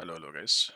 Hello guys.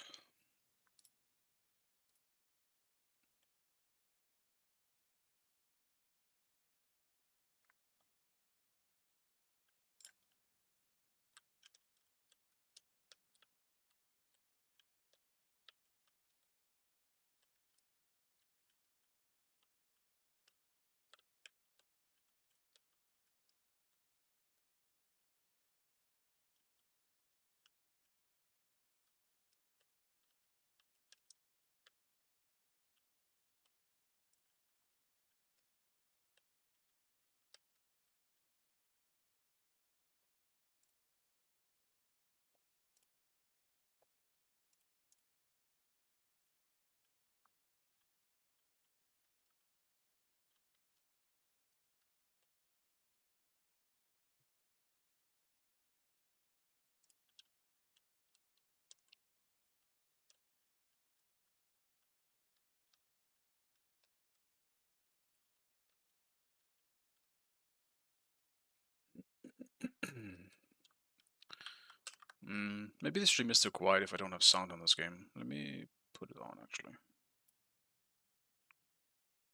Maybe the stream is too quiet if I don't have sound on this game. Let me put it on actually.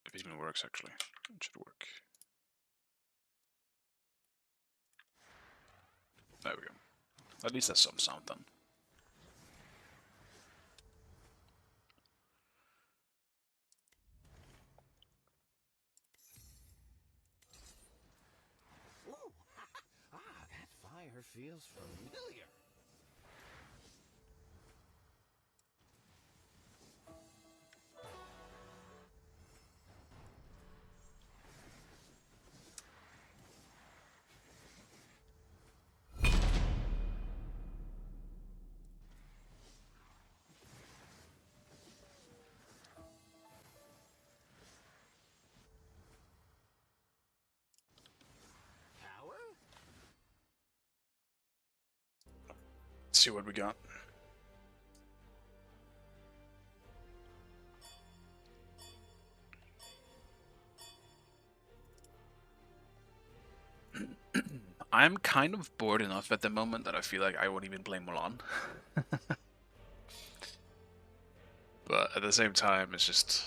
If it even works actually. It should work. There we go. At least there's some sound then. Ooh. That fire feels familiar. Power? Let's see what we got. I'm kind of bored enough at the moment that I feel like I won't even play Mulan. But at the same time, it's just...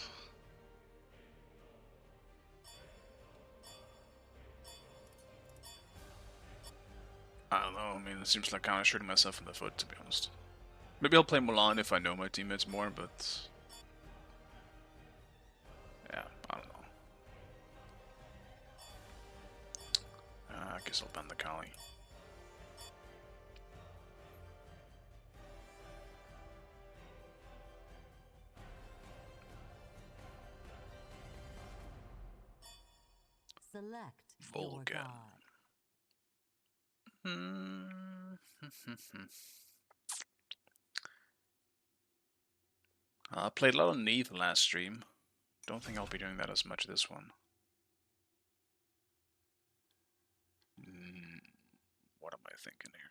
I don't know, I mean, it seems like kind of shooting myself in the foot, to be honest. Maybe I'll play Mulan if I know my teammates more, but... yeah, I don't know. I guess I'll ban the Kali. Select Vulcan. your god. I played a lot of Neath last stream. Don't think I'll be doing that as much this one. What am I thinking here?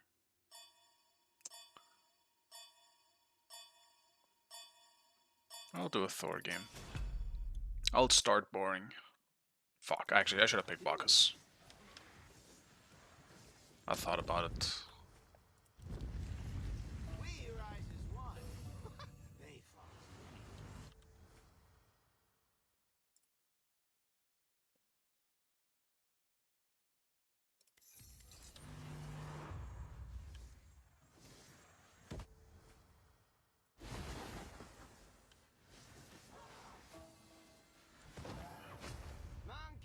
I'll do a Thor game. I'll start boring. Fuck, actually, I should have picked Bacchus. I thought about it. We rise as one. They fall. Monk.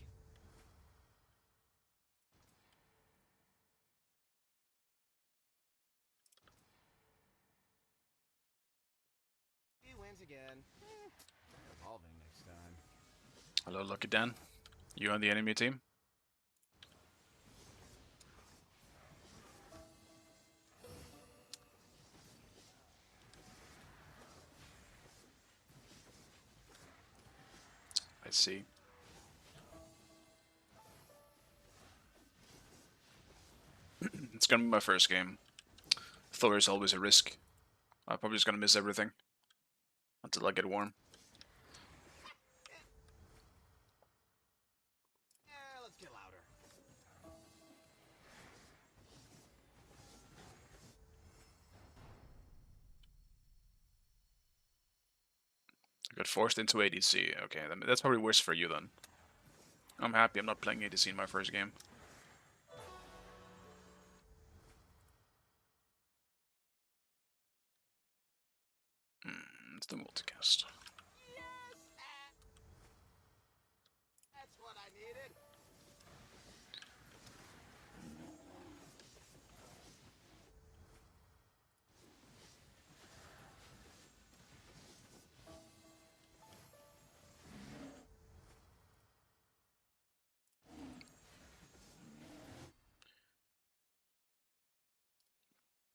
He wins again. Evolving next time. Hello, Lucky Dan. You on the enemy team? I see. It's gonna be my first game. Thor is always a risk. I'm probably just gonna miss everything. Until I get warm. Yeah, let's get louder. I got forced into ADC. Okay, that's probably worse for you then. I'm happy I'm not playing ADC in my first game. It's the multicast. That's what I needed.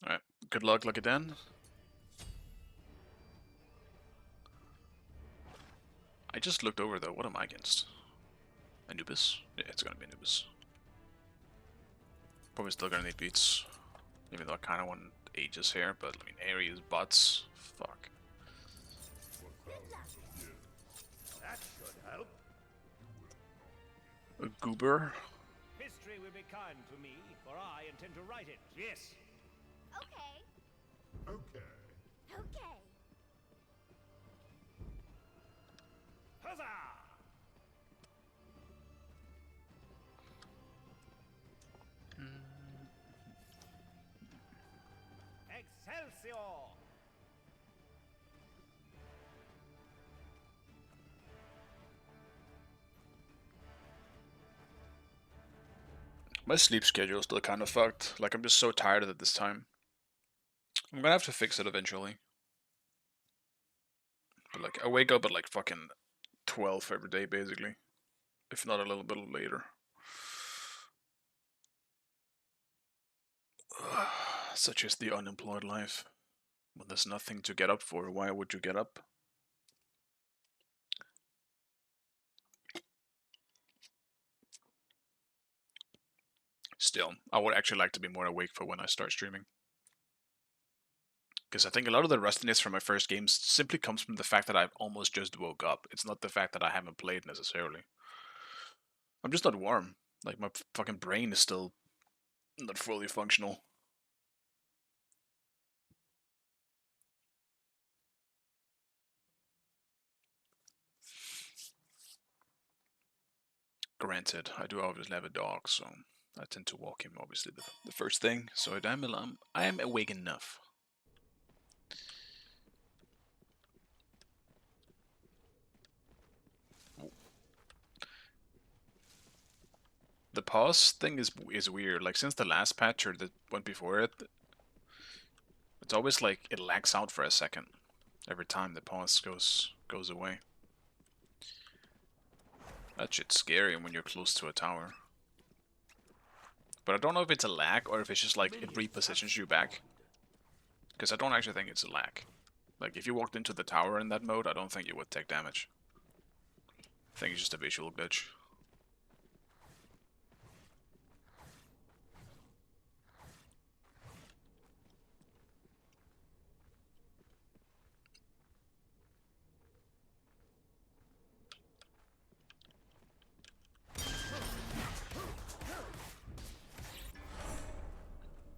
Alright, good luck, Lucky Dan. I just looked over though, what am I against? Anubis? Yeah, it's gonna be Anubis. Probably still gonna need beats. Even though I kinda want Aegis here, but I mean Ares bots. Fuck. That should help. A goober? History will be kind to me, for I intend to write it. Yes. Okay. Okay. Okay. Huzzah! Excelsior! My sleep schedule is still kind of fucked. Like, I'm just so tired of it this time. I'm gonna have to fix it eventually. But like, I wake up at like fucking 12 every day, basically. If not a little bit later. Such is the unemployed life. When there's nothing to get up for, why would you get up? Still, I would actually like to be more awake for when I start streaming. Because I think a lot of the rustiness from my first games simply comes from the fact that I've almost just woke up. It's not the fact that I haven't played necessarily. I'm just not warm. Like, my fucking brain is still not fully functional. Granted, I do obviously have a dog, so I tend to walk him obviously the first thing. So I am awake enough. The pause thing is weird. Like, since the last patch or the one before it, it's always like it lags out for a second every time the pause goes away. That shit's scary when you're close to a tower. But I don't know if it's a lag or if it's just like it repositions you back. Because I don't actually think it's a lag. Like, if you walked into the tower in that mode, I don't think you would take damage. I think it's just a visual glitch.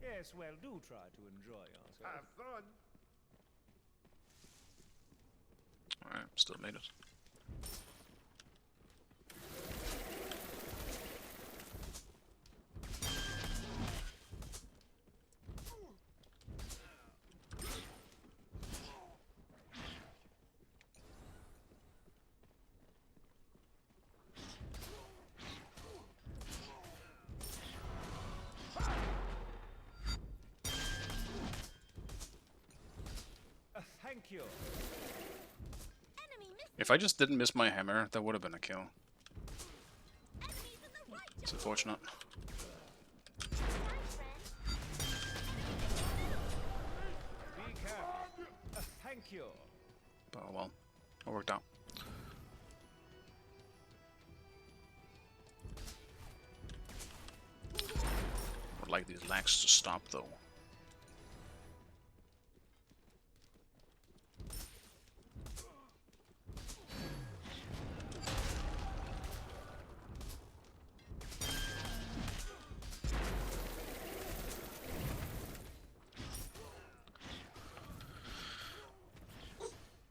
Yes, well, do try to enjoy yourself. Have fun. Alright, still made it. Thank you. Enemy missing. If I just didn't miss my hammer, that would have been a kill. Enemies in the right. It's unfortunate. My friend. Be careful. Thank you. But oh well, it worked out. Would like these lags to stop though.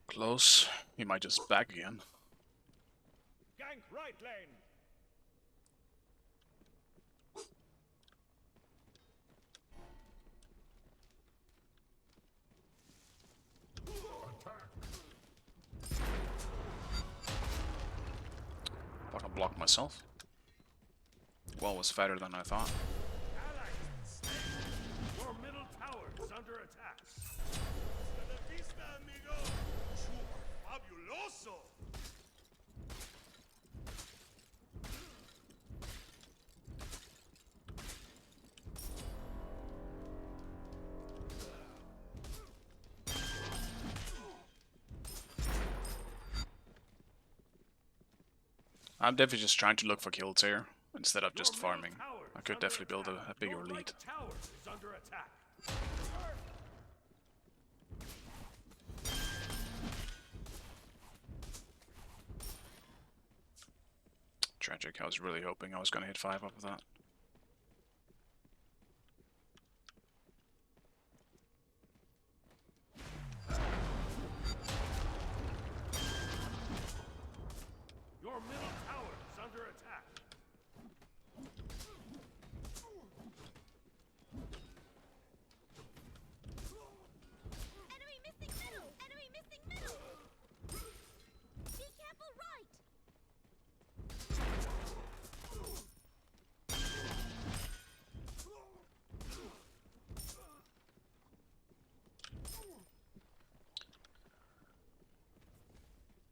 Close. He might just back again. Gank right lane. Fucking blocked myself. Well, was fatter than I thought. Your middle tower is under attack. Fabuloso. I'm definitely just trying to look for kills here instead of just farming. I could definitely build a bigger lead. Tower is under attack. Tragic. I was really hoping I was going to hit 5 off of that. Your middle tower is under attack. Enemy missing middle. Enemy missing middle. Be careful right.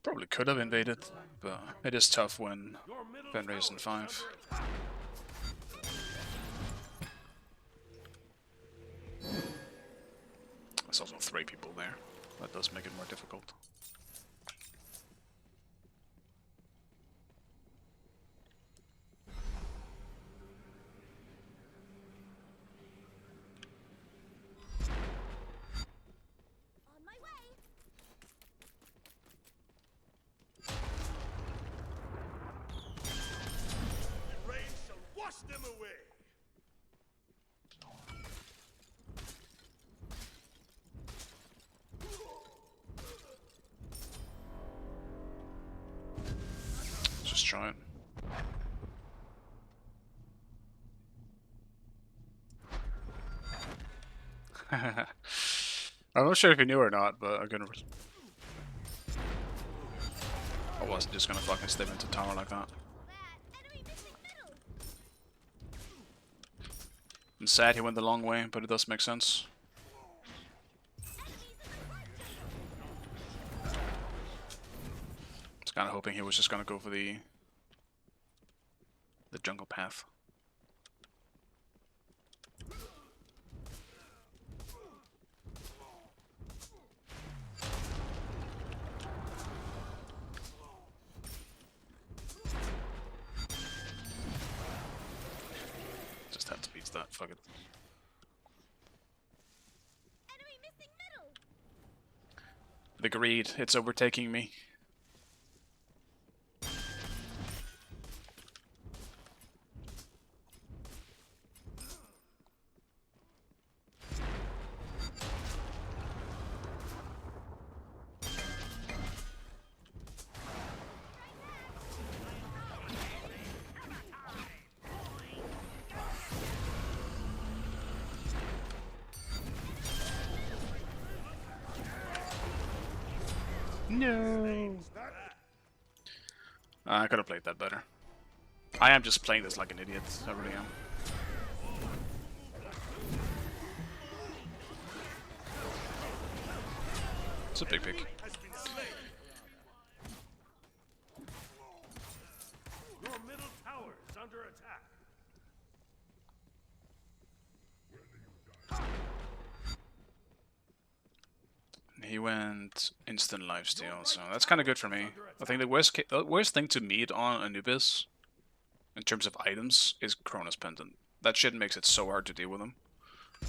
Probably could have invaded, but it is tough when Your middle Fenrir's in tower is 5. under attack. There's also 3 people there. That does make it more difficult. On my way. The rain shall wash them away. Just try it. I'm not sure if you knew or not, but I'm gonna. I wasn't just gonna fucking step into tower like that. Bad. Enemy missing middle. I'm sad he went the long way, but it does make sense. Enemies in the right jungle. I was kind of hoping he was just gonna go for the jungle path. Just have to beat that. Fuck it. Enemy missing middle. The greed, it's overtaking me. No. I could have played that better. I am just playing this like an idiot. I really am. It's a big pick. Has been slain. Your middle tower is under attack. He went instant lifesteal, so that's kind of good for me. I think the worst thing to meet on Anubis, in terms of items, is Cronus Pendant. That shit makes it so hard to deal with him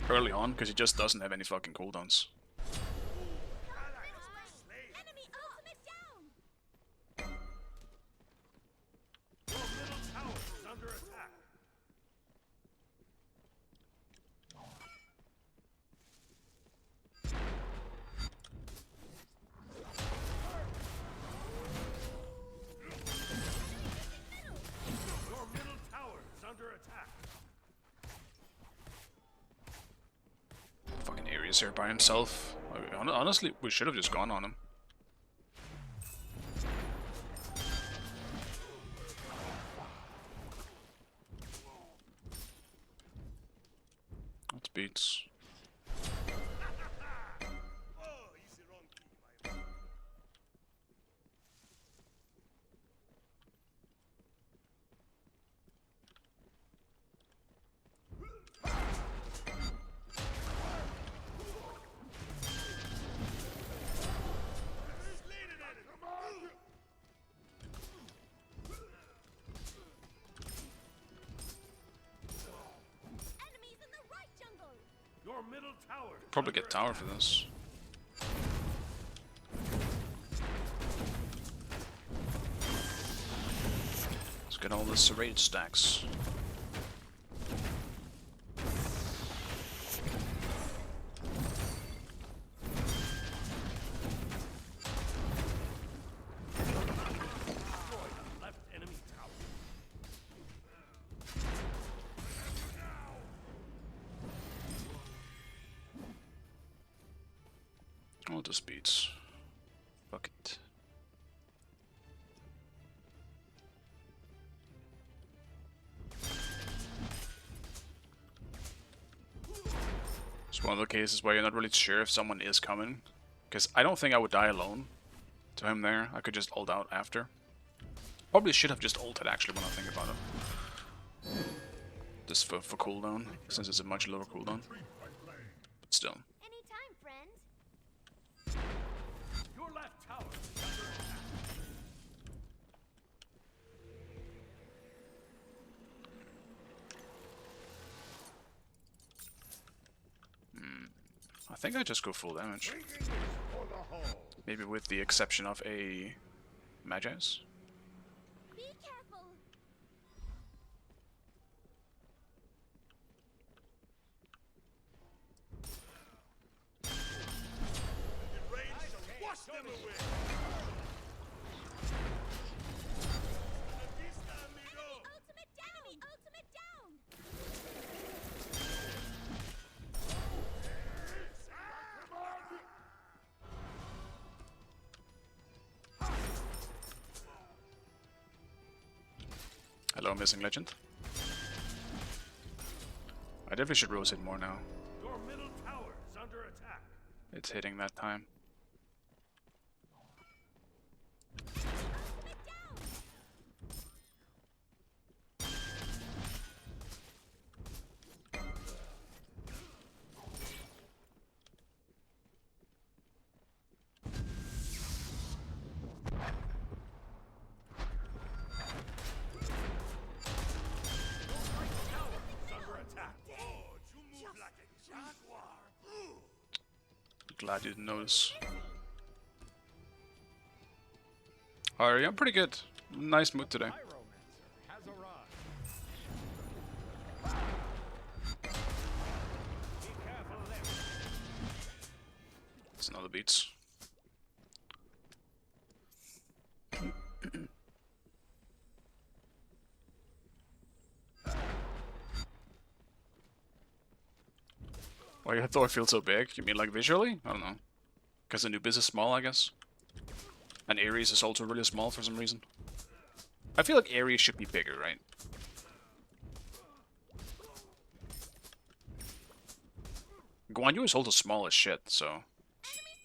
early on, because he just doesn't have any fucking cooldowns. Enemy ultimate down. Your middle tower is under attack. He's here by himself. Honestly, we should have just gone on him. That beats. Enemies in the right jungle. Your middle tower. Probably get tower for this. Let's get all the serrated stacks. Left enemy tower. All the speeds. Fuck it. It's one of the cases where you're not really sure if someone is coming. Because I don't think I would die alone to him there. I could just ult out after. Probably should have just ulted actually when I think about it. Just for cooldown, since it's a much lower cooldown. But still. Anytime, friend. Your left tower is under attack. I think I just go full damage. Maybe with the exception of a Magi's. Be careful. Wash them away. Ultimate down. Enemy ultimate down. Hello, missing legend. I definitely should rotate more now. Your middle tower is under attack. It's hitting that time. Ultimate down. Is under attack. Glad you didn't notice. Alright, I'm pretty good. Nice mood today. Pyromancer has arrived. Be careful left. It's another beats. Why your Thor feel so big? You mean like visually? I don't know. Because Anubis is small, I guess. And Ares is also really small for some reason. I feel like Ares should be bigger, right? Guan Yu is also small as shit, so... Enemy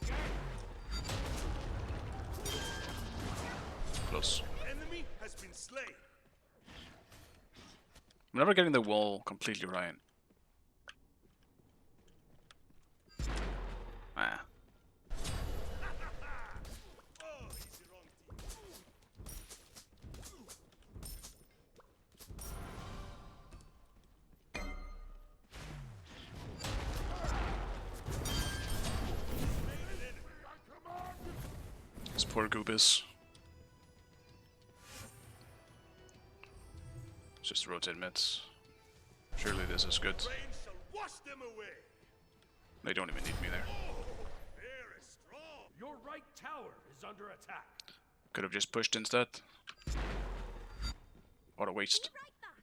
spotted. Close. Enemy has been slain. I'm never getting the wall completely right. Ah. This poor Goobis. Just rotate mids. Surely this is good. Rain shall wash them away. They don't even need me there. Very strong. Your right tower is under attack. Could have just pushed instead. What a waste. Right back.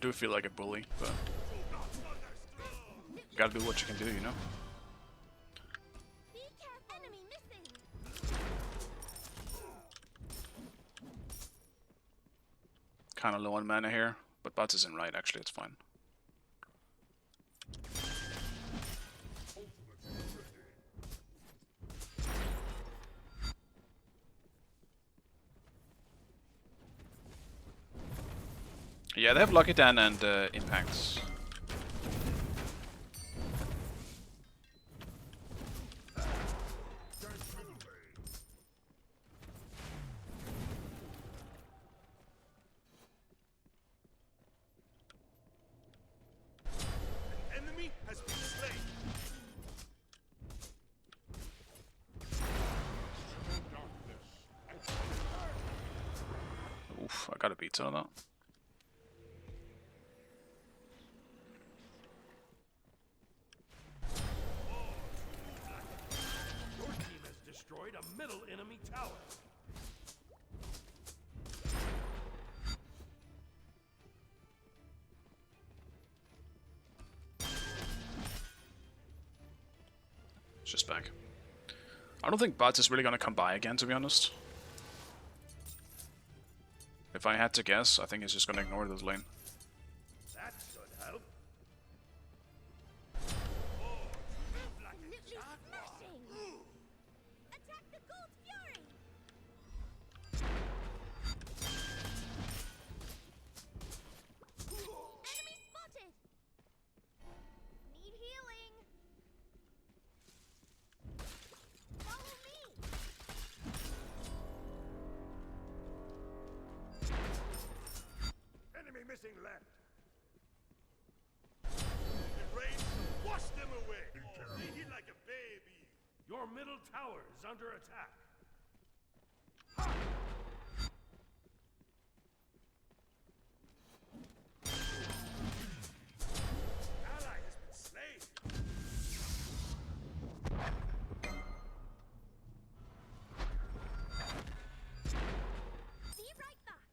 do feel like a bully, but you gotta do what you can do, you know? Be careful. Enemy missing. Kinda low on mana here, but Bots isn't right, actually, it's fine. Yeah, they have Lucky Dan and Impacts. Enemy has been slain. Oof, I got a beat some of that. Your team has destroyed a middle enemy tower. It's just back. I don't think Bots is really gonna come by again, to be honest. If I had to guess, I think he's just gonna ignore this lane. That should help. Absolutely smashing. Attack the Gold Fury. Enemy spotted. Need healing. Follow me. Enemy missing left. The rain shall wash them away. Oh, they hit like a baby. Your middle tower is under attack. Ally has been slain. Be right back.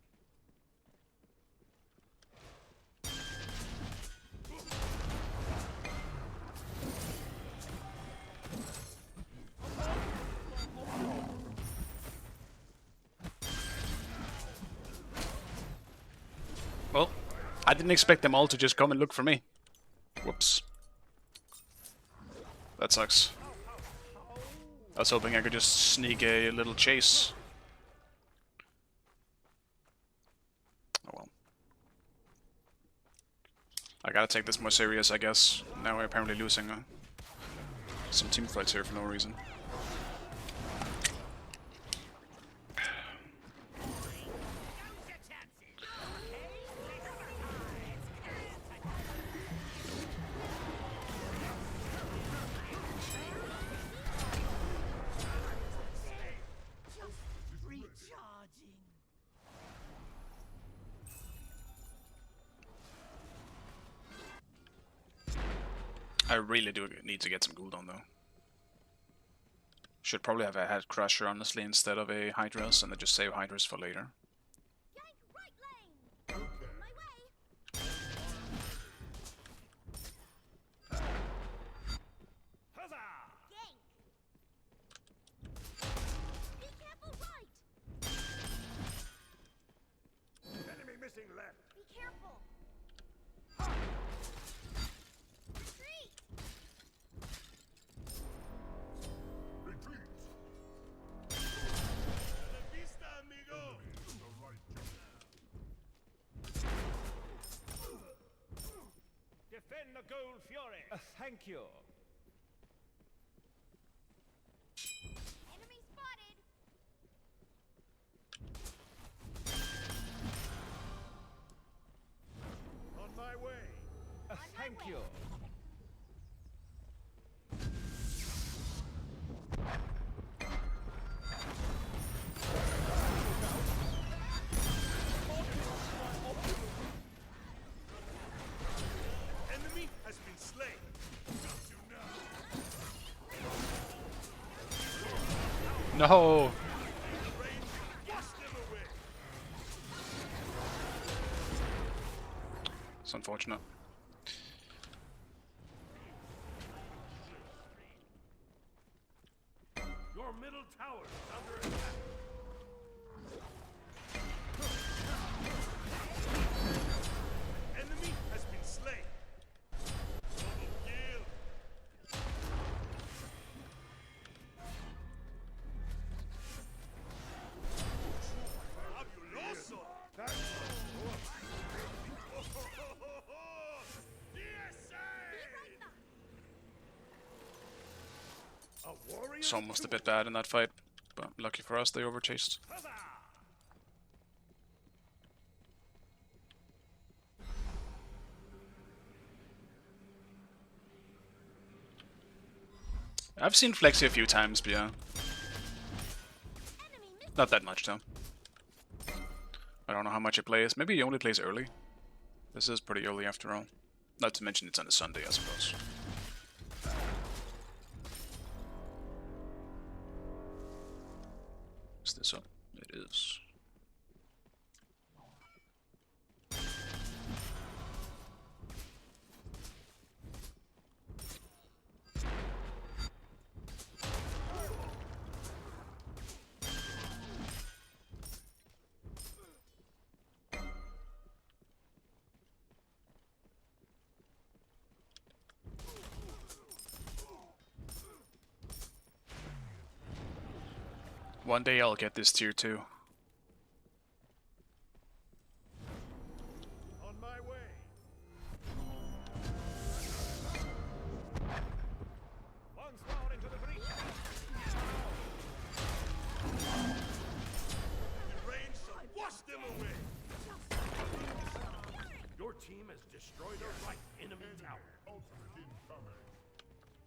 Well, I didn't expect them all to just come and look for me. Whoops. That sucks. I was hoping I could just sneak a little chase. Oh well. I gotta take this more serious, I guess. Now we're apparently losing some team fights here for no reason. I really do need to get some Gul'dan though. Should probably have a Head Crusher honestly instead of a Hydras, and then just save Hydras for later. Gank right lane. On my way. Huzzah! Gank. Be careful right. Enemy missing left. Be careful. Retreat. Retreat. La vista, amigo. Defend the Gold Fury. Thank you. Enemy spotted. On my way. Thank way. you. Enemy has been slain. Got you now. No! Rain wash them away. unfortunate. Your middle tower is under attack. Enemy has been slain. Double kill. Fabuloso. A warrior. It's almost a bit bad in that fight, but lucky for us, they overchased. Huzzah! I've seen Flexi a few times, but yeah, Enemy missing. not that much though. I don't know how much he plays. Maybe he only plays early. This is pretty early after all. Not to mention it's on a Sunday, I suppose. Is this up? It is. One day I'll get this tier 2. On my way. Once more into the breach. The rain shall wash them away. Your team has destroyed a right enemy tower. Ultimate incoming.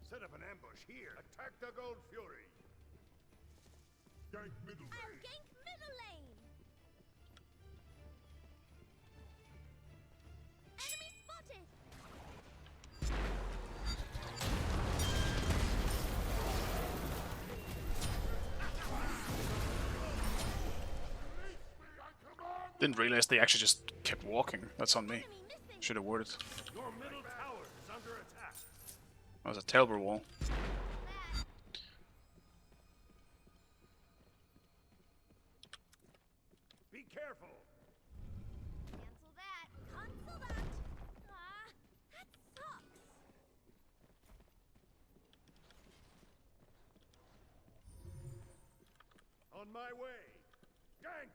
Set up an ambush here. Attack the Gold Fury. Gank middle I'll lane. gank middle lane. Enemy spotted. Didn't realize they actually just kept walking. That's on me. Enemy missing. Should have worded. Your middle tower is under attack. That was a terrible wall. There. Be careful. Cancel that. Cancel that. Ah, that sucks. On my way. Gank.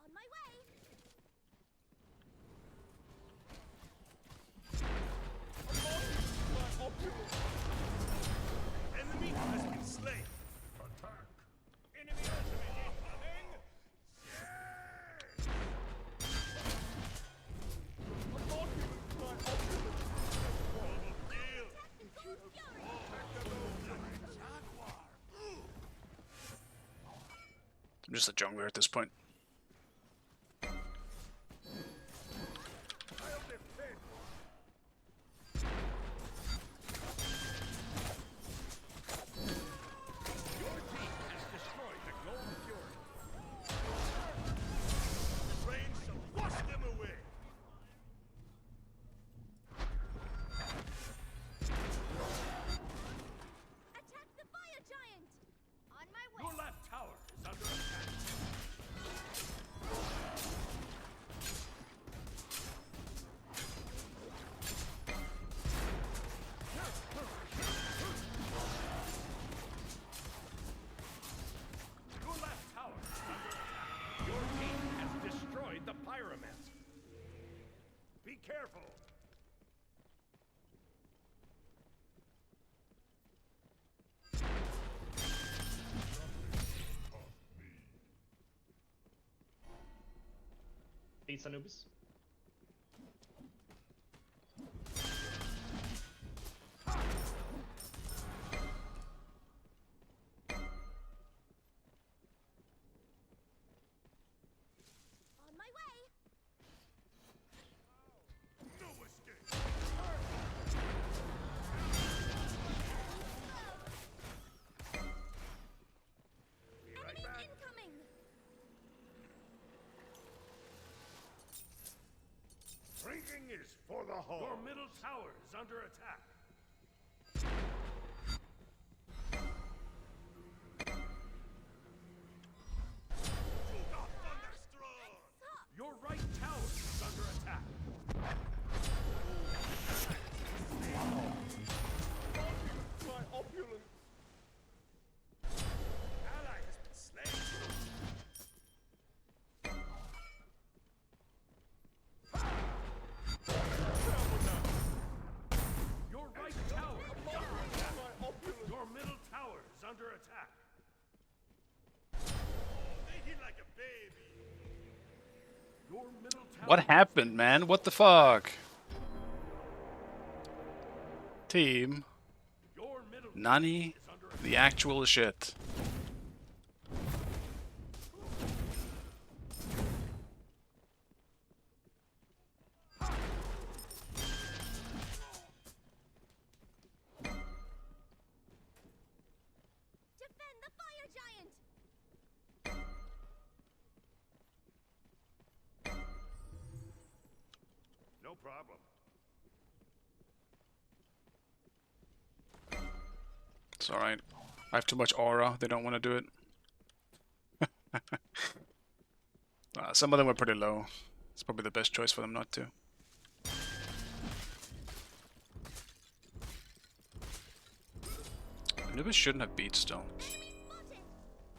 On my way. Enemy has been slain. Attack. Enemy ultimate incoming. Double kill. Attack the Gold Fury. I'm just a jungler at this point. I'll defend. Your team has destroyed the Gold Fury. The rain shall wash them away. Attack the fire giant. On my way. Your left tower is under attack. Your left tower is under attack. Your team has destroyed the Pyramid. Be careful. Peace, Anubis. On my way. No escape. Be right Enemies back. incoming. is for the whole. Your middle tower is under attack. Your right tower is under attack. My opulent. Ally has been slain. Your right tower is under attack. My opulent. Your middle tower is under attack. They hit like a baby. Your middle tower. What happened, man? What the fuck? Team. Your middle Nani? is under attack. The actual shit. Defend the fire giant! No problem. It's alright. I have too much aura. They don't want to do it. Some of them were pretty low. It's probably the best choice for them not to. Anubis shouldn't have beat still. Enemy spotted!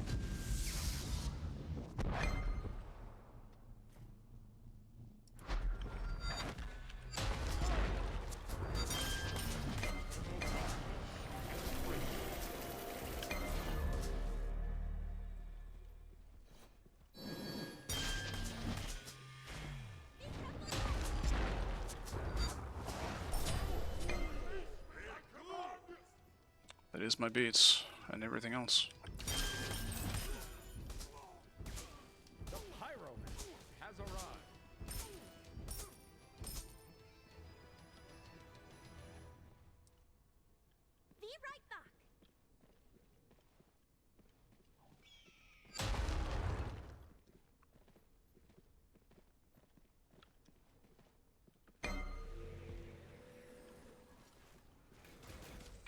That is my beats and everything else. The pyroman has arrived. Be right back!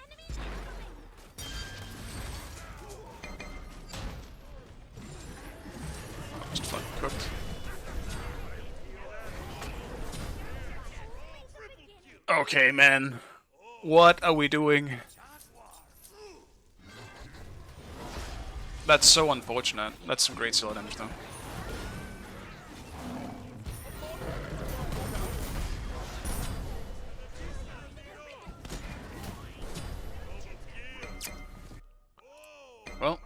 Enemy incoming! Just fucking cooked. Okay, man. What are we doing? That's so unfortunate. That's some great solo damage though. Well,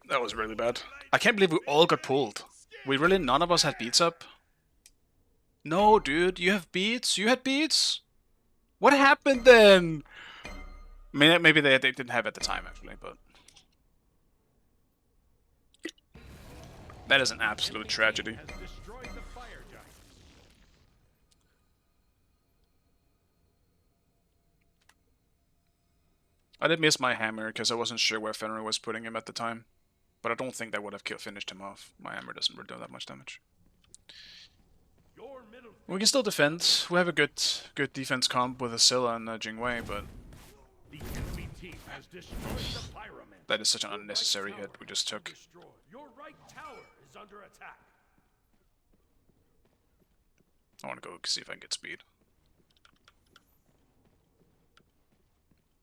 that was really bad. I can't believe we all got pulled. We really, none of us had beats up. No, dude, you have beats? You had beats? What happened then? I mean, maybe they didn't have at the time, actually, but... That is an absolute tragedy. Has destroyed the fire giant. I did miss my hammer, because I wasn't sure where Fenrir was putting him at the time. But I don't think that would have finished him off. My hammer doesn't really do that much damage. Your middle We can still defend. We have a good defense comp with Asilla and Jingwei, but The enemy team has destroyed the pyroman. that is such an unnecessary hit we just took. Destroyed. Your right tower is under attack. I want to go see if I can get speed.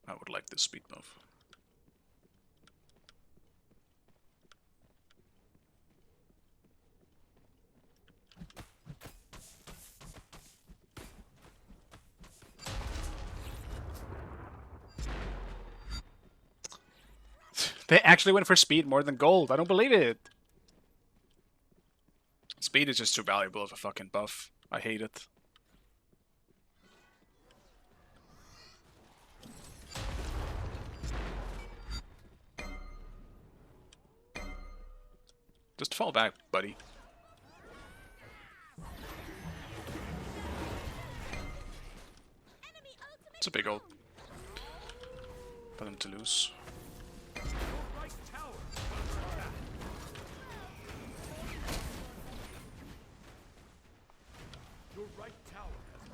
I would like this speed move. They actually went for speed more than gold. I don't believe it. Speed is just too valuable of a fucking buff. I hate it. Just fall back, buddy. Enemy ultimate! It's a big ult. For them to lose. Your right tower is under attack. Your right tower has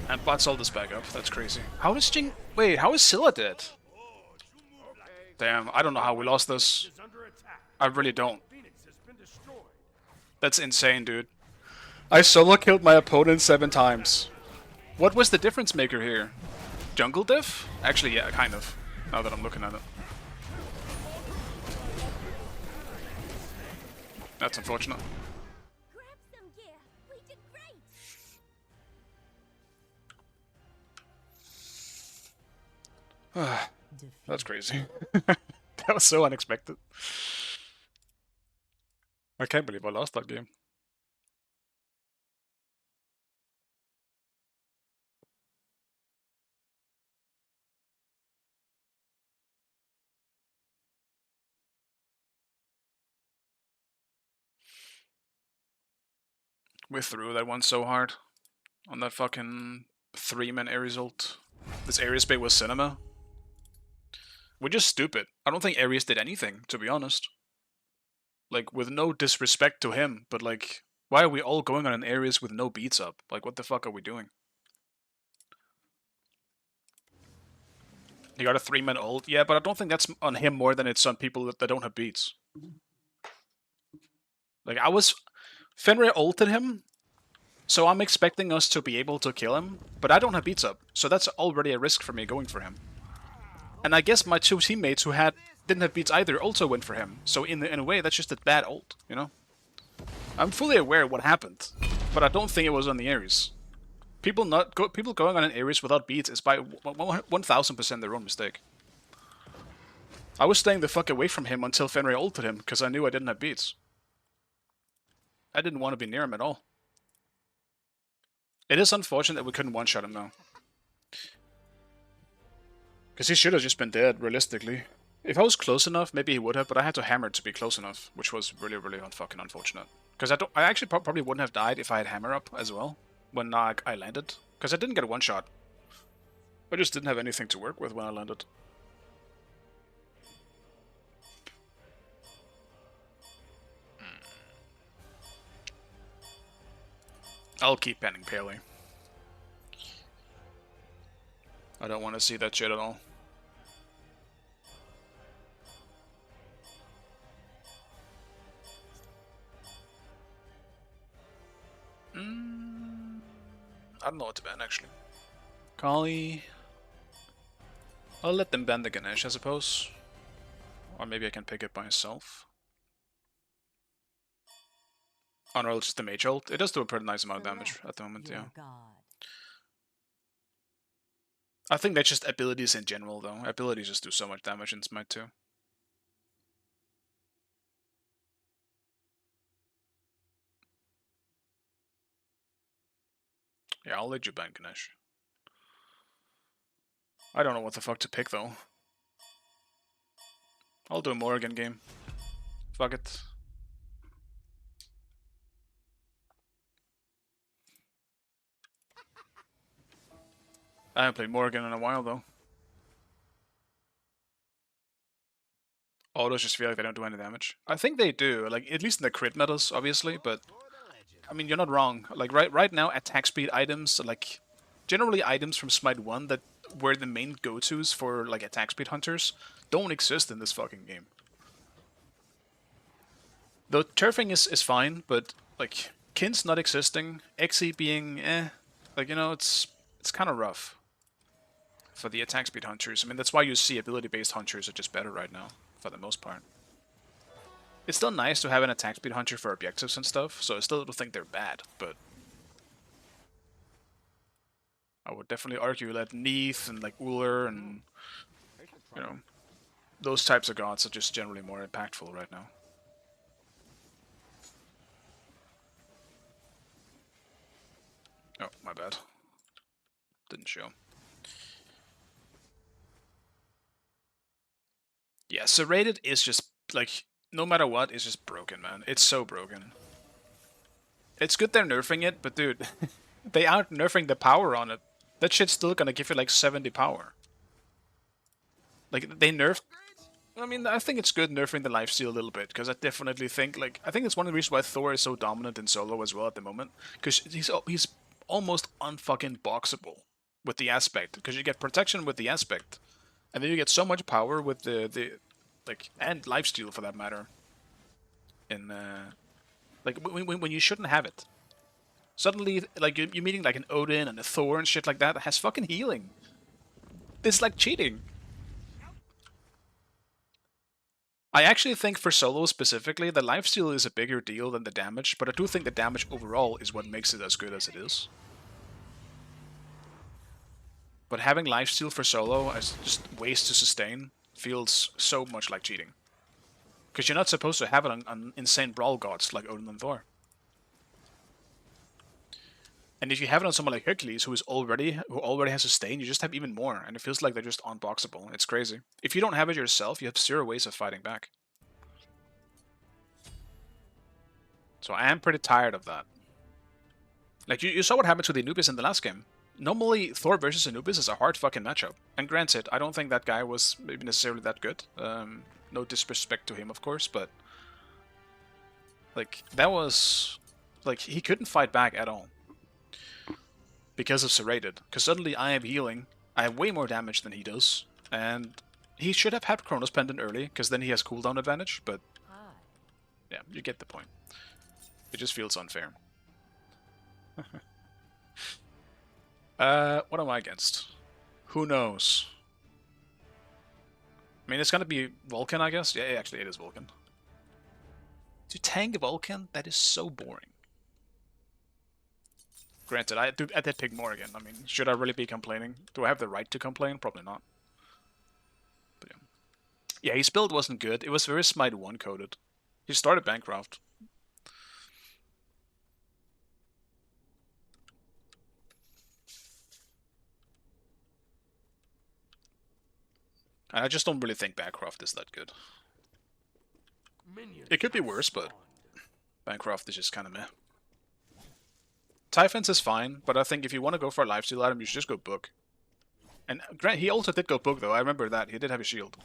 And bots all this back up. That's crazy. How does Jing... Wait, how is Scylla dead? Damn, I don't know how we lost this. Is under attack. I really don't. Phoenix has been destroyed. That's insane, dude. I solo killed my opponent 7 times. What was the difference maker here? Jungle diff? Actually, yeah, kind of. Now that I'm looking at it. That's unfortunate. Grab some gear. We did great. That's crazy. That was so unexpected. I can't believe I lost that game. We threw that one so hard on that fucking 3-man Ares ult. This Ares bait was cinema. We're just stupid. I don't think Ares did anything, to be honest. Like, with no disrespect to him, but like, why are we all going on an Ares with no beats up? Like, what the fuck are we doing? He got a 3-man ult, yeah, but I don't think that's on him more than it's on people that don't have beats. Like, Fenrir ulted him, so I'm expecting us to be able to kill him, but I don't have beats up, so that's already a risk for me going for him. And I guess my 2 teammates who didn't have beats either also went for him, so in a way that's just a bad ult, you know? I'm fully aware of what happened, but I don't think it was on the Ares. People going on an Ares without beats is by 1000% their own mistake. I was staying the fuck away from him until Fenrir ulted him, because I knew I didn't have beats. I didn't want to be near him at all. It is unfortunate that we couldn't one-shot him though. Because he should have just been dead, realistically. If I was close enough, maybe he would have, but I had to hammer to be close enough, which was really, really fucking unfortunate. Because I actually probably wouldn't have died if I had hammer up as well, when I landed. Because I didn't get a one-shot. I just didn't have anything to work with when I landed. I'll keep banning Paley. I don't want to see that shit at all. I don't know what to ban, actually. Kali... I'll let them ban the Ganesh, I suppose. Or maybe I can pick it by myself. Oh no, it's just the mage ult. It does do a pretty nice amount of damage at the moment, yeah. I think that's just abilities in general, though. Abilities just do so much damage in Smite 2. Yeah, I'll let you ban Ganesh. I don't know what the fuck to pick, though. I'll do a Morrigan game. Fuck it. I haven't played Morrigan in a while, though. Autos just feel like they don't do any damage. I think they do, like, at least in the crit metas, obviously, but... I mean, you're not wrong. Like, right now, attack speed items, like... Generally, items from Smite 1 that were the main go-tos for, like, attack speed hunters don't exist in this fucking game. Though turfing is fine, but, like, Kin's not existing, Xe being like, you know, it's kind of rough for the attack speed hunters. I mean, that's why you see ability-based hunters are just better right now, for the most part. It's still nice to have an attack speed hunter for objectives and stuff, so I still don't think they're bad, but... I would definitely argue that Neith and, like, Uller and, you know, those types of gods are just generally more impactful right now. Oh, my bad. Didn't show. Yeah, Serrated is just, like, no matter what, it's just broken, man. It's so broken. It's good they're nerfing it, but dude, they aren't nerfing the power on it. That shit's still gonna give you, like, 70 power. Like, they nerfed... I mean, I think it's good nerfing the lifesteal a little bit, because I definitely think, like... I think it's one of the reasons why Thor is so dominant in solo as well at the moment. Because he's almost unfucking boxable with the aspect, because you get protection with the aspect, and then you get so much power with the like, and lifesteal for that matter. In like when you shouldn't have it. Suddenly, like you're meeting like an Odin and a Thor and shit like that has fucking healing. This is like cheating. I actually think for solo specifically, the lifesteal is a bigger deal than the damage, but I do think the damage overall is what makes it as good as it is. But having lifesteal for solo as just ways to sustain feels so much like cheating. Because you're not supposed to have it on insane brawl gods like Odin and Thor. And if you have it on someone like Hercules, who already has sustain, you just have even more, and it feels like they're just unboxable. It's crazy. If you don't have it yourself, you have 0 ways of fighting back. So I am pretty tired of that. Like, you saw what happened to the Anubis in the last game. Normally, Thor versus Anubis is a hard fucking matchup. And granted, I don't think that guy was maybe necessarily that good. No disrespect to him, of course, but... like, that was... like, he couldn't fight back at all. Because of Serrated. Because suddenly I am healing, I have way more damage than he does, and he should have had Chronos Pendant early, because then he has cooldown advantage, but... yeah, you get the point. It just feels unfair. What am I against? Who knows? I mean, it's gonna be Vulcan, I guess? Yeah, actually, it is Vulcan. To tank Vulcan? That is so boring. Granted, I did pick more again. I mean, should I really be complaining? Do I have the right to complain? Probably not. But yeah, his build wasn't good. It was very Smite 1 coded. He started Bancroft. And I just don't really think Bancroft is that good. It could be worse, but Bancroft is just kind of meh. Typhons is fine, but I think if you want to go for a lifesteal item, you should just go Book. And he also did go Book, though. I remember that. He did have a shield.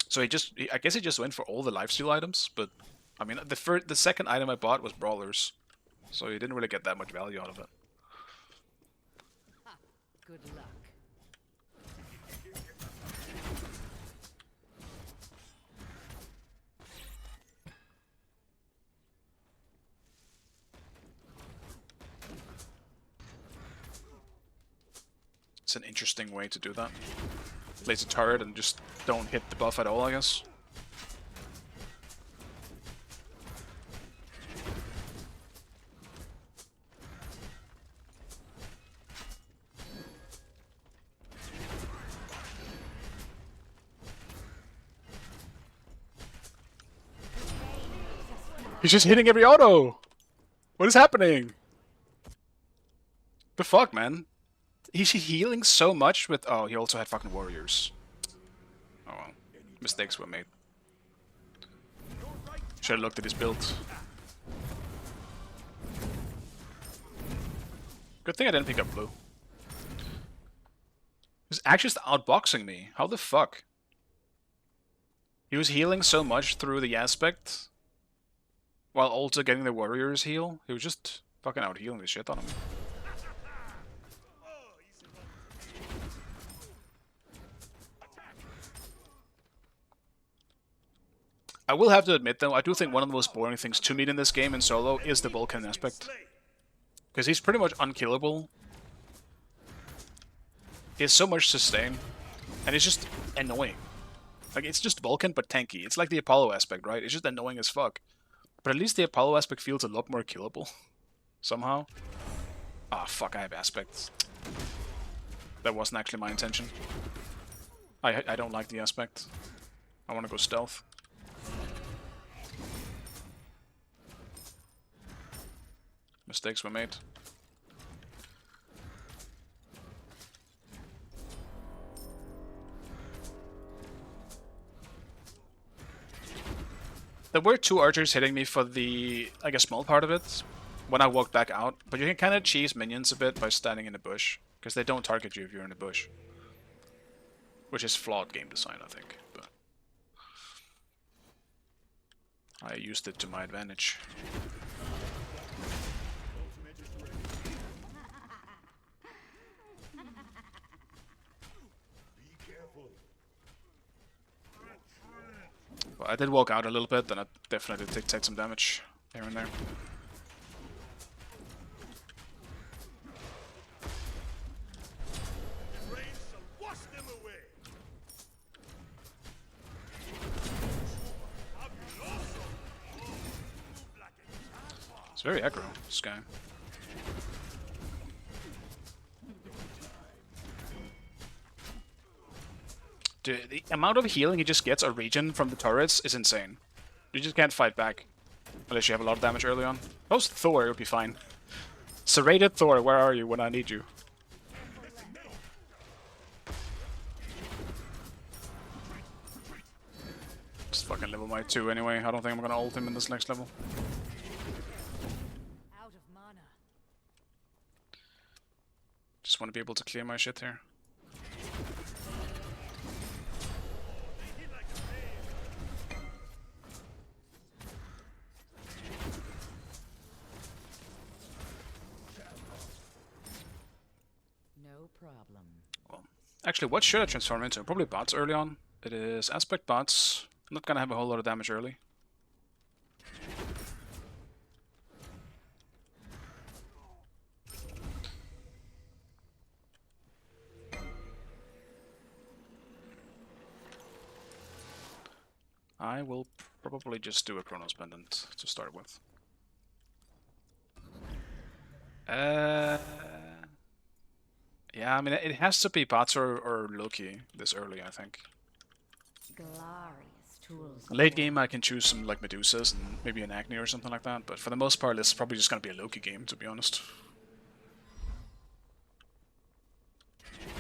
So I guess he just went for all the lifesteal items, but... I mean, the second item I bought was Brawlers. So he didn't really get that much value out of it. Good luck. It's an interesting way to do that. Place a turret and just don't hit the buff at all, I guess. He's just hitting every auto! What is happening? The fuck, man? He's healing so much with... oh, he also had fucking warriors. Oh well. Mistakes were made. Should've looked at his build. Good thing I didn't pick up blue. He's actually just outboxing me. How the fuck? He was healing so much through the aspect, while also getting the warriors heal. He was just fucking out healing the shit on him. I will have to admit, though, I do think one of the most boring things to meet in this game in solo is the Vulcan aspect. Because he's pretty much unkillable. He has so much sustain, and it's just annoying. Like, it's just Vulcan, but tanky. It's like the Apollo aspect, right? It's just annoying as fuck. But at least the Apollo aspect feels a lot more killable. Somehow. Ah, fuck, I have aspects. That wasn't actually my intention. I don't like the aspect. I want to go stealth. Mistakes were made. There were 2 archers hitting me for the, like, a small part of it when I walked back out, but you can kind of cheese minions a bit by standing in a bush, because they don't target you if you're in a bush. Which is flawed game design, I think, but I used it to my advantage. But I did walk out a little bit, and I definitely did take some damage here and there. The rain shall wash them away. Have you lost? Move like a jaguar. It's very aggro, this guy. Dude, the amount of healing he just gets or regen from the turrets is insane. You just can't fight back. Unless you have a lot of damage early on. Those Thor would be fine. Serrated Thor, where are you when I need you? Just fucking level my 2 anyway. I don't think I'm gonna ult him in this next level. Out of mana. Just want to be able to clear my shit here. No problem. Well, actually, what should I transform into? Probably bots early on. It is aspect bots. I'm not gonna have a whole lot of damage early. I will probably just do a Chronos Pendant to start with. Yeah, I mean, it has to be bots or Loki this early, I think. Glorious tools. Late game, I can choose some like Medusas and maybe an Agni or something like that, but for the most part, this is probably just gonna be a Loki game, to be honest.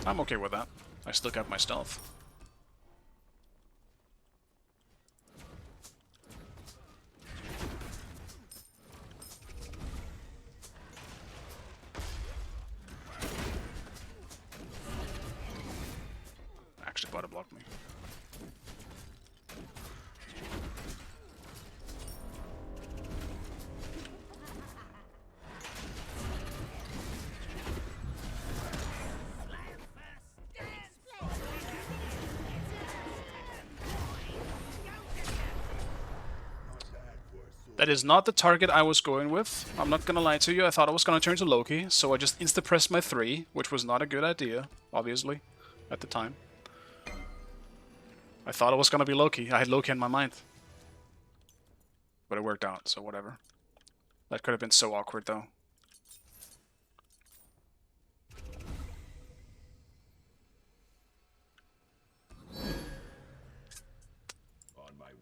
I'm okay with that. I still got my stealth. Actually, bot blocked me. That is not the target I was going with. I'm not gonna lie to you, I thought I was gonna turn to Loki, so I just insta-pressed my 3, which was not a good idea, obviously, at the time. I thought it was gonna be Loki. I had Loki in my mind. But it worked out, so whatever. That could have been so awkward, though.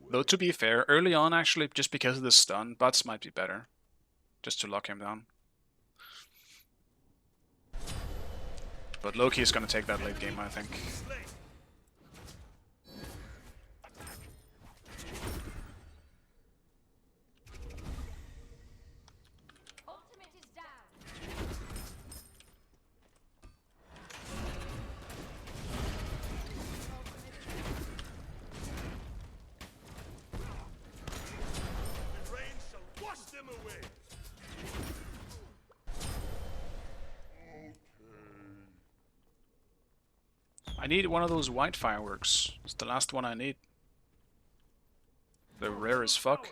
Though, to be fair, early on, actually, just because of the stun, bots might be better. Just to lock him down. But Loki is gonna take that late game, I think. Ultimate is down. The rain shall wash them away. I need one of those white fireworks. It's the last one I need. They're rare as fuck.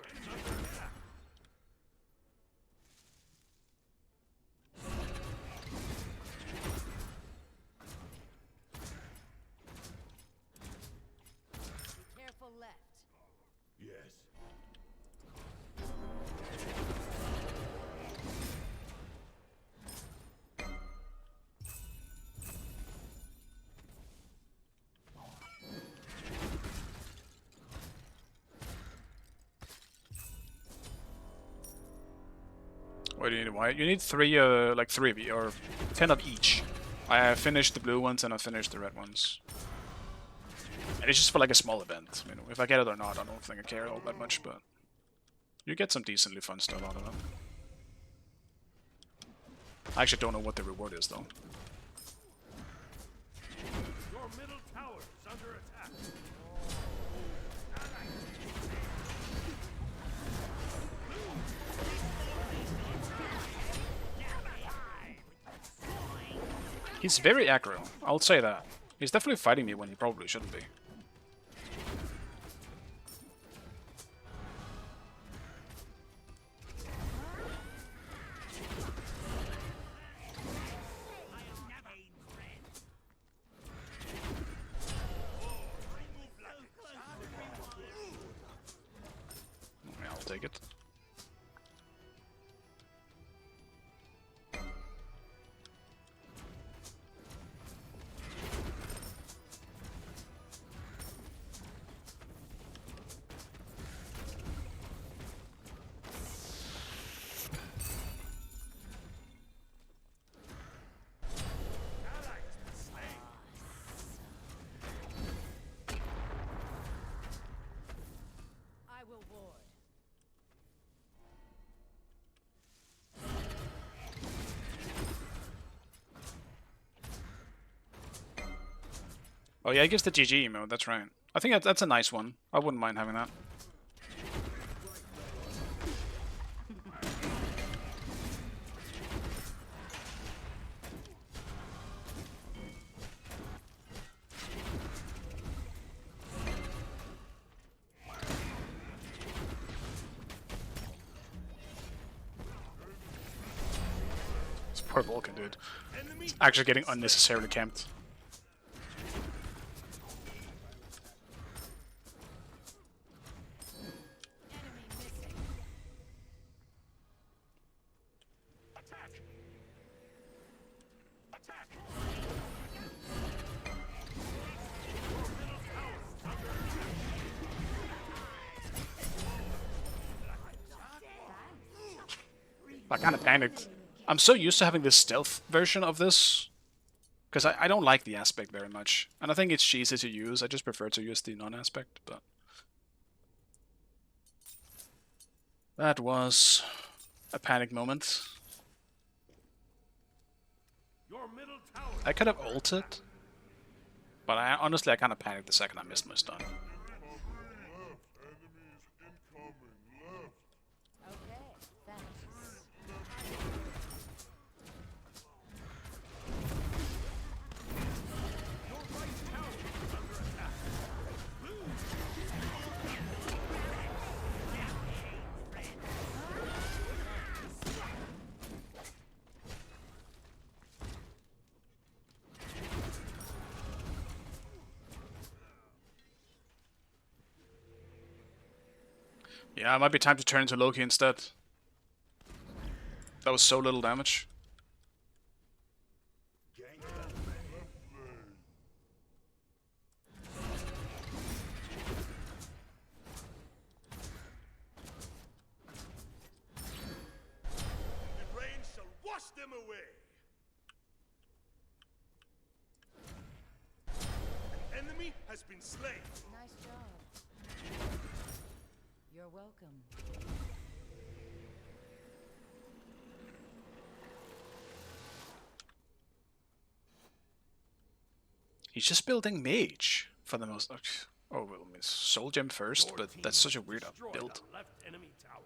Careful left. Yes. What do you need white? You need 3, like 3 of each, or 10 of each. I finished the blue ones and I finished the red ones. And it's just for like a small event. I mean, if I get it or not, I don't think I care all that much, but you get some decently fun stuff out of it. I actually don't know what the reward is, though. Your middle tower is under attack. He's very aggro, I'll say that. He's definitely fighting me when he probably shouldn't be. take it. I will ward. Oh yeah, I guess the GG emote, that's right. I think that's a nice one. I wouldn't mind having that. This poor Vulcan, dude. It's actually getting unnecessarily camped. Enemy missing. I kind of panicked. I'm so used to having this stealth version of this, because I don't like the aspect very much. And I think it's cheesy to use, I just prefer to use the non-aspect, but... That was a panic moment. Your middle tower. I could have ulted, but honestly I kind of panicked the second I missed my stun. Okay, thanks. Yeah, it might be time to turn into Loki instead. That was so little damage. The rain shall wash them away. An enemy has been slain. Nice job. You're welcome. He's just building mage for the most. Oh, well, I mean, Soul Gem first, but that's such a weird Destroy build. the left enemy tower.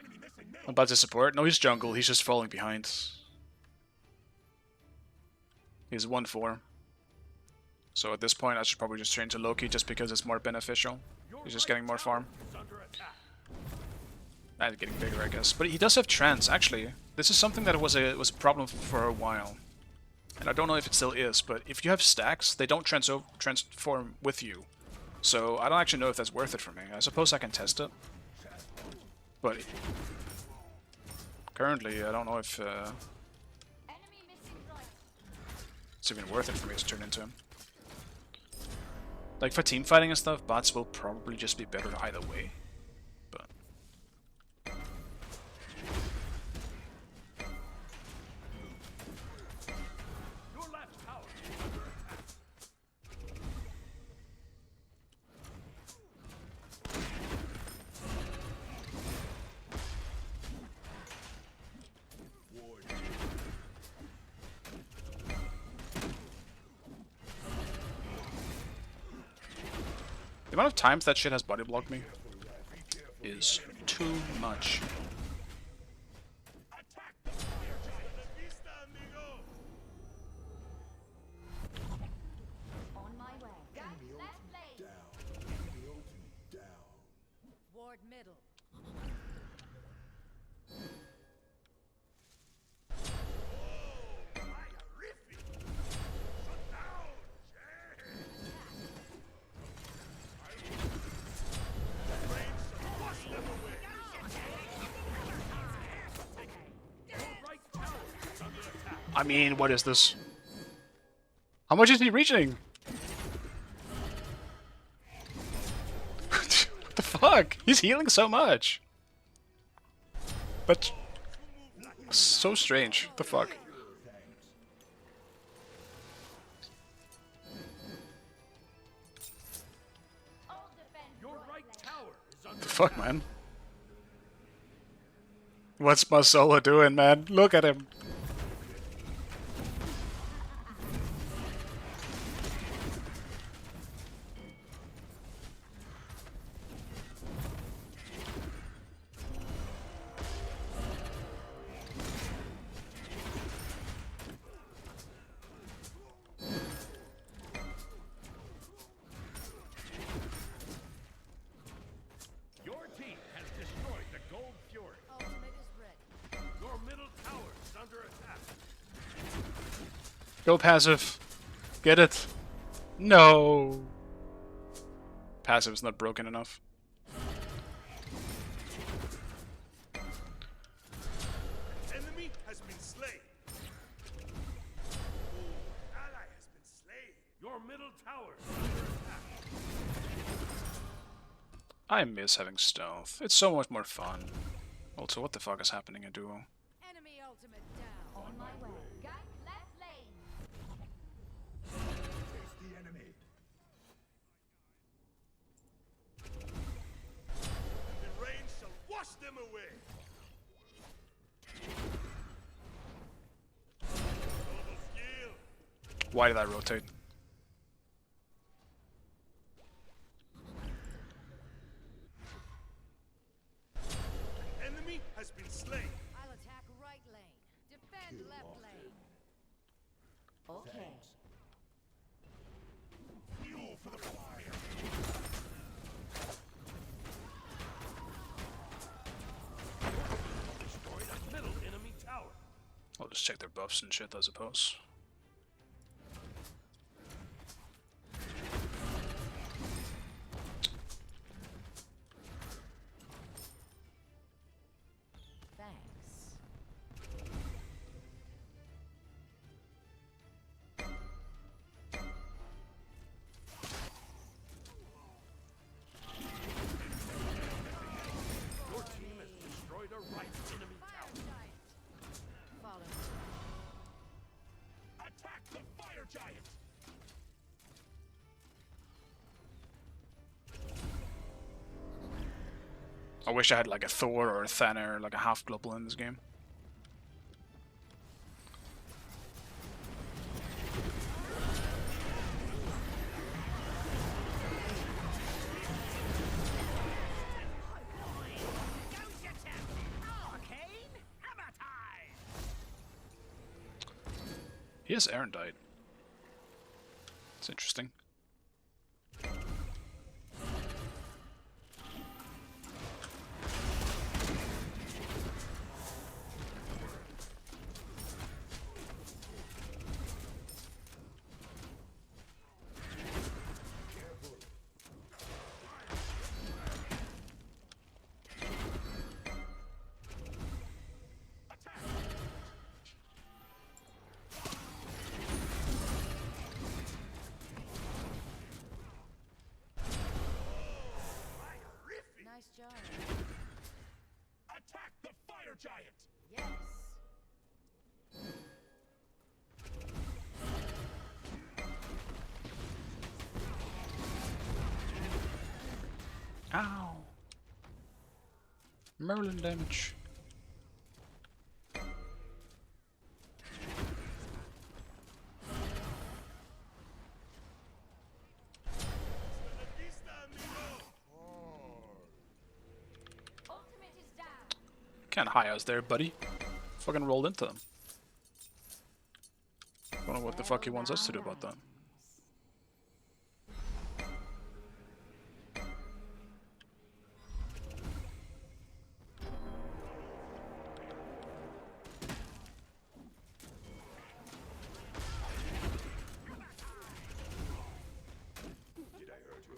Enemy missing middle. I'm about to support. No, he's jungle. He's just falling behind. He's 1-4. So at this point, I should probably just change to Loki just because it's more beneficial. He's just getting more farm. Is under attack. And getting bigger, I guess. But he does have trance, actually. This is something that was a problem for a while. And I don't know if it still is, but if you have stacks, they don't transform with you. So I don't actually know if that's worth it for me. I suppose I can test it. But currently, I don't know if Enemy missing right. it's even worth it for me to turn into him. Like for team fighting and stuff, bots will probably just be better either way. But Your left tower is under attack. the amount of times that shit has body blocked me is too much. Vista, amigo. On my way. Left lane. Ward middle. I mean, what is this? How much is he reaching? What the fuck? He's healing so much. But so strange. What the fuck? Your right tower is under The fuck, man? What's my solo doing, man? Look at him. Your team has destroyed the Gold Fury. Ultimate is ready. Your middle tower is under attack. Go passive. Get it. No. Passive's not broken enough. Enemy has been slain. Ally has been slain. Your middle tower is under attack. I miss having stealth. It's so much more fun. Also, what the fuck is happening in duo? Enemy ultimate down. On my way. Got left lane. Face the enemy. The rain shall wash them away. Global skill. Why did I rotate? Enemy has been slain. I'll attack right lane. Defend left lane. Okay. Fuel for the fire. Destroyed a middle enemy tower. I'll just check their buffs and shit, I suppose. Thanks. Your team has destroyed a right enemy Fire tower. giant. Follow. Attack the fire giant. I wish I had like a Thor or a Thaner, like a half global in this game. He has Aaron died. It's interesting. Nice job. Attack the fire giant. Yes. Ow. Merlin damage. Ultimate is down. Can't high us there, buddy. Fucking rolled into them. Don't know what the fuck he wants us to do about that. Did I hurt you?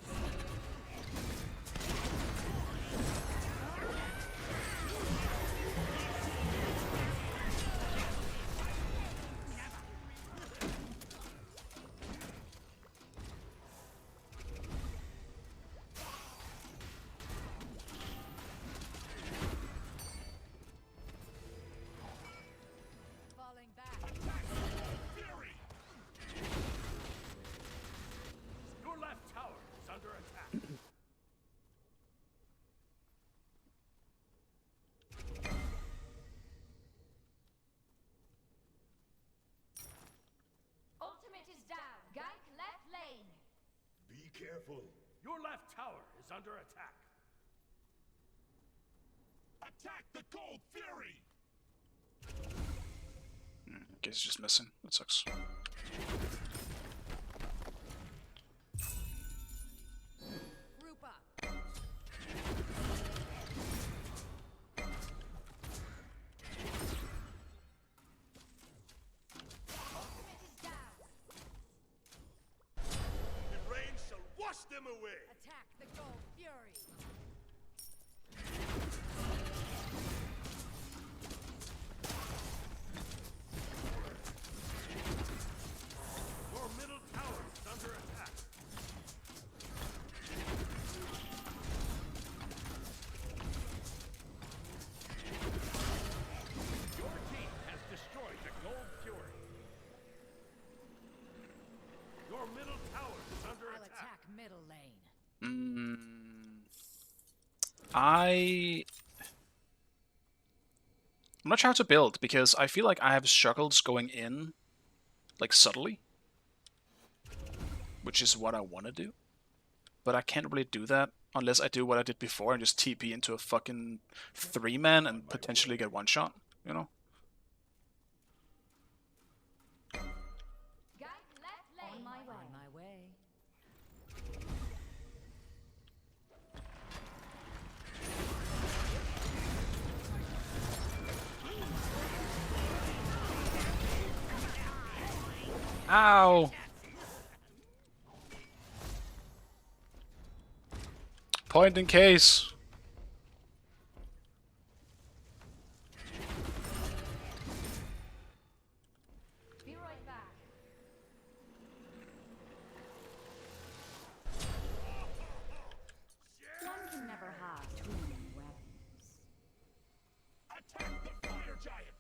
careful. Your left tower is under attack. Attack the Gold Fury! Guess it's just missing. That sucks. Group up. Ultimate is down. The rain shall wash them away. Attack the Gold Fury. Your middle tower is under attack. Your team has destroyed the Gold Fury. Your middle tower is under I'll attack. attack middle lane. I'm not sure how to build, because I feel like I have struggles going in, like, subtly. Which is what I want to do. But I can't really do that unless I do what I did before and just TP into a fucking 3-man and potentially get one shot, you know? Guide left lane. On my way. On my way. Ow! Point in case. Be right back. One can never have too many weapons. Attack the Fire Giant!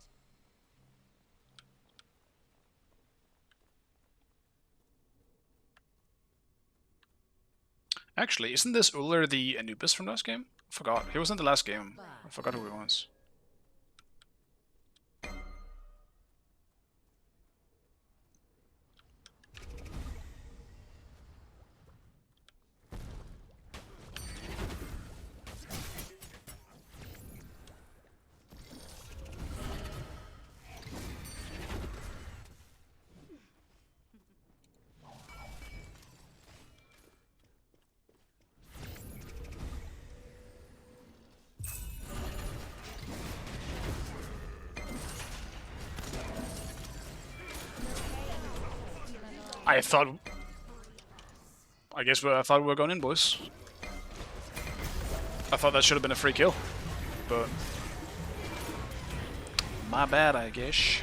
Actually, isn't this Uller the Anubis from last game? I forgot. He was in the last game. I forgot who he was. I thought we were going in, boys. I thought that should have been a free kill, but my bad, I guess.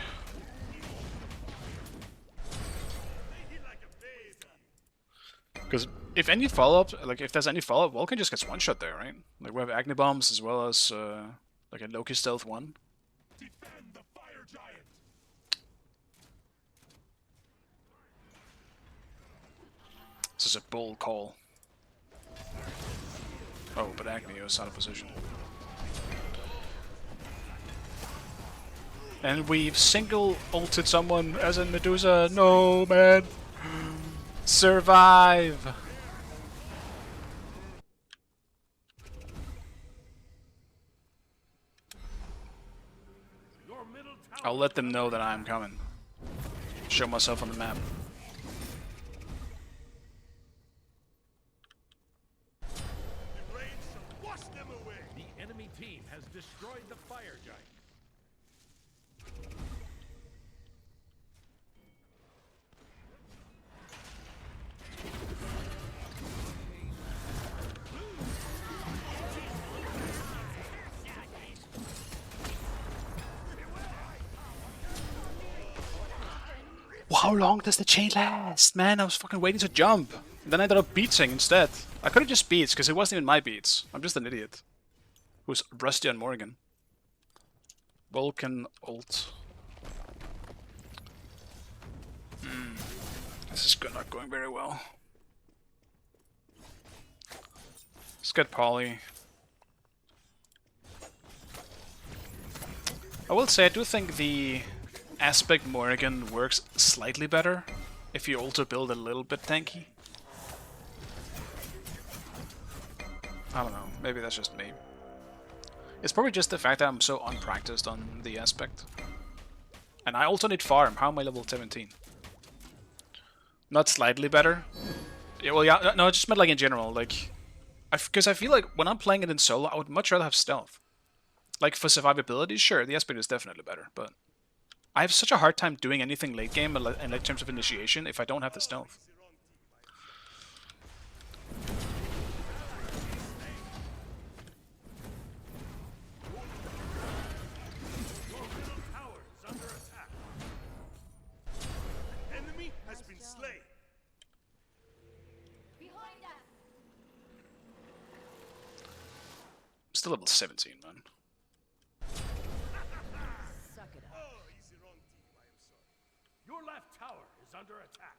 Because if any follow-up, like if there's any follow-up, Vulcan just gets one shot there, right? Like we have Agni bombs as well as like a Loki stealth 1. Defend the Fire Giant! This is a bold call. Oh, but Agni is out of position. And we've single ulted someone as in Medusa. No, man. Survive. Your middle tower I'll let them know that I'm coming. Show myself on the map. The rain shall wash them away. The enemy team has destroyed the Fire Giant. How long does the chain last? Man, I was fucking waiting to jump. Then I ended up beating instead. I could have just beats, because it wasn't even my beats. I'm just an idiot. Who's rusty on Morgan. Vulcan ult. This is not going very well. Let's get Polly. I will say I do think the Aspect Morrigan works slightly better if you also build a little bit tanky. I don't know. Maybe that's just me. It's probably just the fact that I'm so unpracticed on the aspect. And I also need farm. How am I level 17? Not slightly better. Yeah, well, yeah, no, I just meant like in general. Like, because I feel like when I'm playing it in solo, I would much rather have stealth. Like for survivability, sure, the aspect is definitely better, but I have such a hard time doing anything late game in terms of initiation if I don't have the stealth. Your middle tower is under attack. An enemy has been slain. Behind us. I'm still level 17, man. Suck it up. Oh, easy wrong team. I am sorry. Your left tower is under attack.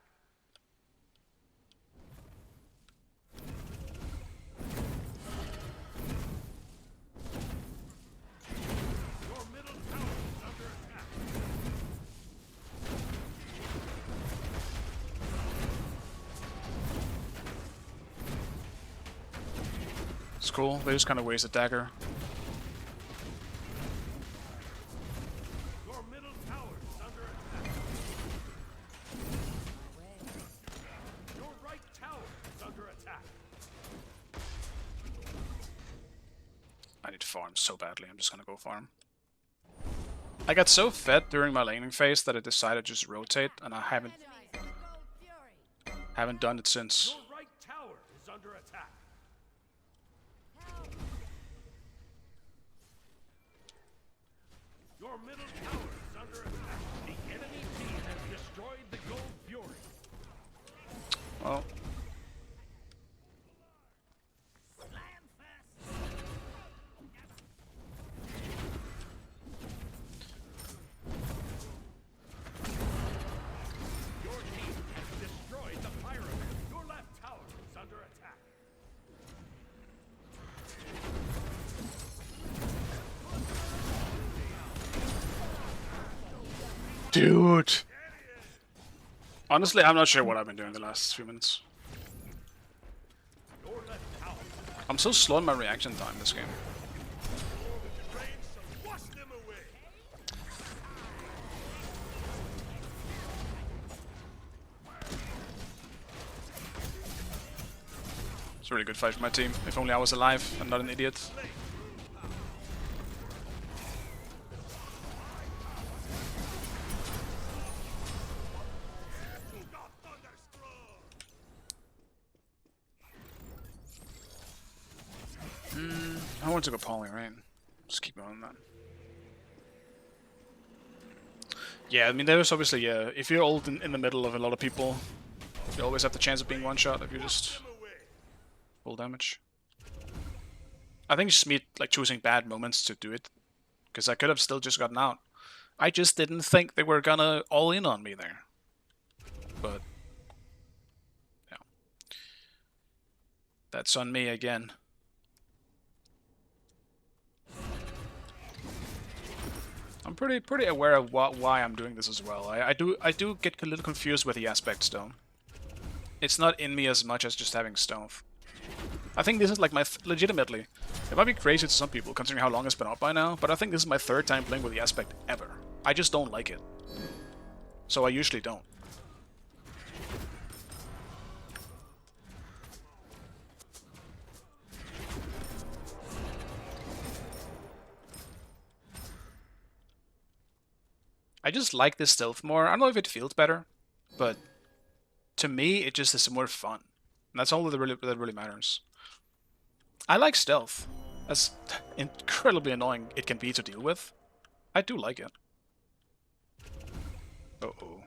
Your middle tower is under attack. It's cool. They just kind of waste a dagger. Your middle tower is under attack. Your right tower is under attack. I need to farm so badly. I'm just gonna go farm. I got so fed during my laning phase that I decided to just rotate, and I haven't Enemies in the Gold Fury. done it since. Your right tower is under attack. Help. Your middle tower is under attack. The enemy team has destroyed the Gold Fury. Well, Your team has destroyed the pyramid. Your left tower is under attack. dude. Honestly, I'm not sure what I've been doing the last few minutes. Your left tower. I'm so slow in my reaction time this game. Rain shall wash them away. It's a really good fight for my team. If only I was alive and not an idiot. I want to go poly, right? Just keep going that. Yeah, I mean, there's obviously, yeah, if you're old in the middle of a lot of people, you always have the chance of being one shot if you just full damage. I think it's just me like choosing bad moments to do it, because I could have still just gotten out. I just didn't think they were gonna all in on me there. But yeah, that's on me again. I'm pretty aware of why I'm doing this as well. I do get a little confused with the aspects though. It's not in me as much as just having stealth. I think this is like my legitimately. It might be crazy to some people considering how long it's been up by now, but I think this is my third time playing with the aspect ever. I just don't like it. So I usually don't. I just like this stealth more. I don't know if it feels better, but to me, it just is more fun. And that's all that really matters. I like stealth. As incredibly annoying it can be to deal with, I do like it. Uh-oh.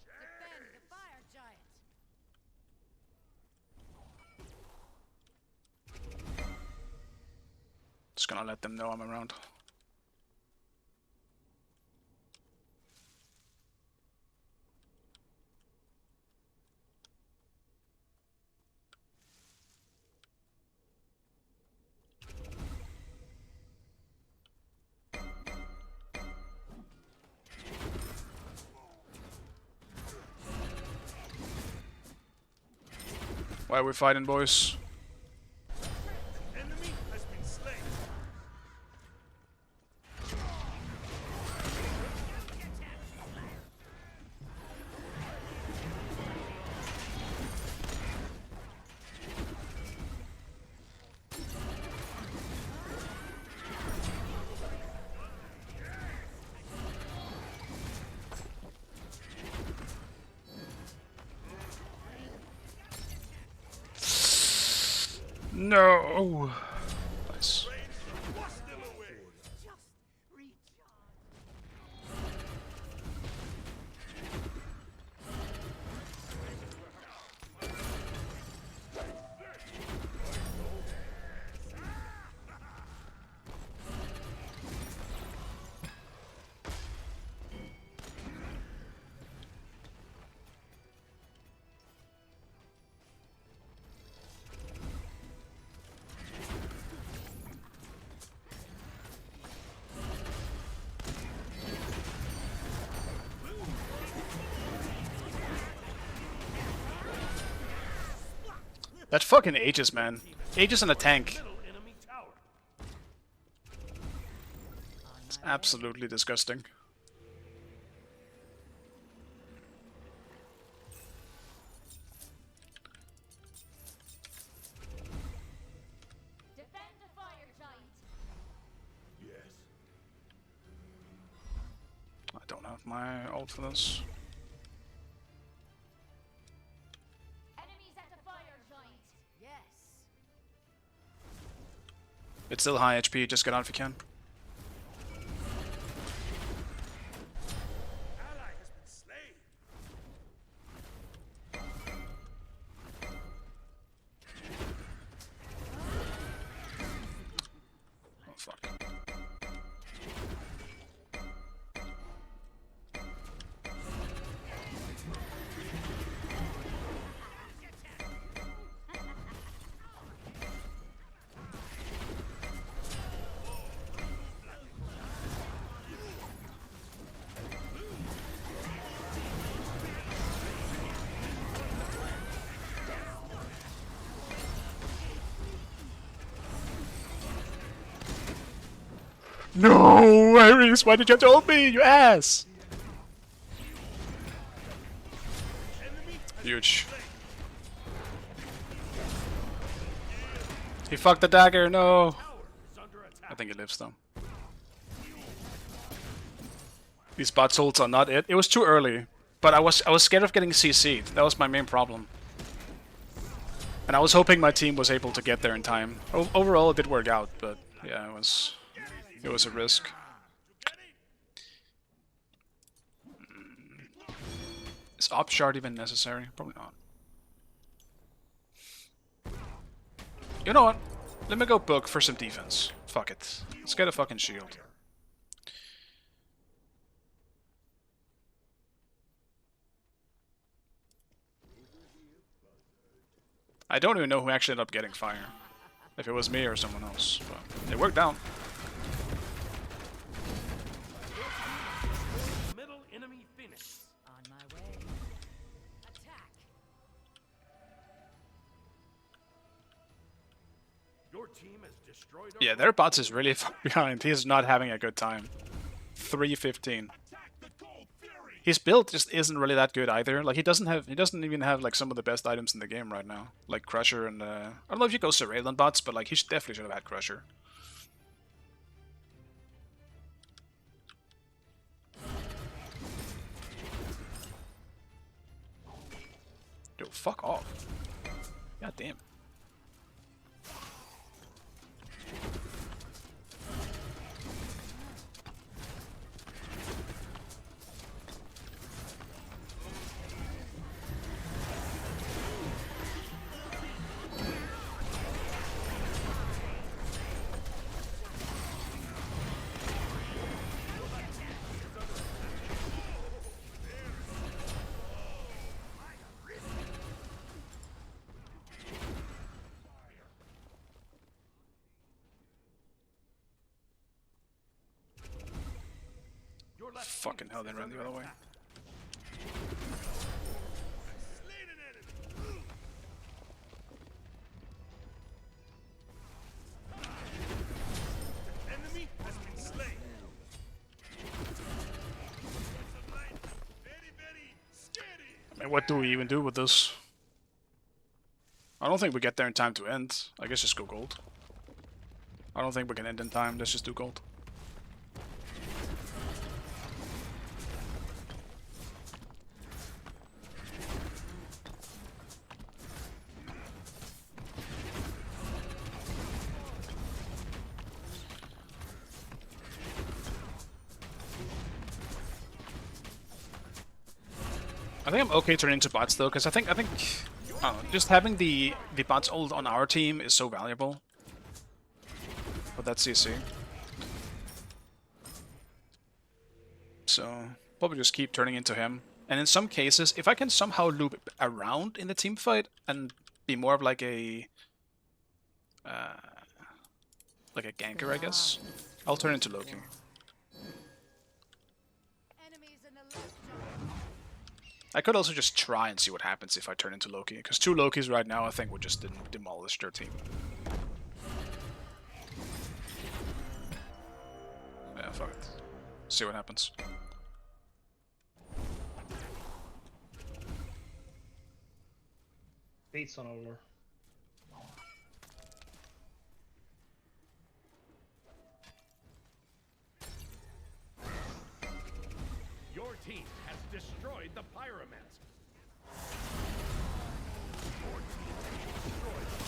Defend the fire giant. Just gonna let them know I'm around. Why are we fighting, boys? Enemy has been slain. No. Nice. Wash them away. That fucking Aegis, man. Aegis in a tank. Middle enemy tower. It's absolutely disgusting. Defend the fire giant. Yes. I don't have my ult for this. Enemies at the fire giant. Yes. It's still high HP, just get out if you can. Ally has been slain. Oh fuck. No, Ares, why did you have to ult me, you ass? Huge. He fucked the dagger, no. Tower is under attack. I think he lives though. These bot ults are not it. It was too early, but I was scared of getting CC'd. That was my main problem. And I was hoping my team was able to get there in time. Overall, it did work out, but yeah, it was a risk. Is op shard even necessary? Probably not. You know what? Let me go book for some defense. Fuck it. Let's get a fucking shield. I don't even know who actually ended up getting fire. If it was me or someone else, but it worked out. Middle enemy finished. On my way. Attack. Your team has destroyed our Yeah, their bots is really far behind. He is not having a good time. 315. attack the Gold Fury. His build just isn't really that good either. Like he doesn't even have like some of the best items in the game right now. Like Crusher and I don't know if you go Surveillance bots, but like he definitely should have had Crusher. Yo, fuck off. God damn. Your left Fucking hell, they ran the other way. slain an enemy. And what do we even do with this? I don't think we get there in time to end. I guess just go gold. I don't think we can end in time. Let's just do gold. I think I'm okay turning into bots though, because I think just having the bots ult on our team is so valuable. But that's CC. So probably just keep turning into him. And in some cases, if I can somehow loop around in the team fight and be more of like a ganker, I guess, I'll turn into Loki. Enemies in the left jungle. I could also just try and see what happens if I turn into Loki, because 2 Lokis right now I think would just demolish their team. Yeah, fuck it. See what happens. Beats on over. Your team has destroyed the Pyromancer. Your team has destroyed the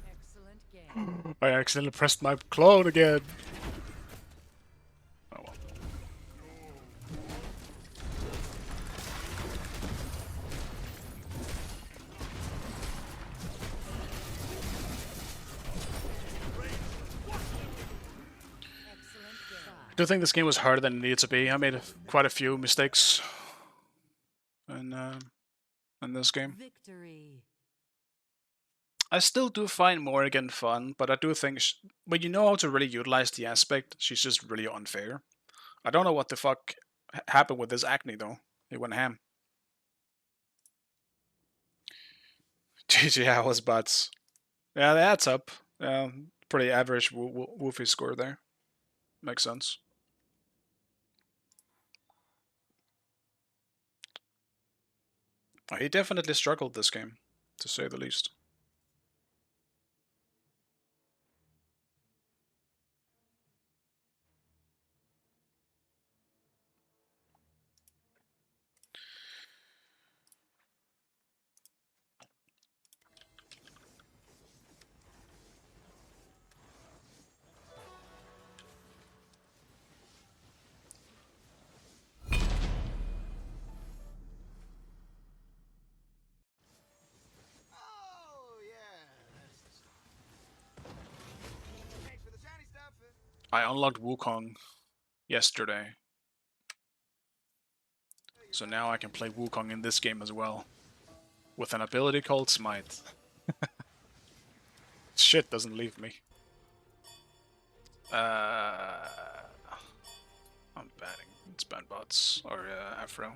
Excellent game. I accidentally pressed my clone again. Oh well. Excellent game. I do think this game was harder than it needed to be. I made quite a few mistakes in this game. Victory. I still do find Morrigan fun, but I do think when you know how to really utilize the aspect, she's just really unfair. I don't know what the fuck happened with this acne though. It went ham. GG Hours bots. Yeah, that's up. Pretty average Woofy score there. Makes sense. He definitely struggled this game, to say the least. Oh, yeah. Thanks for the shiny stuff. I unlocked Wukong yesterday. So now I can play Wukong in this game as well. With an ability called Smite. Shit doesn't leave me. I'm banning. It's ban bots. Or Afro.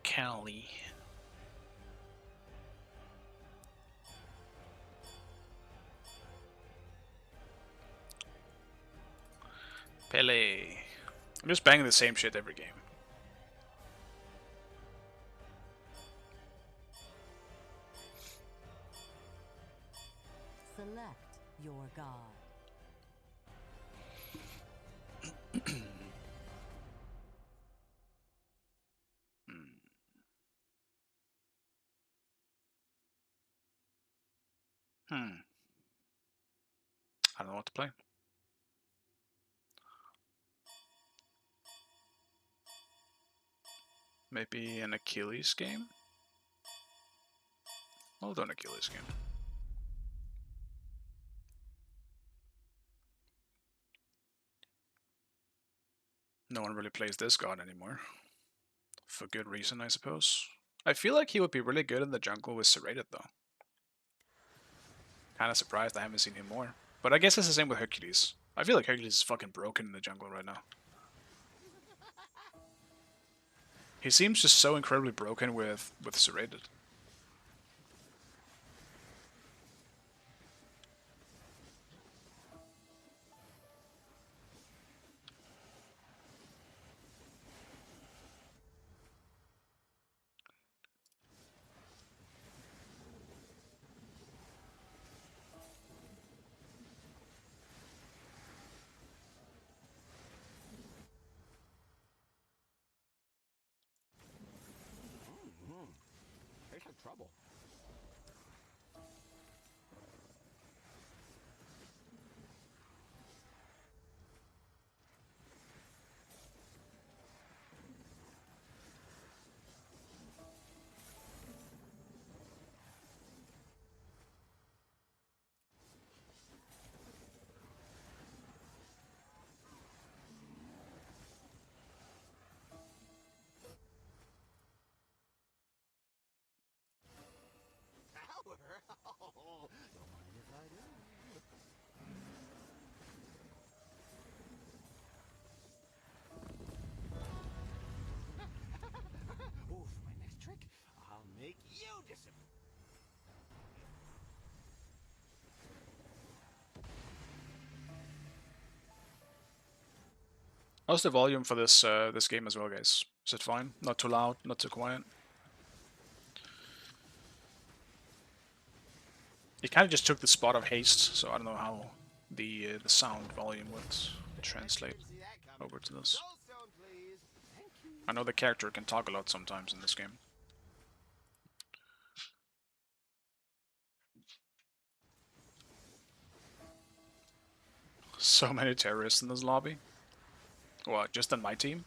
Cali. Pele. I'm just banging the same shit every game. Select your god. I don't know what to play. Maybe an Achilles game? I'll do an Achilles game. No one really plays this god anymore. For good reason, I suppose. I feel like he would be really good in the jungle with Serrated though. Kinda surprised I haven't seen him more. But I guess it's the same with Hercules. I feel like Hercules is fucking broken in the jungle right now. He seems just so incredibly broken with Serrated. There's some trouble. Power? Oh, don't mind if I do. Oh, for my next trick, I'll make you disappear. How's the volume for this this game as well, guys? Is it fine? Not too loud, not too quiet? It kind of just took the spot of haste, so I don't know how the sound volume would translate over to this. I know the character can talk a lot sometimes in this game. So many terrorists in this lobby. What, just on my team?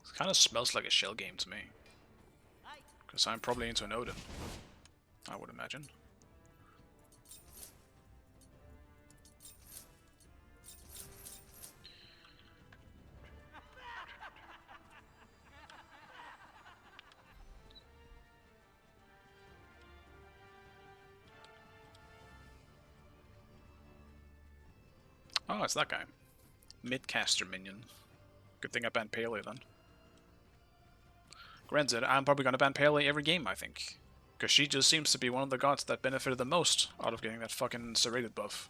It kind of smells like a shell game to me. Because I'm probably into an Odin, I would imagine. Oh, it's that guy. Midcaster minion. Good thing I banned Paley then. Granted, I'm probably gonna ban Paley every game, I think. Because she just seems to be one of the gods that benefited the most out of getting that fucking serrated buff.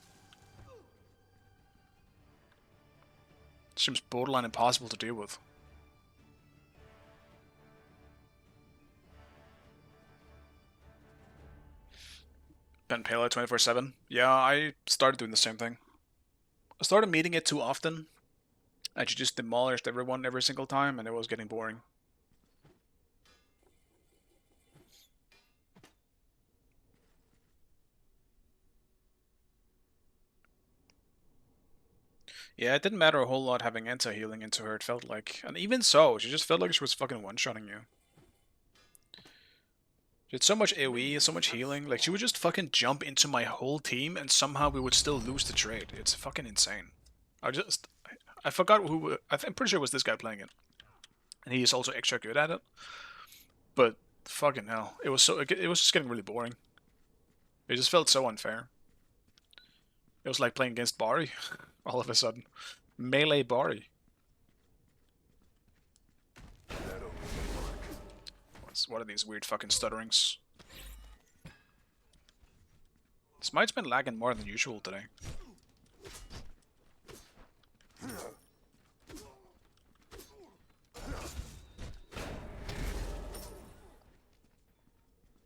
Seems borderline impossible to deal with. Ban Paley 24/7. Yeah, I started doing the same thing. I started meeting it too often, and she just demolished everyone every single time, and it was getting boring. Yeah, it didn't matter a whole lot having anti-healing into her, it felt like. And even so, she just felt like she was fucking one-shotting you. She had so much AoE, so much healing, like she would just fucking jump into my whole team and somehow we would still lose the trade. It's fucking insane. I forgot who, I'm pretty sure it was this guy playing it. And he is also extra good at it. But fucking hell, it was just getting really boring. It just felt so unfair. It was like playing against Bari, all of a sudden. Melee Bari. What are these weird fucking stutterings? Smite's been lagging more than usual today.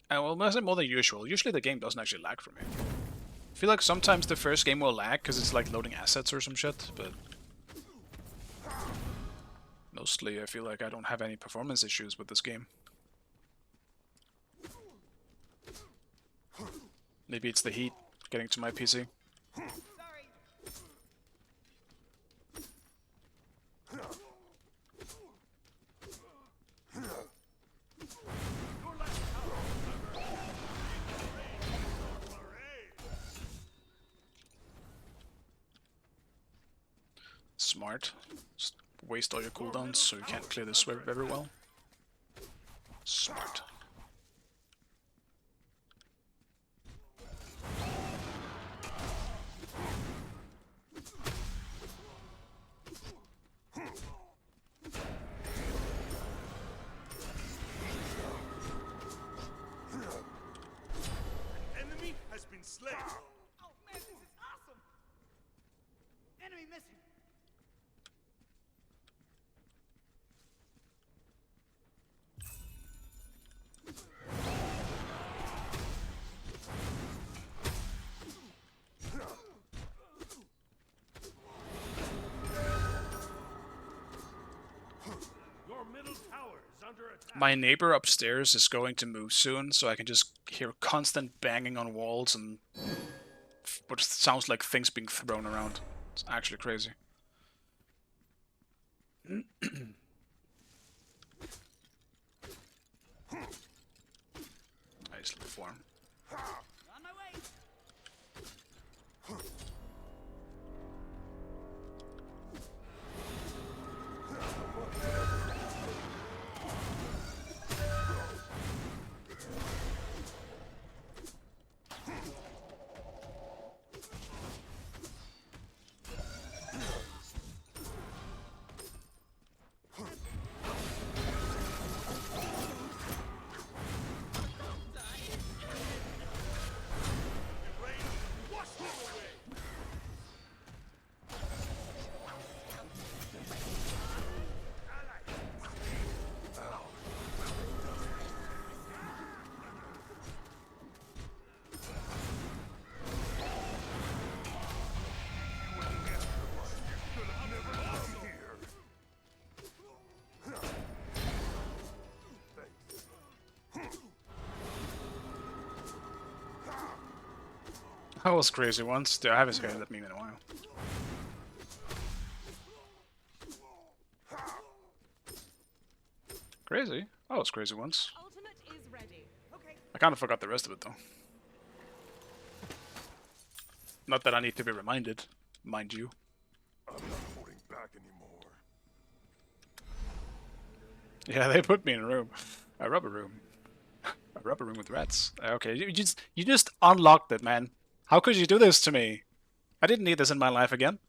Well, I say more than usual. Usually the game doesn't actually lag for me. I feel like sometimes the first game will lag because it's like loading assets or some shit, but mostly I feel like I don't have any performance issues with this game. Maybe it's the heat getting to my PC. Smart. Just waste all your cooldowns so you can't clear this wave very well. Smart. Enemy has been slain. Oh man, this is awesome! Enemy missing. Your middle tower is under attack. My neighbor upstairs is going to move soon, so I can just hear constant banging on walls and what sounds like things being thrown around. It's actually crazy. Nice little form. On my way. Wash them away. That was crazy once. Dude, I haven't seen that meme in a while. Crazy? That was crazy once. Ultimate is ready. Okay. I kind of forgot the rest of it though. Not that I need to be reminded, mind you. I'm not holding back anymore. Yeah, they put me in a room. A rubber room. A rubber room with rats. Okay, you just unlocked it, man. How could you do this to me? I didn't need this in my life again.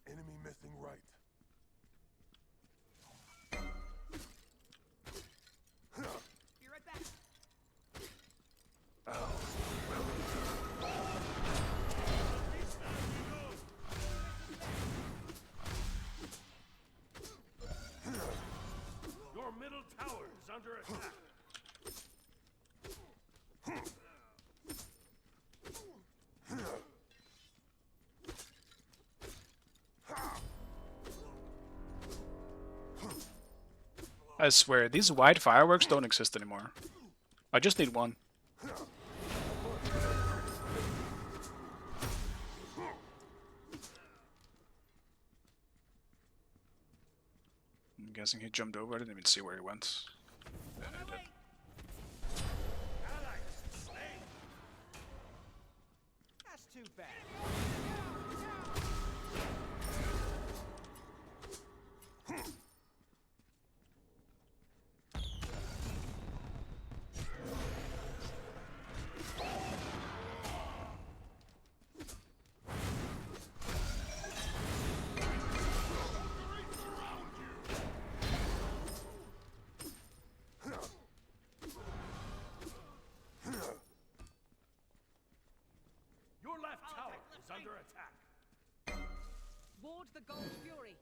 Enemy missing right. Be right back. Your middle tower is under attack. I swear, these white fireworks don't exist anymore. I just need one. I'm guessing he jumped over. I didn't even see where he went. Yeah, he did. Allies slain. That's too bad. Your left tower is under attack. Ward the Gold Fury.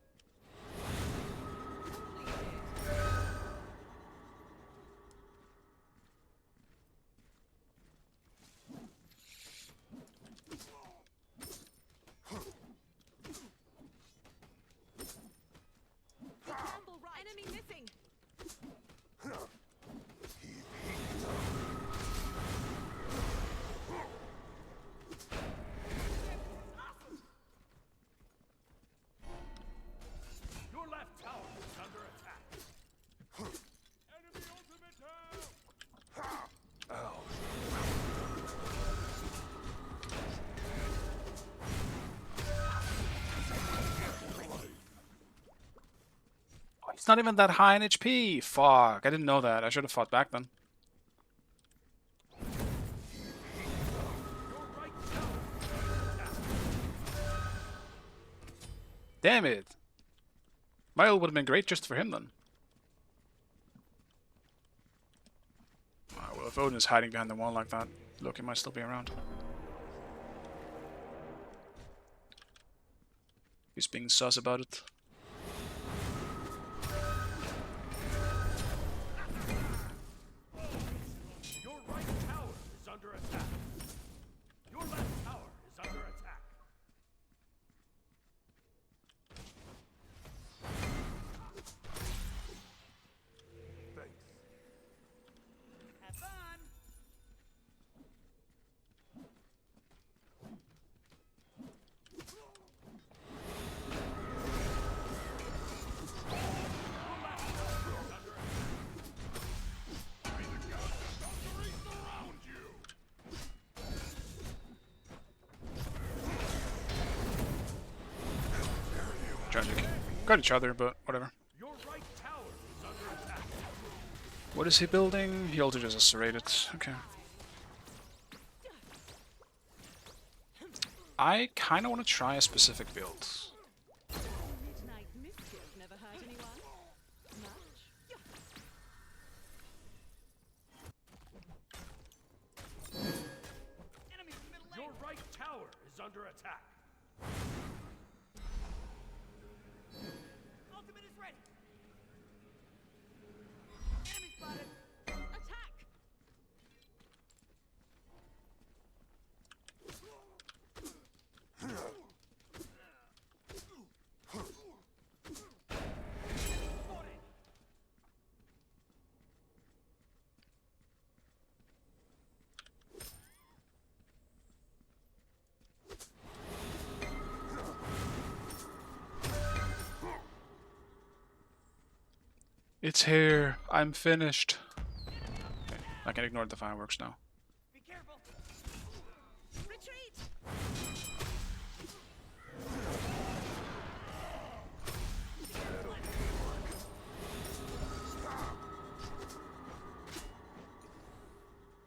Campbell right. Enemy missing. It's not even that high in HP. Fuck, I didn't know that. I should have fought back then. Damn it. My ult would have been great just for him then. Well, if Odin is hiding behind the wall like that, Loki might still be around. He's being sus about it. Your right tower is under attack. Your left tower is under attack. Have fun. Tragic. Got each other, but whatever. Your right tower is under attack. What is he building? He also just serrated. Okay. I kind of want to try a specific build. Midnight mischief never hurt anyone. Much? Enemies middle lane. Your right tower is under attack. Ultimate is ready. Enemy spotted. Attack! It's here. I'm finished. Okay, I can ignore the fireworks now. Be careful. Retreat!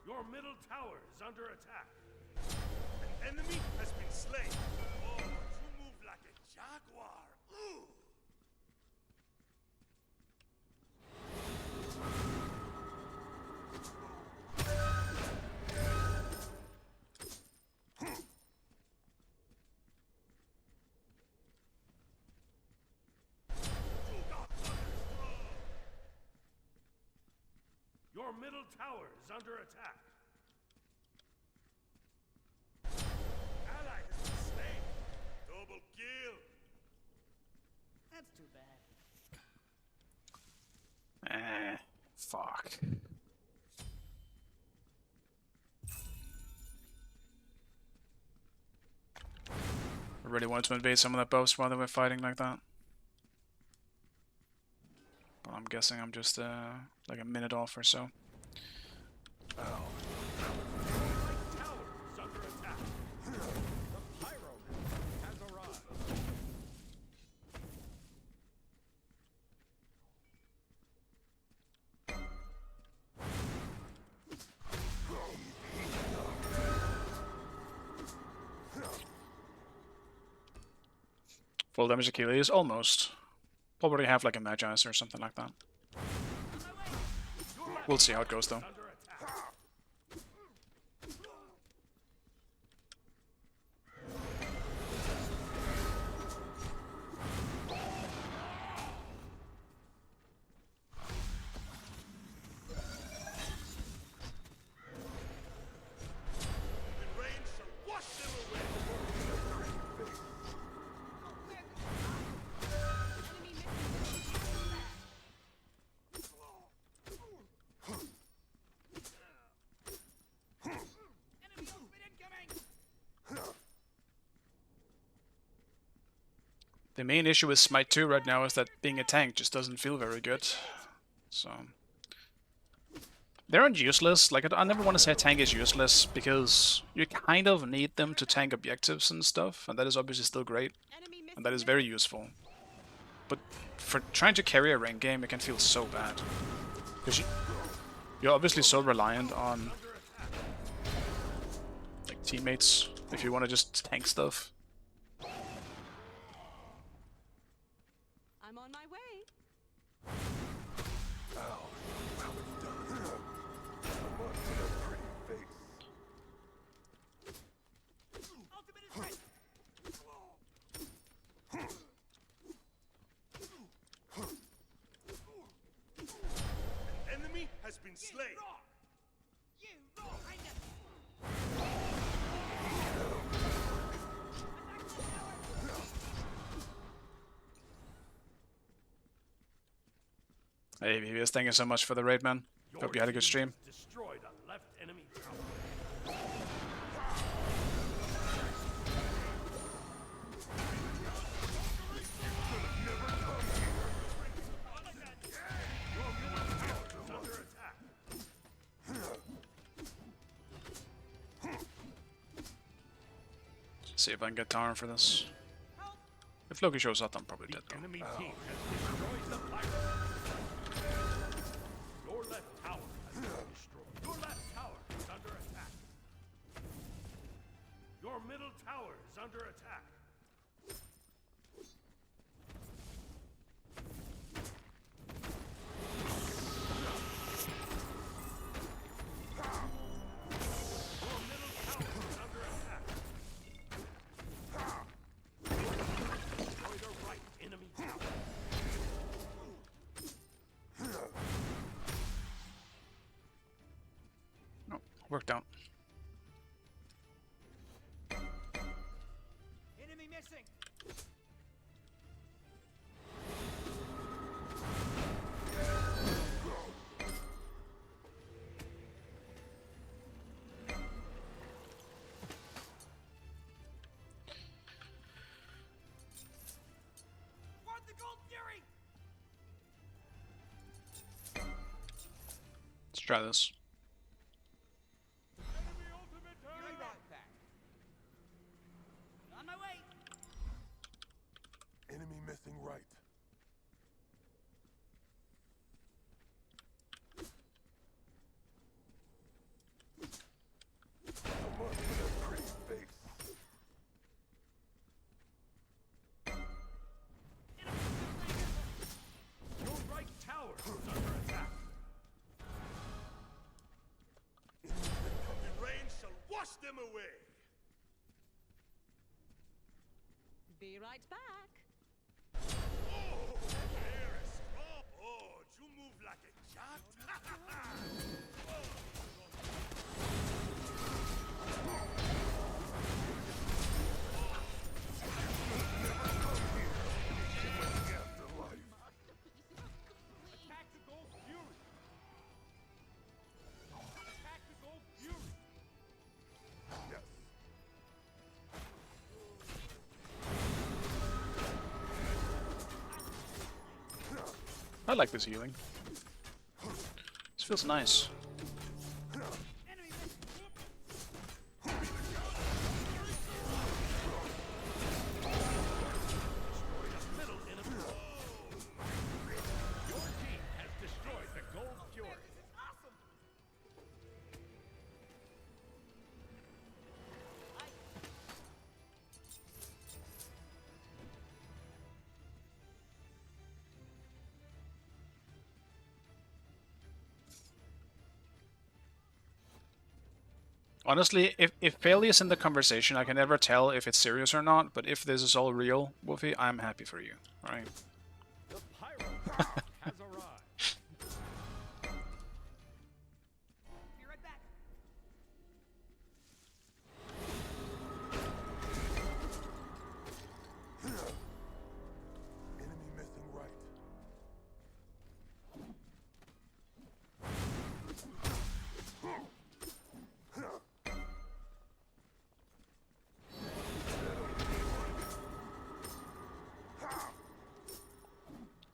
Your middle tower is under attack. An enemy has been slain. Oh, you move like a jaguar. Ooh. Your middle tower is under attack. Ally has been slain. Double kill. That's too bad. Fuck. I really wanted to invade some of that buffs while they were fighting like that. But I'm guessing I'm just like a minute off or so. Tower is under attack. The pyro has arrived. Full damage Achilles, almost. Probably have like a Magi's or something like that. We'll see how it goes though. Under attack. The rain shall wash them away. Enemy missing. Enemy ultimate incoming. The main issue with Smite 2 right now is that being a tank just doesn't feel very good. So they aren't useless. Like I never want to say a tank is useless because you kind of need them to tank objectives and stuff, and that is obviously still great, Enemy missing. and that is very useful. But for trying to carry a rank game, it can feel so bad. Because you're obviously so reliant on like teammates if you want to just tank stuff. I'm on my way. Ultimate is ready. An enemy has been slain. You rock. I know. Hey, VVS, thank you so much for the raid, man. Hope you had a good stream. Destroyed a left enemy tower. See if I can get Taran for this. If Loki shows up, I'm probably dead though. Enemy team has destroyed the pirate. Your left tower has been destroyed. Your left tower is under attack. Your middle tower is under attack. Your middle tower is under attack. Destroy the right enemy tower. No, worked out. Enemy missing. Ward the Gold Fury. Let's try this. Be right back. On my way. Enemy missing right. Come on, with that pretty face. Your right tower is under attack. The rain shall wash them away. Be right back. Oh, there is strong. Oh, you move like a cat. Tactical fury. Tactical fury. Yes. I like this healing. This feels nice. Enemy missing. Middle enemy. Your team has destroyed the Gold Fury. This is awesome. Honestly, if Failey is in the conversation, I can never tell if it's serious or not, but if this is all real, Wolfie, I'm happy for you. Alright? The Pyro Craft has arrived. Be right back. Enemy missing right.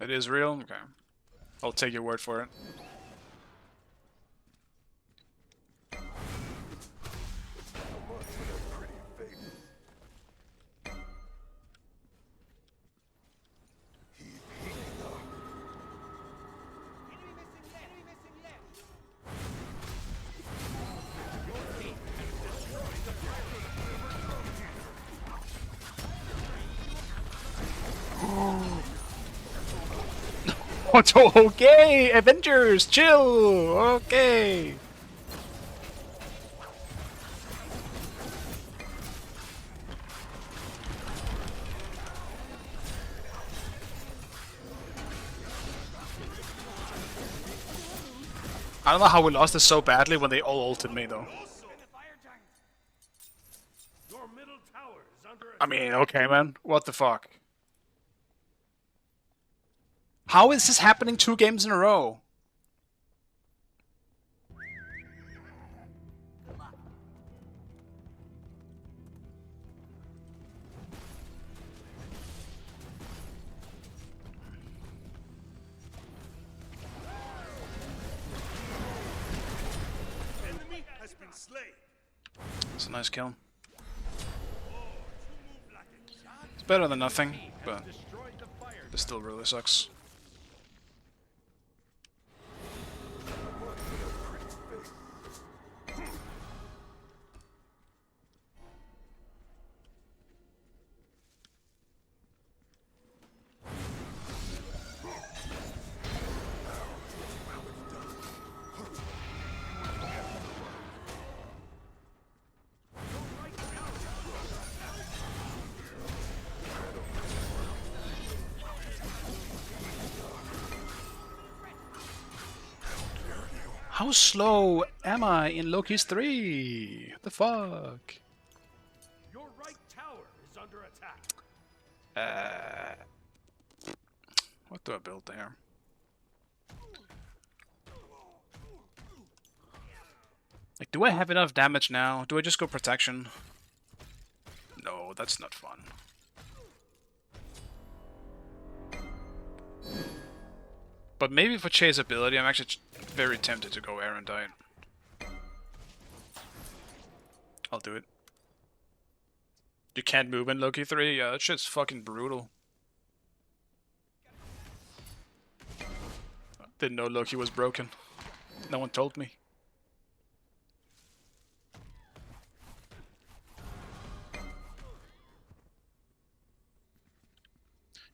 It is real? Okay. I'll take your word for it. Come on, with that pretty face. He's Okay, Avengers, chill. Okay. I don't know how we lost this so badly when they all ulted me though. Your middle tower is under I mean, okay, man. What the fuck? How is this happening 2 games in a row? Enemy has been slain. It's a nice kill. You move like a jaguar. It's better than nothing, but this still really sucks. How slow am I in Loki's 3? What the fuck? Your right tower is under attack. What do I build there? Like, do I have enough damage now? Do I just go protection? No, that's not fun. But maybe for Chase ability, I'm actually very tempted to go Erendite. I'll do it. You can't move in Loki 3? Yeah, that shit's fucking brutal. Didn't know Loki was broken. No one told me.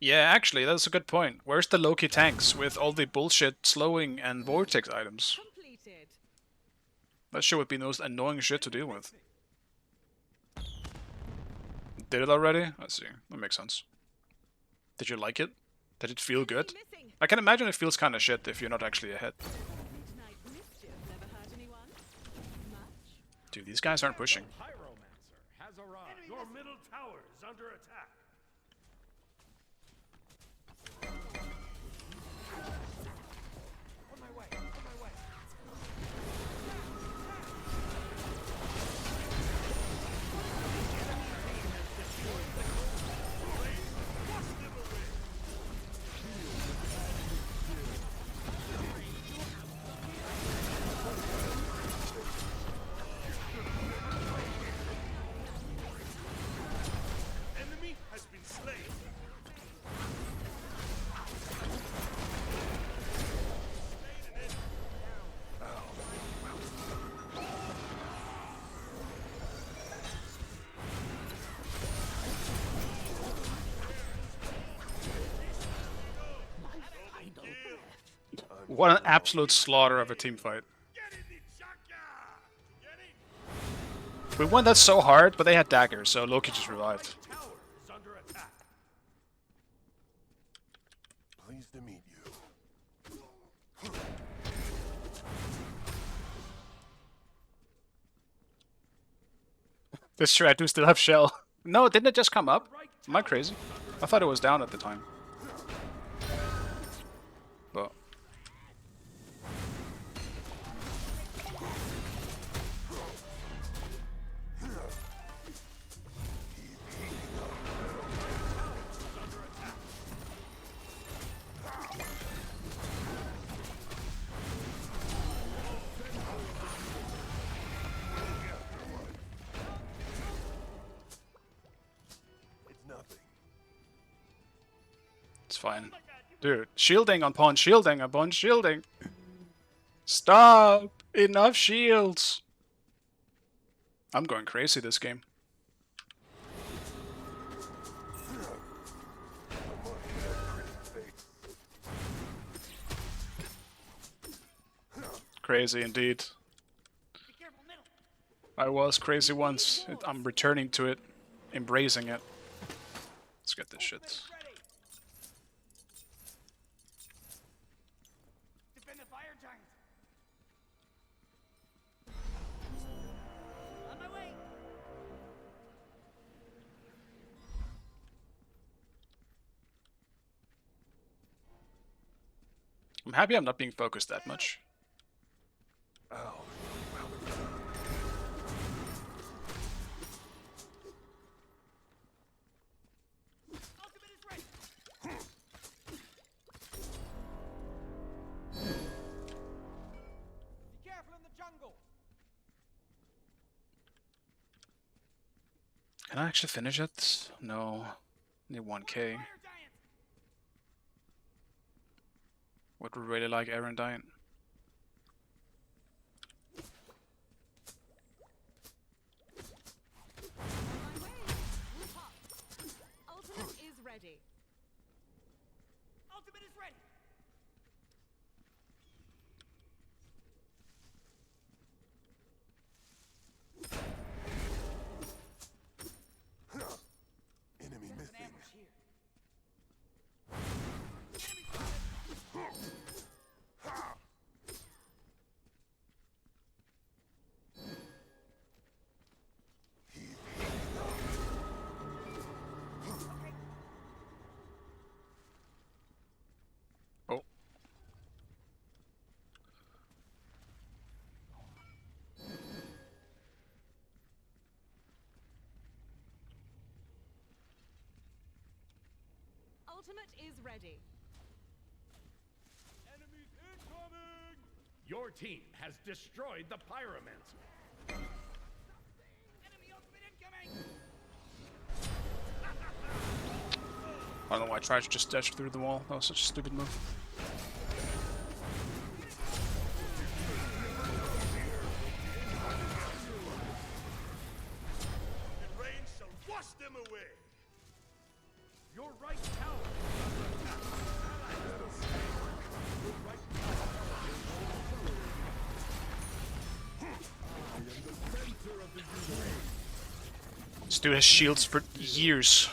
Yeah, actually, that's a good point. Where's the Loki tanks with all the bullshit slowing and vortex items? Completed. That shit would be the most annoying shit to deal with. Did it already? I see. That makes sense. Did you like it? Did it feel good? Missing. I can imagine it feels kind of shit if you're not actually ahead. Midnight mischief never hurt anyone. Much. Dude, these guys aren't pushing. Pyromancer has arrived. Your middle tower is under attack. On my way, on my way. Enemy has been slain. What an absolute slaughter of a team fight. Get in the jaguar. Get in. We won that so hard, but they had daggers, so Loki just revived. Tower is under attack. Pleased to meet you. This true, I do still have shell. No, didn't it just come up? Am I crazy? I thought it was down at the time. But It's nothing. it's fine. Dude, shielding upon shielding upon shielding. Stop! Enough shields! I'm going crazy this game. Crazy indeed. Be careful, middle. I was crazy once. I'm returning to it, embracing it. Let's get this shit. Ready. Defend the fire giant. On my way. I'm happy I'm not being focused that much. Ow. Ultimate is ready. Be careful in the jungle. Can I actually finish it? No. Need 1k. Fire giant. Would really like Aaron dying. On my way. Move up. Ultimate is ready. Ultimate is ready. Enemy An missing. ambush here. Enemy spotted. Oh. Ultimate is ready. Enemies incoming! Your team has destroyed the pyromancer. Enemy ultimate incoming. I don't know why I tried to just dash through the wall. That was such a stupid move. The rain shall wash them away. Your right tower is under attack. Allies will stay. Your right tower is in the center of the universe. This dude has shields for years.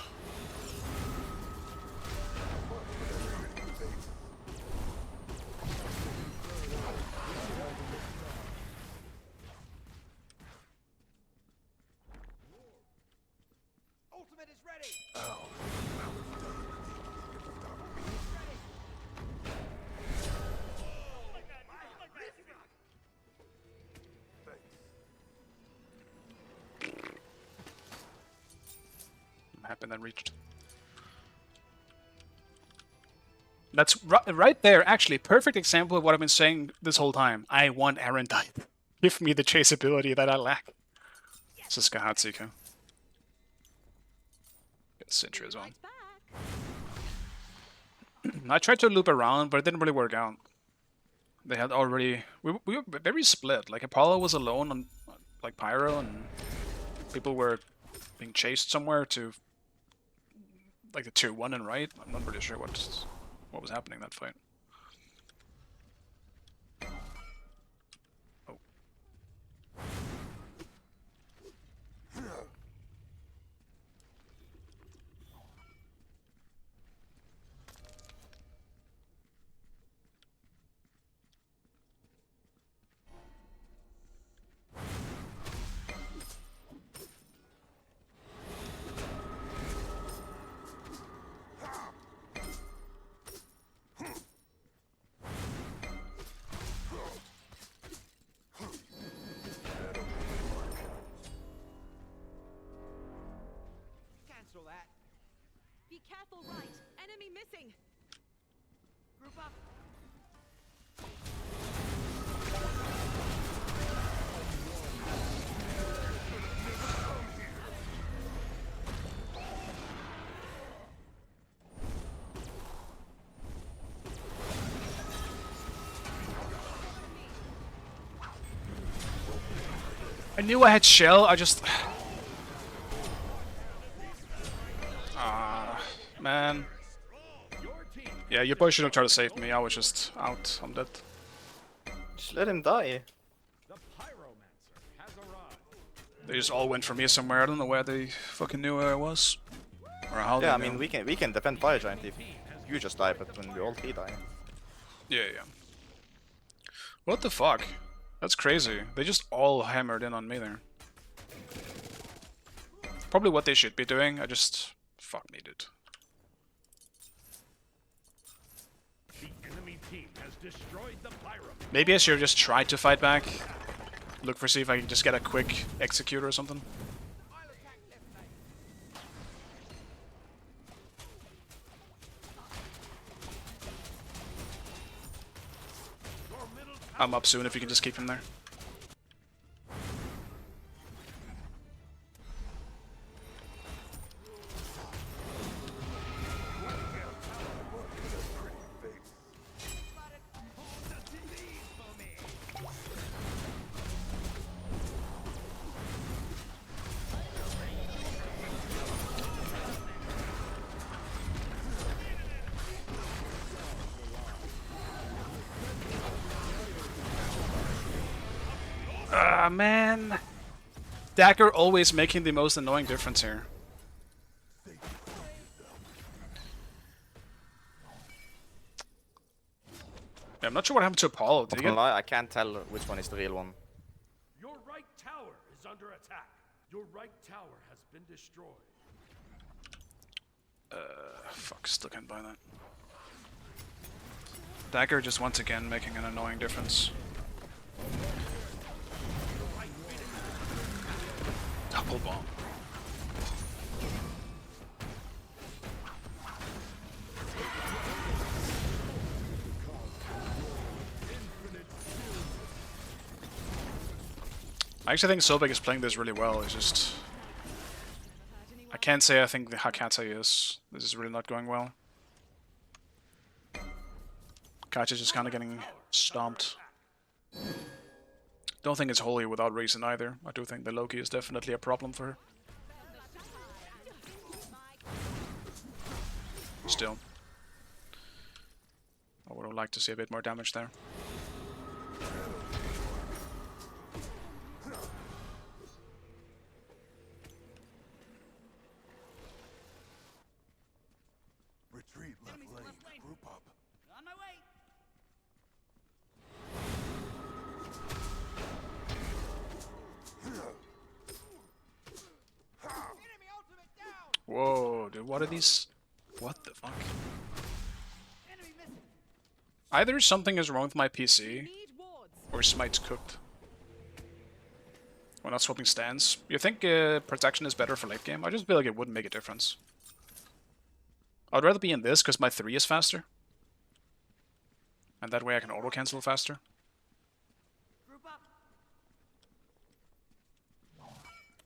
Ultimate is ready. Ow. I'm happy that reached. That's right there, actually. Perfect example of what I've been saying this whole time. I want Aaron type. Give me the chaseability that I lack. This is Hatsuka. Get Sentry as well. Right back. I tried to loop around, but it didn't really work out. They had already... We were very split. Like, Apollo was alone on, like, Pyro, and people were being chased somewhere to... like, the tier 1 and right. I'm not really sure what was happening in that fight. Oh. Cancel that. Be careful right. Enemy missing. Group up. I knew I had Shell, I just... Ah, man. Your team Yeah, your boy should have tried to save me, I was just out, I'm dead. Just let him die. The pyromancer has arrived. They just all went for me somewhere. I don't know where they fucking knew where I was. Or how they Yeah, I knew. mean we can defend Fire Giant if you just die, but when we all three die. Yeah, yeah. What the fuck? That's crazy. They just all hammered in on me there. Probably what they should be doing. I just... Fuck me, dude. The enemy team has destroyed the pyromancer. Maybe I should have just tried to fight back. Look for see if I can just get a quick executor or something. I'm up soon if you can just keep him there. Ah, man. Dagger always making the most annoying difference here. Yeah, I'm not sure what happened to Apollo. Did he get... I can't tell which one is the real one. Your right tower is under attack. Your right tower has been destroyed. Fuck, still can't buy that. Dagger just once again making an annoying difference. Double bomb. I actually think Sobek is playing this really well. It's just... I can't say I think the Hakata is. This is really not going well. Kachi's just kind of getting stomped. Don't think it's wholly without reason either. I do think the Loki is definitely a problem for her. Still. I would have liked to see a bit more damage there. Retreat left lane. Group up. On my way. Enemy ultimate down. Whoa, dude, what are these? What the fuck? Enemy missing. Either something is wrong with my PC, Need wards. or Smite's cooked. We're not swapping stands. You think protection is better for late game? I just feel like it wouldn't make a difference. I'd rather be in this because my 3 is faster. And that way I can auto-cancel faster. Group up.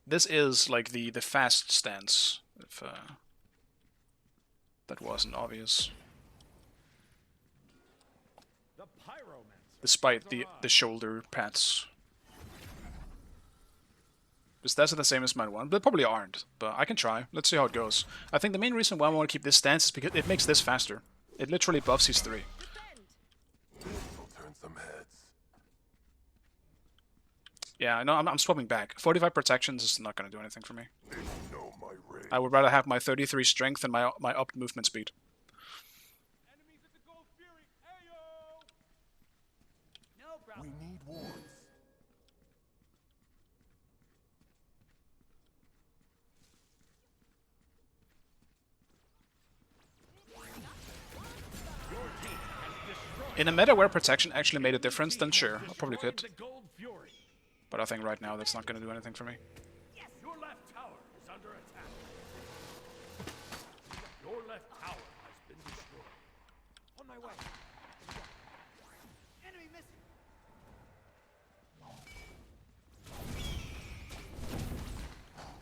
This is like the fast stance, if that wasn't obvious. The pyromancer. Despite the shoulder pats. The stats are the same as mine 1, but they probably aren't. But I can try. Let's see how it goes. I think the main reason why I want to keep this stance is because it makes this faster. It literally buffs his 3. Defend. Will turn some heads. Yeah, no, I'm swapping back. 45 protections is not going to do anything for me. They know my range. I would rather have my 33 strength and my upped movement speed. Enemies at the Gold Fury. Ayo! No problem. We need wards. In a meta where protection actually made a difference, then sure, I probably could. The Gold Fury. But I think right now that's not going to do anything for me. Your left tower is under attack. Your left tower has been destroyed. On my way. Enemy missing.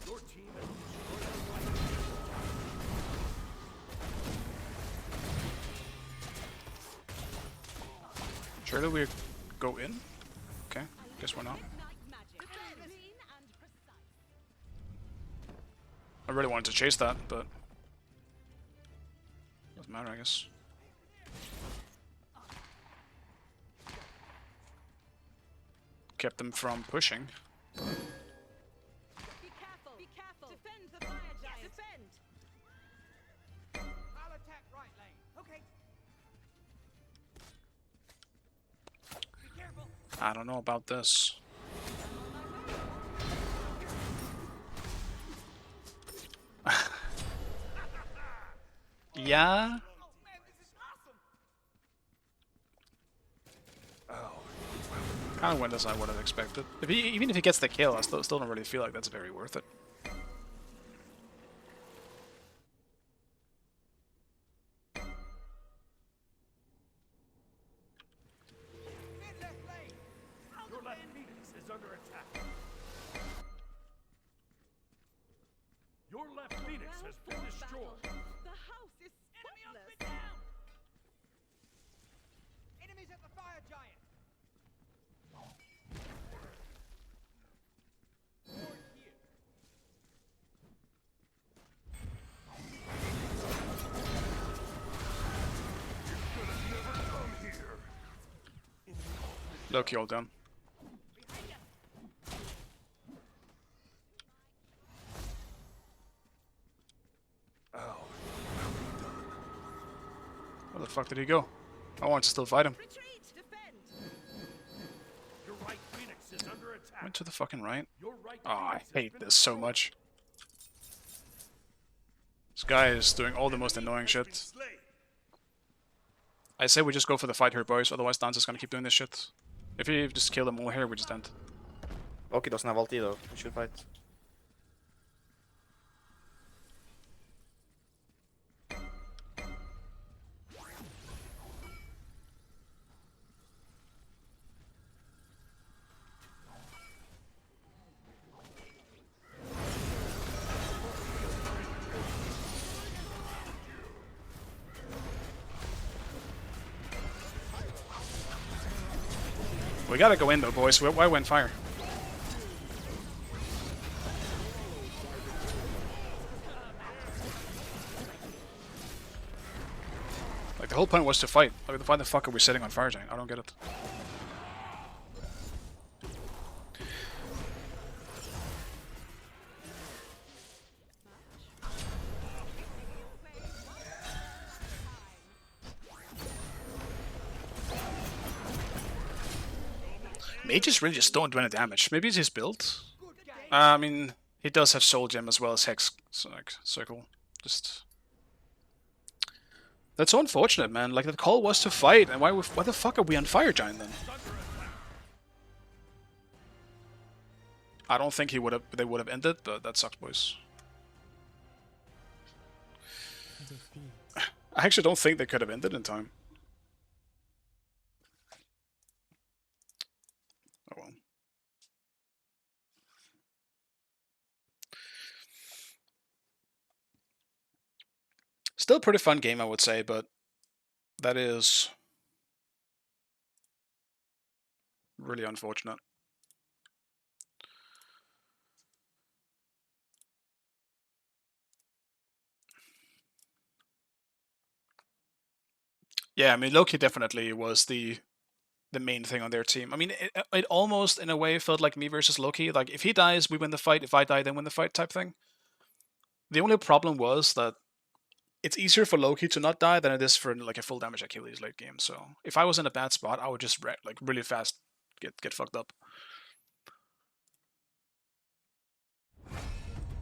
Your team has destroyed the right. Surely we go in? Okay, guess we're not. Night magic. Clean and precise. I really wanted to chase that, but... Doesn't matter, I guess. kept them from pushing. Be careful. Be careful. Defend the fire giant. Defend. I'll attack right lane. Okay. Be careful. I don't know about this. Yeah. Oh man, this is awesome. Kind of went as I would have expected. Even if he gets the kill, I still don't really feel like that's very worth it. Mid left lane. Your left Phoenix is under attack. Your left Phoenix has been destroyed. The house is Enemy spotless. ultimate down. Enemies at the fire giant. Ward here. Loki all done. Where the fuck did he go? I want to still fight him. Retreat. Defend. Your right Phoenix is under attack. Went to the fucking right. Your right Oh, I Phoenix has hate been this so destroyed. much. This guy is doing all the most annoying Been shit. slain. I say we just go for the fight here, boys, otherwise Dance is gonna keep doing this shit. If you just kill them all here, we just end. Loki doesn't have ulti though. We should fight. We gotta go in though, boys. Why win fire? Like, the whole point was to fight. Like, why the fuck are we sitting on fire giant? I don't get it. Mages really just don't do any damage. Maybe it's his build. I mean, he does have Soul Gem as well as Hex Circle. Just... That's so unfortunate, man. Like, the call was to fight, and why the fuck are we on Fire Giant then? I don't think they would have ended, but that sucks, boys. I actually don't think they could have ended in time. Oh well. Still a pretty fun game, I would say, but that is really unfortunate. Yeah, I mean, Loki definitely was the main thing on their team. I mean, it almost, in a way, felt like me versus Loki. Like, if he dies, we win the fight. If I die, then win the fight type thing. The only problem was that it's easier for Loki to not die than it is for, like, a full damage Achilles late game. So, if I was in a bad spot, I would just, like, really fast get fucked up.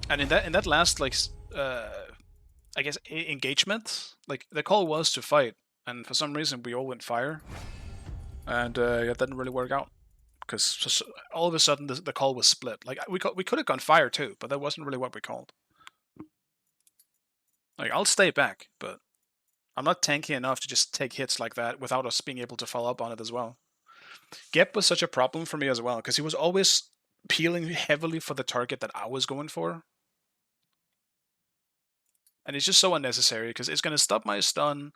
And in that last, like, I guess, engagement, like, the call was to fight. And for some reason, we all went fire. And it didn't really work out. Because all of a sudden, the call was split. Like, we could have gone fire too, but that wasn't really what we called. Like, I'll stay back, but I'm not tanky enough to just take hits like that without us being able to follow up on it as well. Gep was such a problem for me as well, because he was always peeling heavily for the target that I was going for. And it's just so unnecessary, because it's going to stop my stun.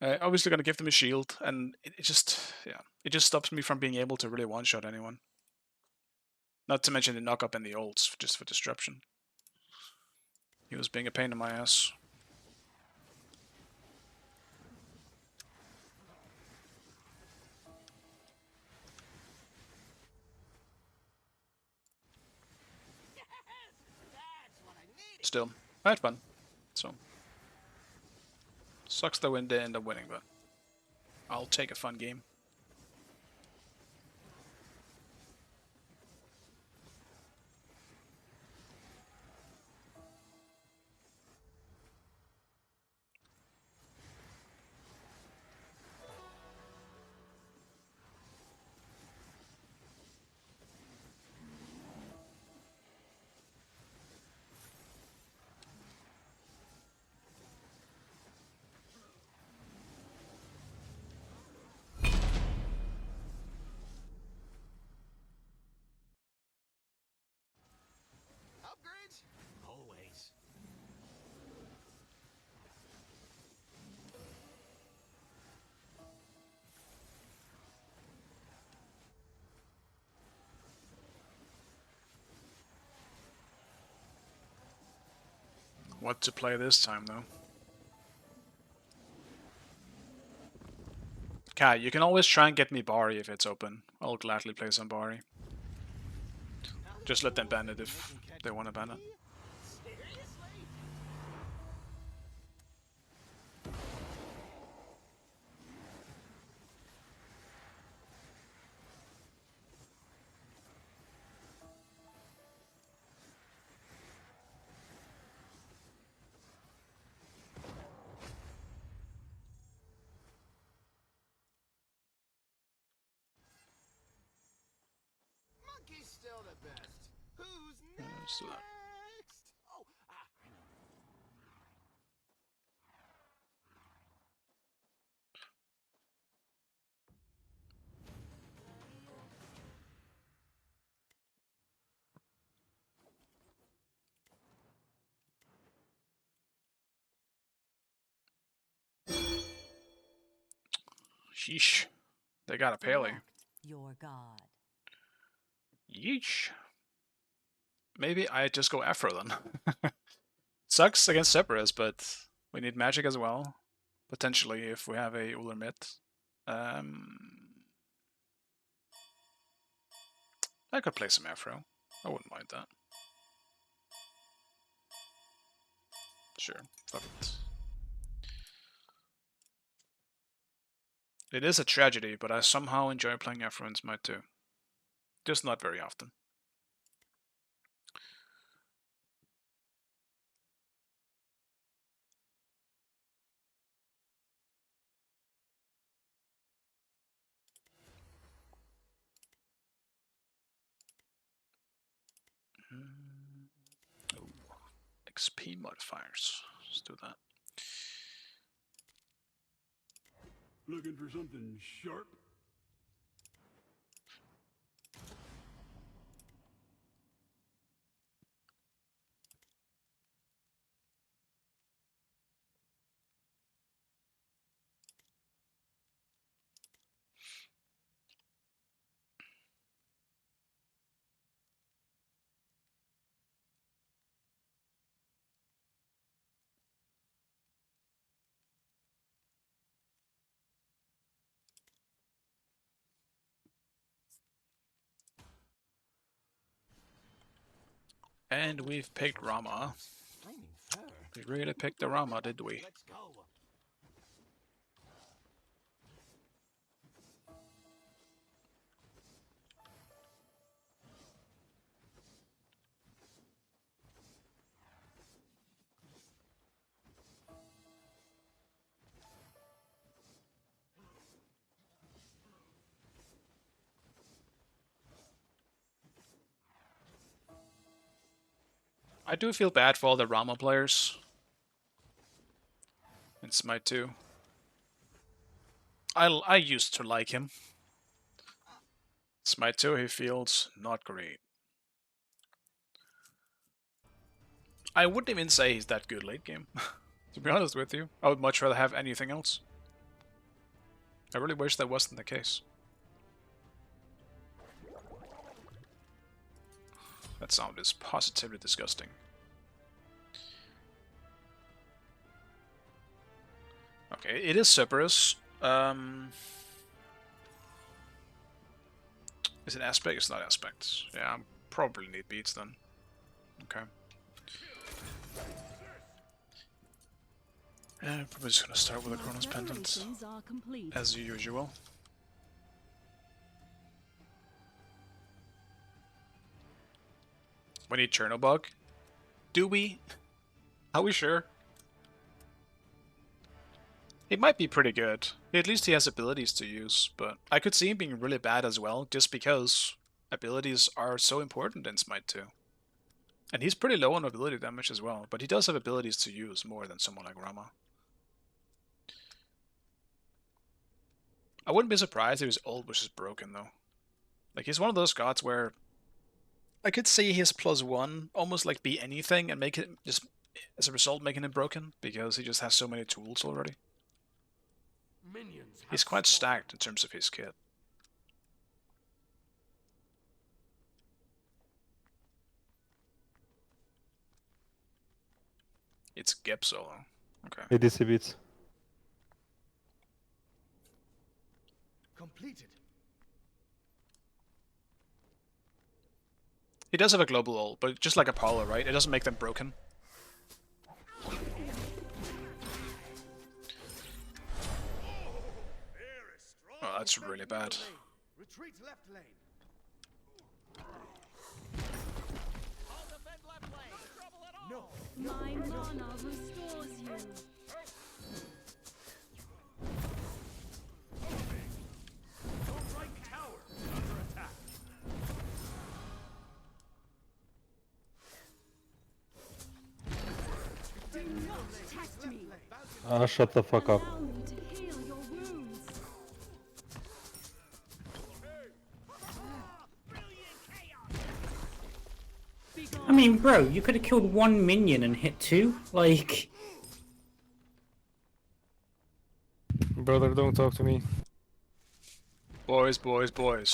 Obviously going to give them a shield, and it just stops me from being able to really one-shot anyone. Not to mention the knock-up and the ults, just for disruption. He was being a pain in my ass. still, I had fun. So sucks that we didn't end up winning, but I'll take a fun game. Upgrades? Always. What to play this time, though? Kai, you can always try and get me Bari if it's open. I'll gladly play some Bari. Just let them ban it if they want to ban it. Seriously? Monkey's still the best. Who's next? So that. Oh, I know. Sheesh. They got a Paley. Your god. Yeesh. Maybe I just go Afro then. Sucks against Cerberus, but we need magic as well. Potentially if we have a Uller mid. I could play some Afro. I wouldn't mind that. Sure, fuck it. It is a tragedy, but I somehow enjoy playing Afro in Smite too. Just not very often. Oh, XP modifiers. Let's do that. Looking for something sharp? And we've picked Rama. We really picked the Rama, did we? Let's go. I do feel bad for all the Rama players in Smite 2. I used to like him. Smite 2, he feels not great. I wouldn't even say he's that good late game. To be honest with you, I would much rather have anything else. I really wish that wasn't the case. That sound is positively disgusting. Okay, it is Cerberus. Is it aspect? It's not aspect. Yeah, I probably need beats then. Okay. Probably just gonna start with a Chronos Pendant, Preparations are complete. as usual. We need Chernobog. Do we? Are we sure? He might be pretty good. At least he has abilities to use, but I could see him being really bad as well, just because abilities are so important in Smite 2. And he's pretty low on ability damage as well, but he does have abilities to use more than someone like Rama. I wouldn't be surprised if his ult was just broken though. Like, he's one of those gods where I could see his +1 almost like be anything and make it just, as a result, making him broken, because he just has so many tools already. Minions He's have quite spawned. stacked in terms of his kit. It's Geb solo. Okay. ADC beats. Completed. He does have a global ult, but just like Apollo, right? It doesn't make them broken. Oh, that's really bad. Retreat left lane. No. My mana restores you. Your right tower is under attack. Do not test me. Ah, shut the fuck up. Allow me to heal your wounds. I mean, bro, you could have killed one minion and hit two. Like, Brother, don't talk to me. Boys.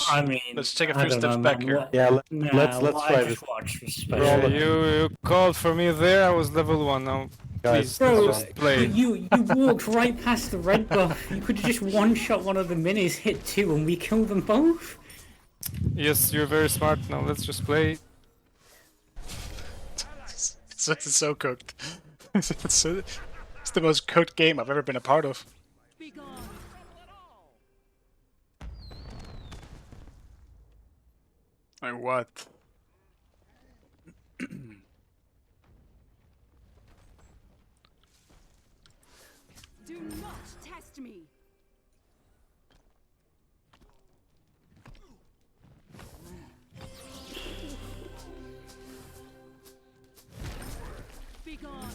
I mean, Let's take a I few don't steps know, back man. here. What- Yeah, Nah, let's what try I this. just watched was Bro, special. you called for me there, I was level 1 now. guys, Bro, just play. you walked right past the red buff. You could have just one-shot one of the minis, hit two, and we killed them both. Yes, you're very smart, now let's just play. It's so cooked. It's the most cooked game I've ever been a part of. Be gone. Like what? Do not test me. Be gone.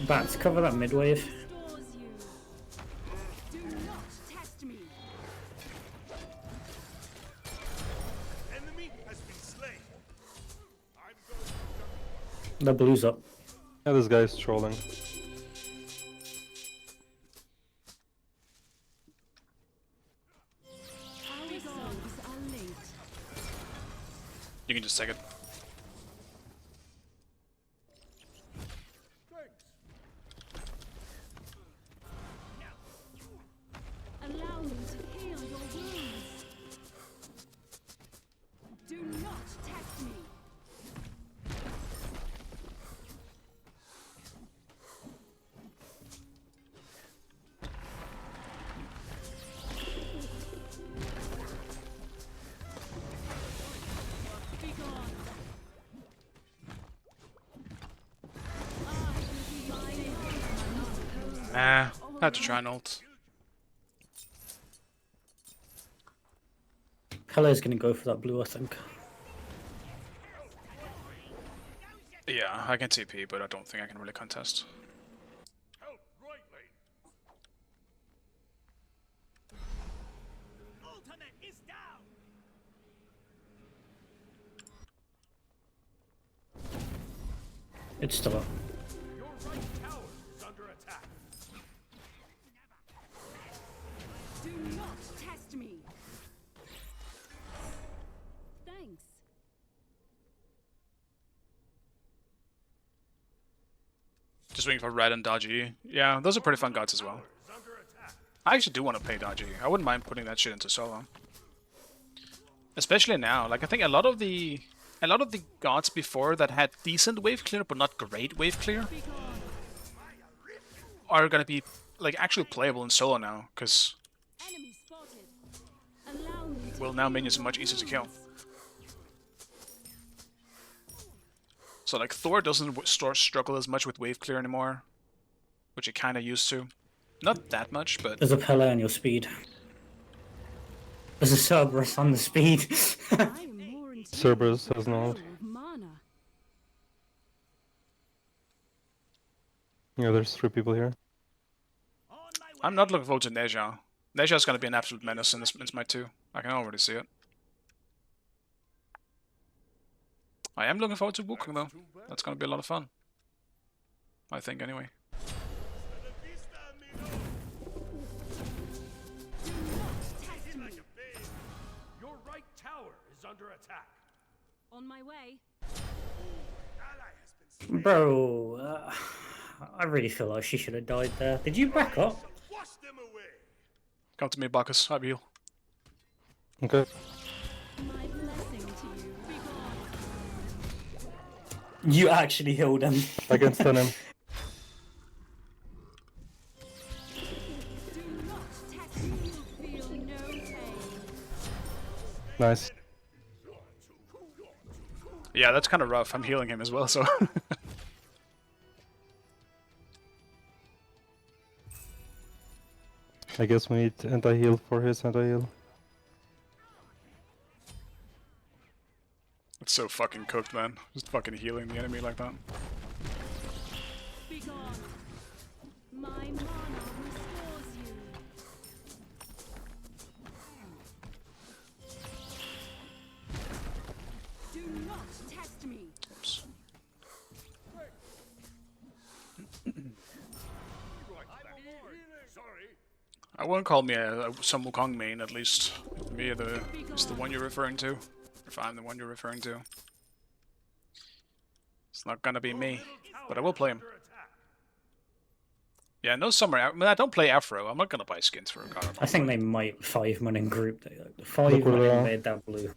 Bats, cover that mid wave. Restores you. Do not test me. Enemy has been slain. I'm going The blue's up. Yeah, this guy's trolling. Our souls are linked. You can just take it. Allow me to heal your wounds. Do not test me. Be gone. Nah, had to try an ult. Hello's gonna go for that blue, I think. Yeah, I can TP, but I don't think I can really contest. Help right lane. Ultimate is down. It's still up. Your right tower is under attack. Do not test me. Thanks. Just waiting for red and dodgy. Yeah, those are pretty fun gods as well. I actually do want to play dodgy. I wouldn't mind putting that shit into solo. Especially now. Like I think a lot of the gods before that had decent wave clear but not great wave clear are gonna be like actually playable in solo now, because well, now minions are much easier to kill. So like Thor doesn't struggle as much with wave clear anymore, which he kind of used to. Not that much, but There's a Pele on your speed. There's a Cerberus on the speed. Cerberus has no ult. Yeah, there's 3 people here. I'm not looking forward to Neja. Neja is going to be an absolute menace in this my 2. I can already see it. I am looking forward to Wukong though. That's going to be a lot of fun. I think anyway. Your right tower is under attack. On my way. Bro, I really feel like she should have died there. Did you back up? Come to me, Bacchus. I heal. Okay. My blessing to you. Be gone. You actually healed him. I can stun him. Do not tax me. Feel no pain. Nice. Yeah, that's kind of rough. I'm healing him as well, so... I guess we need anti-heal for his anti-heal. It's so fucking cooked, man. Just fucking healing the enemy like that. Be gone. My mana restores you. Do not test me. Oops. I won't call me some Wukong main, at least. Me is the one you're referring to. If I'm the one you're referring to. It's not gonna be me, but I will play him. Yeah, no summer. I mean, I don't play Afro. I'm not gonna buy skins for a god. I think they might 5-man in group. 5-man in mid, that blue.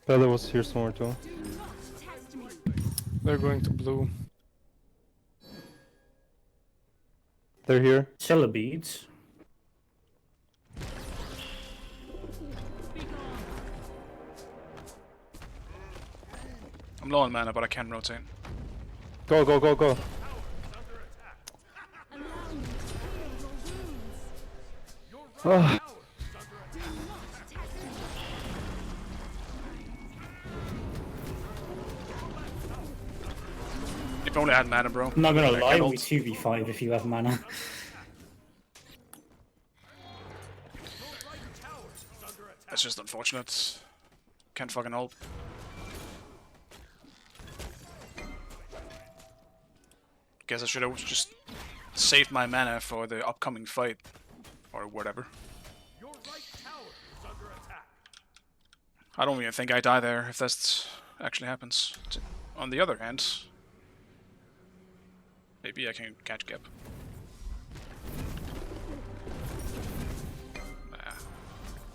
Pele was here somewhere too. They're going to blue. They're here. Cellar beads. I'm low on mana, but I can rotate. Go, go, go, go. Oh. If only I had mana, bro. I'm not gonna I lie, can we ult. 2v5 if you have mana. That's just unfortunate. Can't fucking ult. Guess I should have just saved my mana for the upcoming fight. Or whatever. Your right tower is under attack. I don't even think I die there if that actually happens. On the other hand, maybe I can catch Gap. Nah.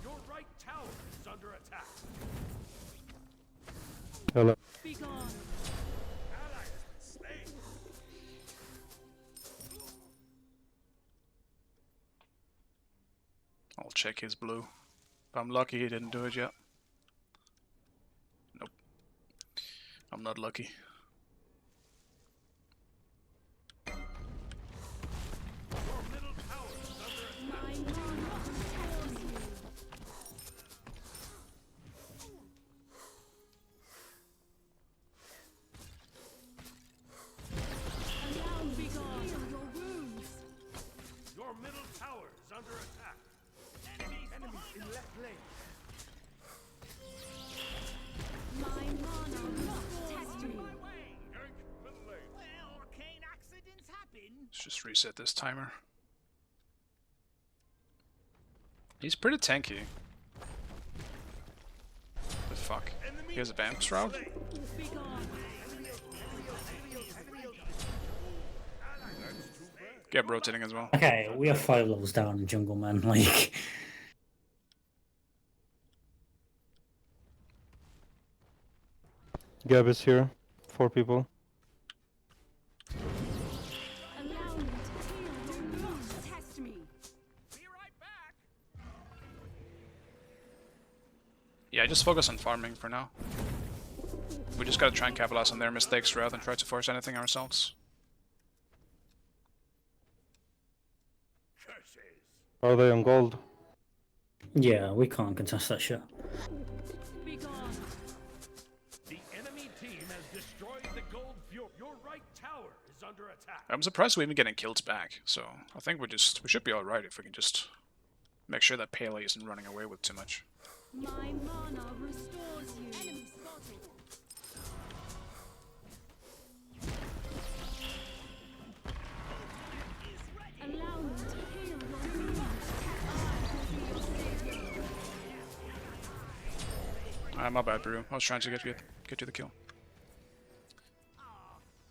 Your right tower is under attack. Hello. Be gone. I'll check his blue. If I'm lucky he didn't do it yet. Nope. I'm not lucky. My mana restores you. Allow me to heal your wounds. Your middle tower is under attack. Enemies in left lane. My mana restores me. Well, arcane accidents happen. Let's just reset this timer. He's pretty tanky. The fuck? He has a vamp shroud? Be gone. Get rotating as well. Okay, we are 5 levels down in jungle, man. Like, Gab is here. 4 people. Allow me to heal. Do not test me. Yeah, just focus on farming for now. We just gotta try and capitalize on their mistakes rather than try to force anything ourselves. Are they on gold? yeah, we can't contest that shit. Be gone. The enemy team has destroyed the gold fuel. Your right tower is under attack. I'm surprised we're even getting kills back, so I think we should be alright if we can just make sure that Pele isn't running away with too much. My mana restores you. Enemy spotted. Allow me to heal your wounds. I will be your savior. My bad, Brew. I was trying to get you the kill.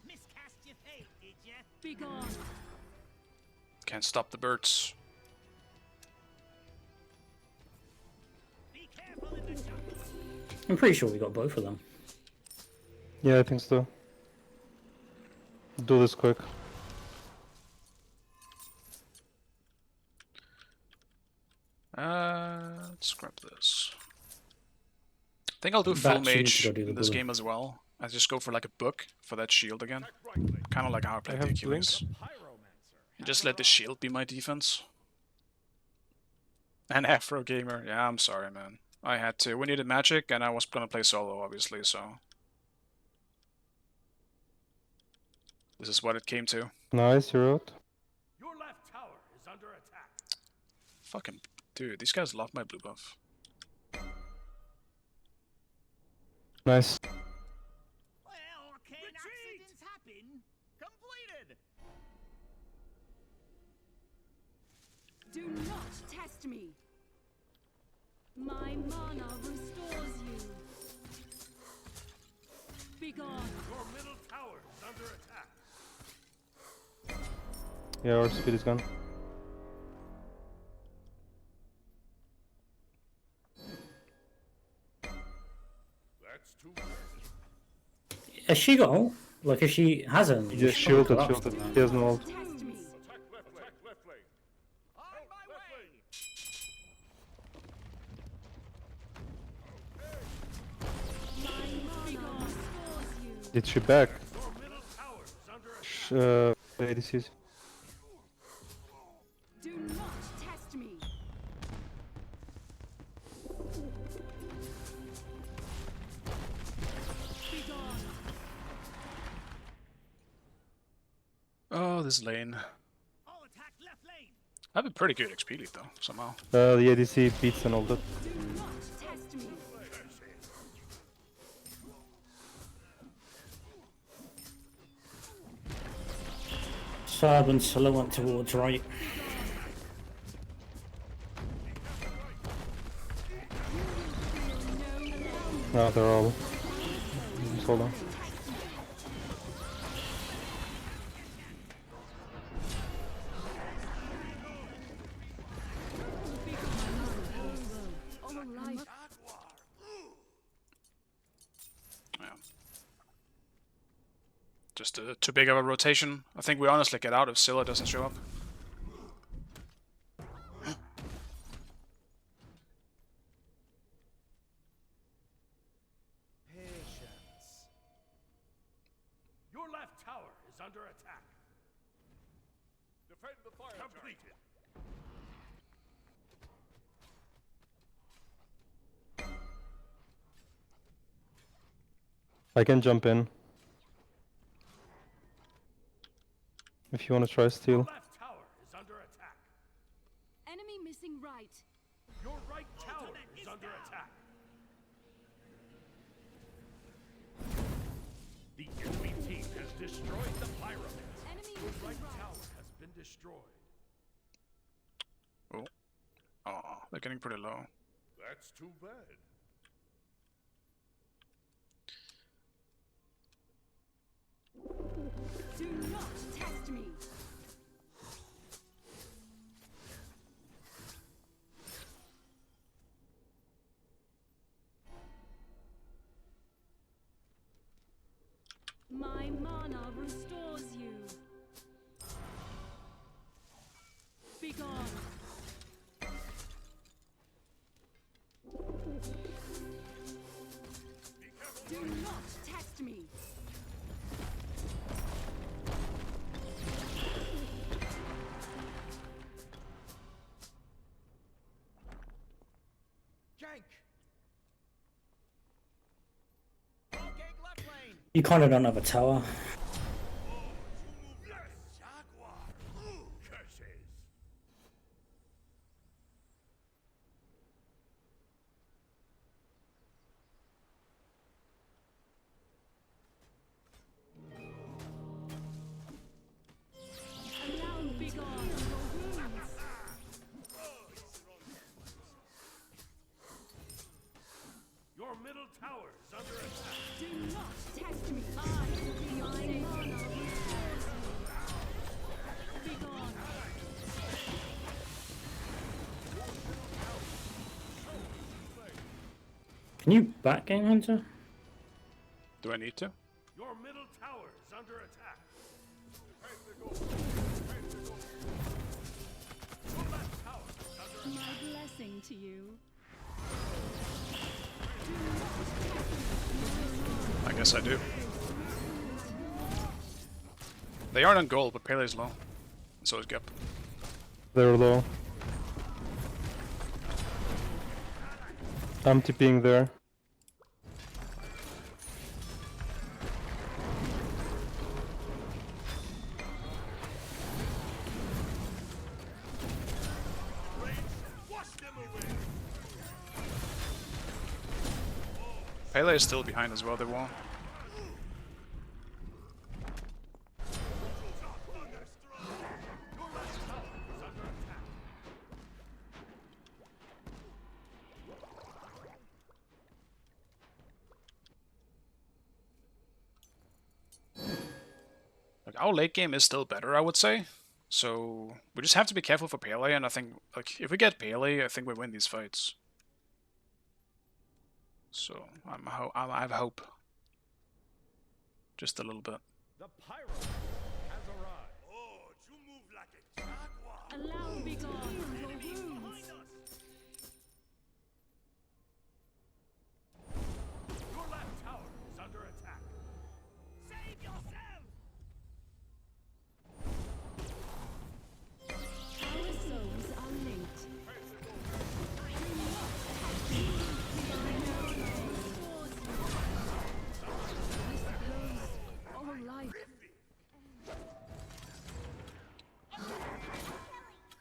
Miscast your fate, did ya? Be gone. Can't stop the birds. Be careful in the jungle. I'm pretty sure we got both of them. Yeah, I think so. Do this quick. Let's grab this. I think I'll do full Bat, you need mage to go do the in this blue. game as well. I just go for like a book for that shield again. Kind of like how I played have the Achilles. Pyromancer. Just let the shield be my defense. And Afro Gamer, yeah, I'm sorry, man. I had to. We needed magic, and I was gonna play solo, obviously, so. This is what it came to. Nice, you're out. Your left tower is under attack. Fucking. Dude, these guys love my blue buff. Nice. Well, can accidents happen? Completed. Do not test me. My mana restores you. Be gone. Your middle tower is under attack. Yeah, our speed is gone. That's too bad. Has she got ult? Like, if she hasn't, Yeah, shielded. He has no ult. Test me. Attack left lane. On my way. My mana restores you. Did she back? Your middle tower is under attack. ADCs. Do not test me. Be gone. Oh, this lane. All attack left lane. I have a pretty good XP lead, though, somehow. The ADC beats and all that. Do not test me. Sab and Scylla went towards right. No, they're all. Just hold on. All life. Yeah. Just too big of a rotation. I think we honestly get out if Scylla doesn't show up. Patience. Your left tower is under attack. Defend the fire. Completed. I can jump in. If you want to try steal. Left tower is under attack. Enemy missing right. Your right tower is under attack. The enemy team has destroyed the Pyromancer. Enemy Your missing right right. tower has been destroyed. Oh, they're getting pretty low. That's too bad. Do not test me. restores you. Be gone. Do not test me. Jank. All gank left lane. You kind of don't have a tower. Jaguar. Curses. Allow me. Be gone. Your wounds. Your middle tower is under attack. Do not test me. I will be your safe honor. Be gone. Can you back Gamehunter? Do I need to? Your middle tower is under attack. Your left tower is under attack. My blessing to you. I guess I do. They aren't on gold, but Pele's low. And so is Gep. They're low. I'm TPing there. Wash them away. Pele is still behind as well, the wall. Like, our late game is still better, I would say. So we just have to be careful for Pele, and I think like if we get Pele, I think we win these fights. So I have hope. Just a little bit. The pyro has arrived. Oh, you move like a jaguar. Allow me. Be gone. Your wounds. Your left tower is under attack. Save yourself. Our souls are linked. All life.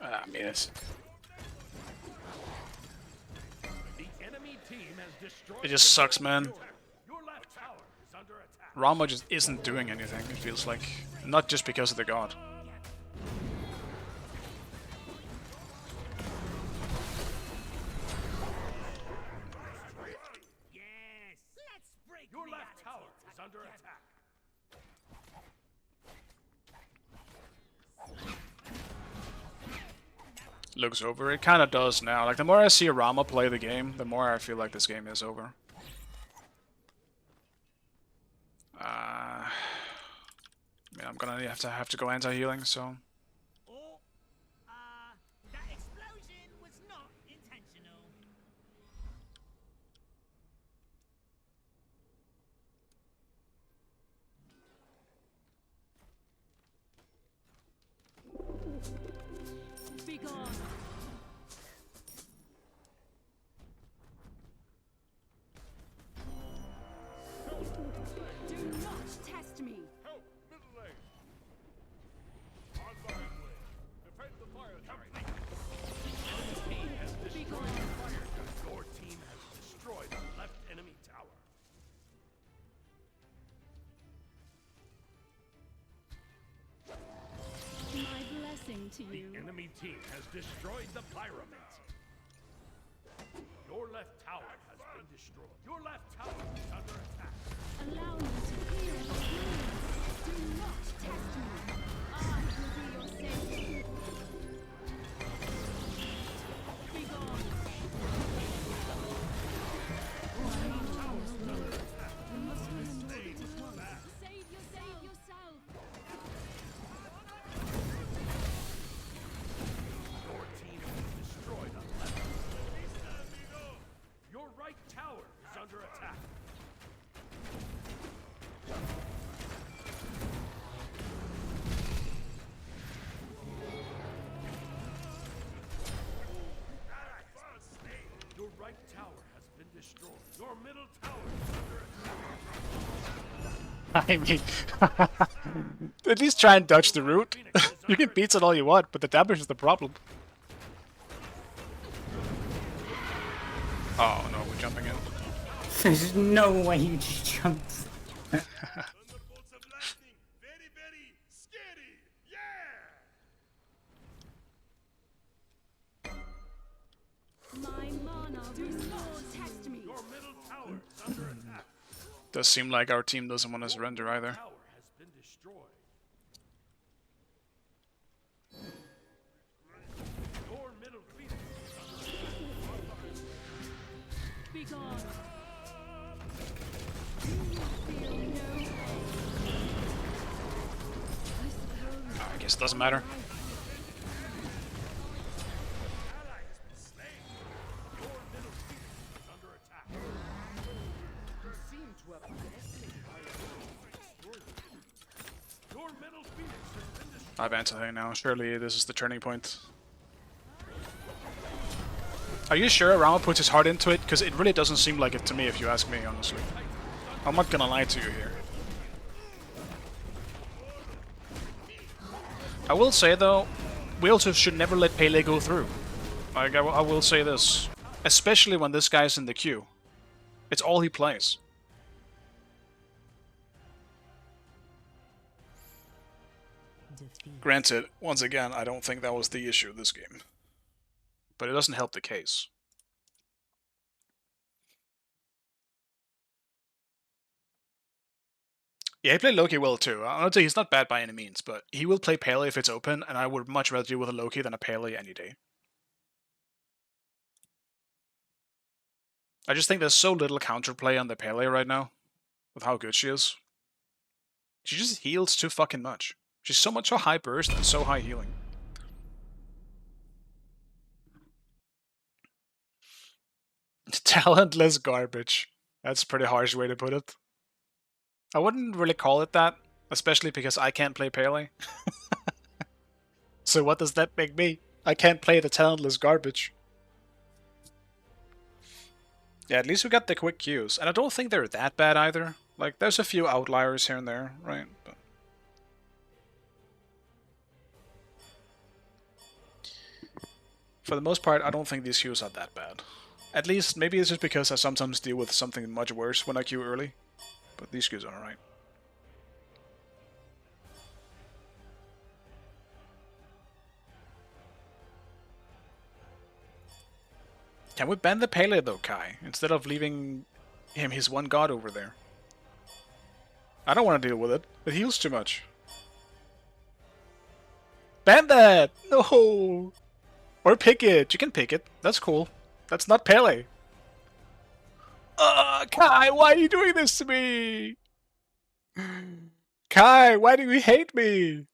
I mean, it's, The enemy team has destroyed. it just sucks, man. Your left tower is under attack. Rama just isn't doing anything, it feels like. Not just because of the god. Yes. Let's break Your the left tower attitude is under attack. Looks over. It kind of does now. Like, the more I see Rama play the game, the more I feel like this game is over. I mean, I'm gonna have to go anti-healing, so... Oh, that explosion was not intentional. Be gone. Do not test me. Help, middle lane. On the headway. Defend the fire turret. Your team has destroyed the fire turret. Your team has destroyed the left enemy tower. My blessing to you. The enemy team has destroyed the pyramid. Your left tower has been destroyed. Your left tower is under attack. Allow me to heal your wounds. Do not test me. I will be your savior. Be gone. You must be slain. Save yourself. Your middle tower is under attack. I mean, at least try and dodge the root. You can beat it all you want, but the damage is the problem. Oh no, we're jumping in. There's no way you just jumped. Thunderbolts of lightning. Very, very scary. Yeah! My mana restores. Test me. Your middle tower is under attack. Does seem like our team doesn't want to surrender either. Tower has been destroyed. Your middle phoenix is under attack. Be gone. Feel no pain. I suppose. I guess it doesn't matter. Ally has been slain. Your middle phoenix is under attack. You seem to have underestimated my ability to destroy you. Your middle phoenix has been destroyed. I've answered now. Surely this is the turning point. Are you sure Rama puts his heart into it? Because it really doesn't seem like it to me, if you ask me, honestly. I'm not gonna lie to you here. I will say, though, we also should never let Pele go through. Like, I will say this. Especially when this guy's in the queue. It's all he plays. Granted, once again, I don't think that was the issue this game. But it doesn't help the case. Yeah, he played Loki well too. I would say he's not bad by any means, but he will play Pele if it's open, and I would much rather deal with a Loki than a Pele any day. I just think there's so little counterplay on the Pele right now, with how good she is. She just heals too fucking much. She's so high burst and so high healing. Talentless garbage. That's a pretty harsh way to put it. I wouldn't really call it that, especially because I can't play Pele. So what does that make me? I can't play the talentless garbage. Yeah, at least we got the quick Qs, and I don't think they're that bad either. Like, there's a few outliers here and there, right? But for the most part, I don't think these Qs are that bad. At least, maybe it's just because I sometimes deal with something much worse when I queue early. But these Qs are alright. Can we ban the Pele though, Kai? Instead of leaving him his one god over there. I don't want to deal with it. It heals too much. Ban that! No! Or pick it. You can pick it. That's cool. That's not Pele. Kai, why are you doing this to me? Kai, why do you hate me?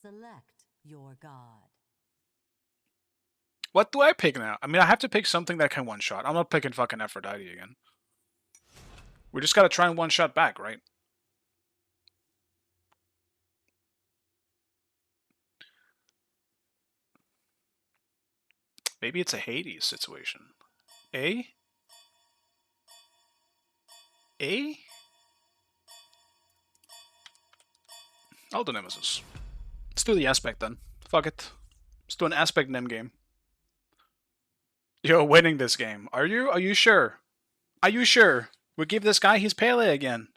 Select your god. What do I pick now? I mean, I have to pick something that can one-shot. I'm not picking fucking Aphrodite again. We just gotta try and one-shot back, right? Maybe it's a Hades situation. A? I'll do Nemesis. Let's do the aspect then. Fuck it. Let's do an aspect nem game. You're winning this game. Are you? Are you sure? Are you sure? We give this guy his Pele again.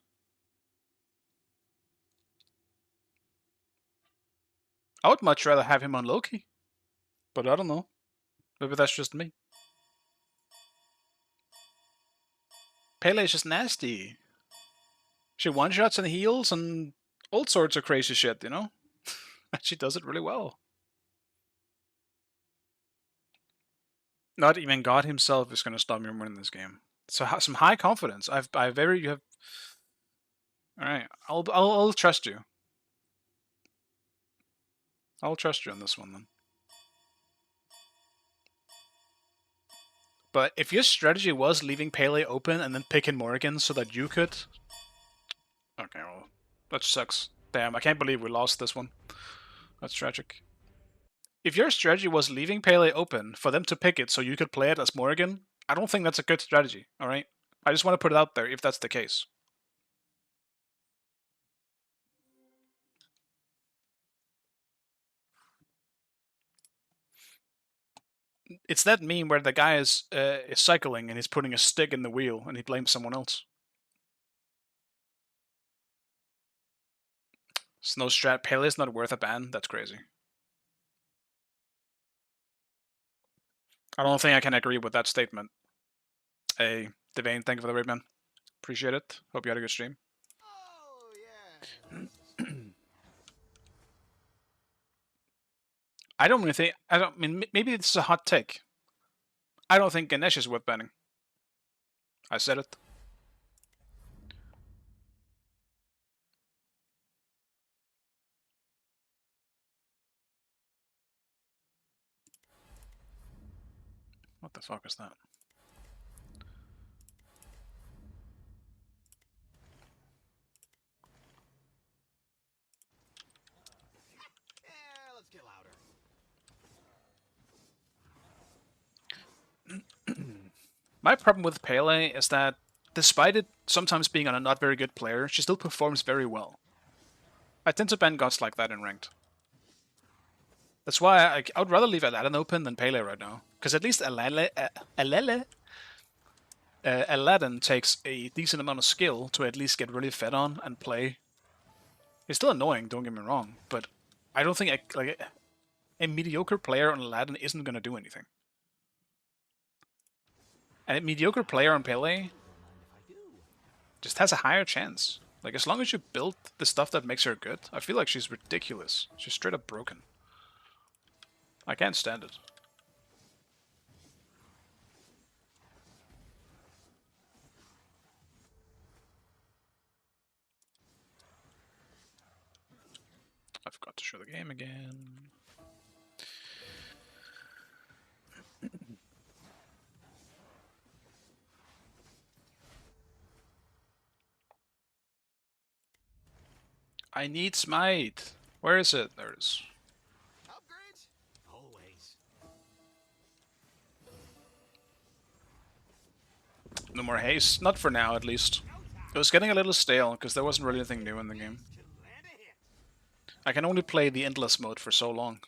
I would much rather have him on Loki. But I don't know. Maybe that's just me. Pele is just nasty. She one-shots and heals and all sorts of crazy shit, you know? She does it really well. Not even God himself is going to stop me from winning this game. So some high confidence. You have. All right, I'll trust you. I'll trust you on this one then. But if your strategy was leaving Pele open and then picking Morrigan so that you could... Okay, well, that sucks. Damn, I can't believe we lost this one. That's tragic. If your strategy was leaving Pele open for them to pick it so you could play it as Morrigan, I don't think that's a good strategy, alright? I just want to put it out there if that's the case. It's that meme where the guy is cycling and he's putting a stick in the wheel and he blames someone else. Snow Strat Pele is not worth a ban? That's crazy. I don't think I can agree with that statement. Hey, Devane, thank you for the raid, man. Appreciate it. Hope you had a good stream. I don't really think. I mean, maybe it's a hot take. I don't think Ganesh is worth banning. I said it. What the fuck is that? Let's get louder. My problem with Pele is that, despite it sometimes being on a not very good player, she still performs very well. I tend to ban gods like that in ranked. That's why I would rather leave Aladdin open than Pele right now. Because at least Aladdin takes a decent amount of skill to at least get really fed on and play. It's still annoying, don't get me wrong, but I don't think a mediocre player on Aladdin isn't going to do anything. And a mediocre player on Pele just has a higher chance. Like, as long as you build the stuff that makes her good, I feel like she's ridiculous. She's straight up broken. I can't stand it. I forgot to show the game again. I need smite. Where is it? There it is. Upgrades? Always. No more haste. Not for now, at least. It was getting a little stale, because there wasn't really anything new in the game. I can only play the endless mode for so long.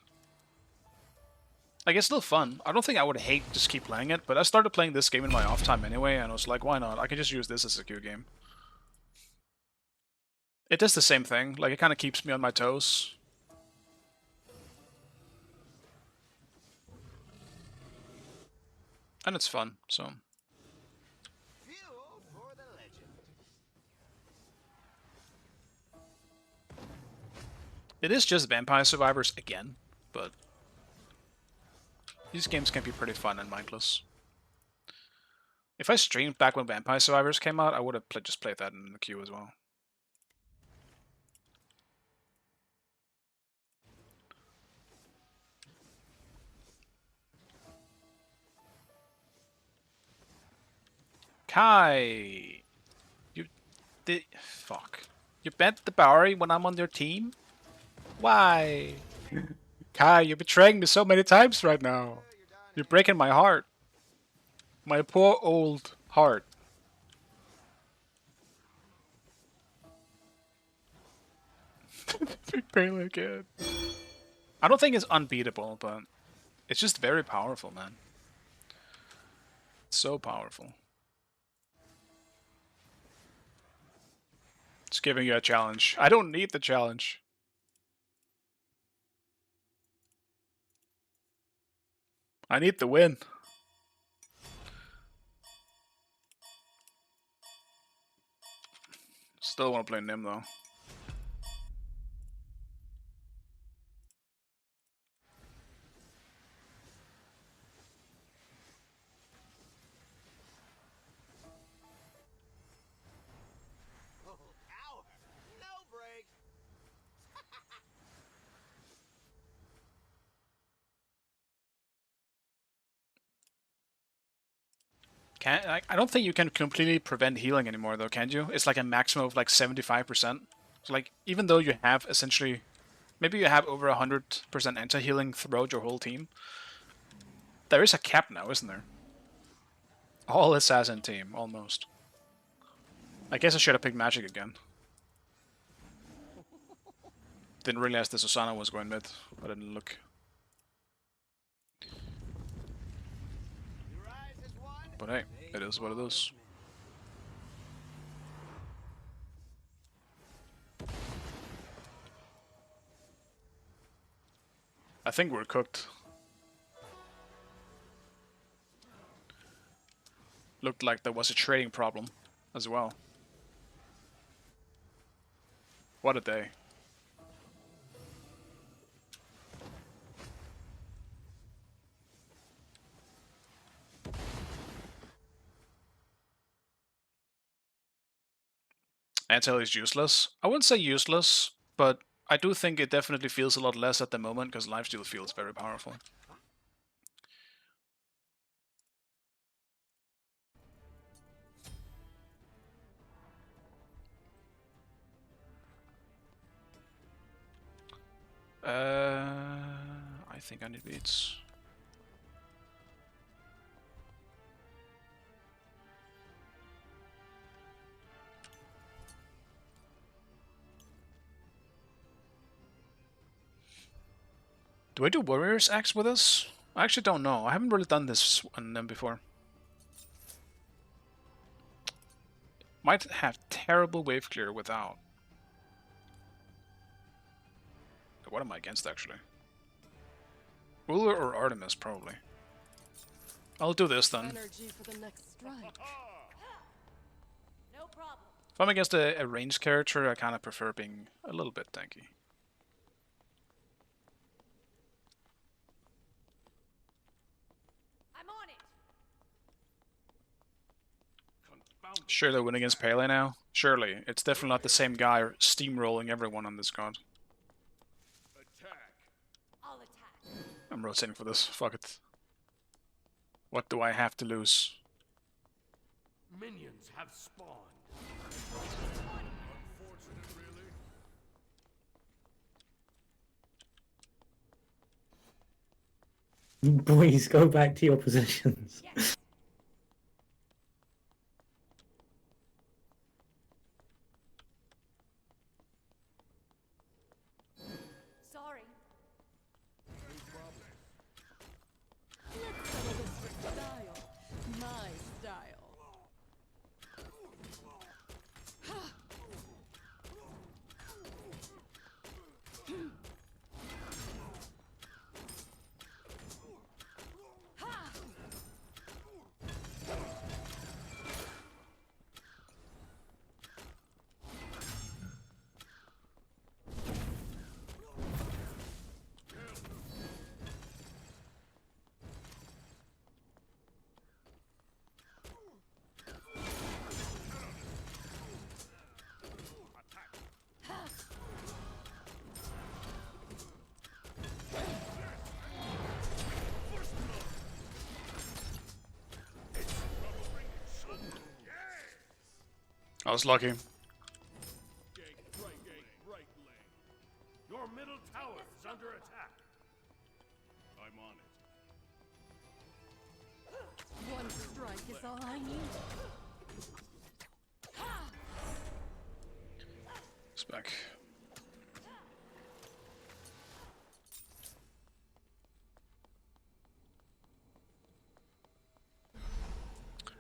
Like, it's still fun. I don't think I would hate just keep playing it, but I started playing this game in my off time anyway, and I was like, why not? I can just use this as a queue game. It does the same thing. Like, it kind of keeps me on my toes. And it's fun, so... Fuel for the legend. It is just Vampire Survivors again, but... these games can be pretty fun and mindless. If I streamed back when Vampire Survivors came out, I would have just played that in the queue as well. Kai! You did... fuck. You bent the Bowery when I'm on your team? Why? Kai, you're betraying me so many times right now. You're breaking my heart. My poor old heart. Big Pele again. I don't think it's unbeatable, but it's just very powerful, man. It's so powerful. It's giving you a challenge. I don't need the challenge. I need the win. Still want to play Nim though. Power. No break. I don't think you can completely prevent healing anymore though, can you? It's like a maximum of like 75%. So like, even though you have essentially, maybe you have over 100% anti-healing throughout your whole team, there is a cap now, isn't there? All assassin team, almost. I guess I should have picked magic again. Didn't realize the Susanna was going mid. I didn't look. But hey, it is what it is. I think we're cooked. Looked like there was a trading problem as well. What a day. Antel is useless. I wouldn't say useless, but I do think it definitely feels a lot less at the moment because lifesteal feels very powerful. I think I need beats. Do I do Warrior's Axe with this? I actually don't know. I haven't really done this on them before. Might have terrible wave clear without. What am I against, actually? Ruler or Artemis, probably. I'll do this then. Energy for the next strike. No problem. If I'm against a ranged character, I kind of prefer being a little bit tanky. I'm on it. Surely win against Pele now? Surely. It's definitely not the same guy steamrolling everyone on this god. I'll attack. I'm rotating for this. Fuck it. What do I have to lose? Minions have spawned. Unfortunate, really? Boys, go back to your positions. Sorry. Let's settle this with style. My style. I was lucky. Right lane. Your middle tower is under attack. I'm on it. One strike is all I need. It's back.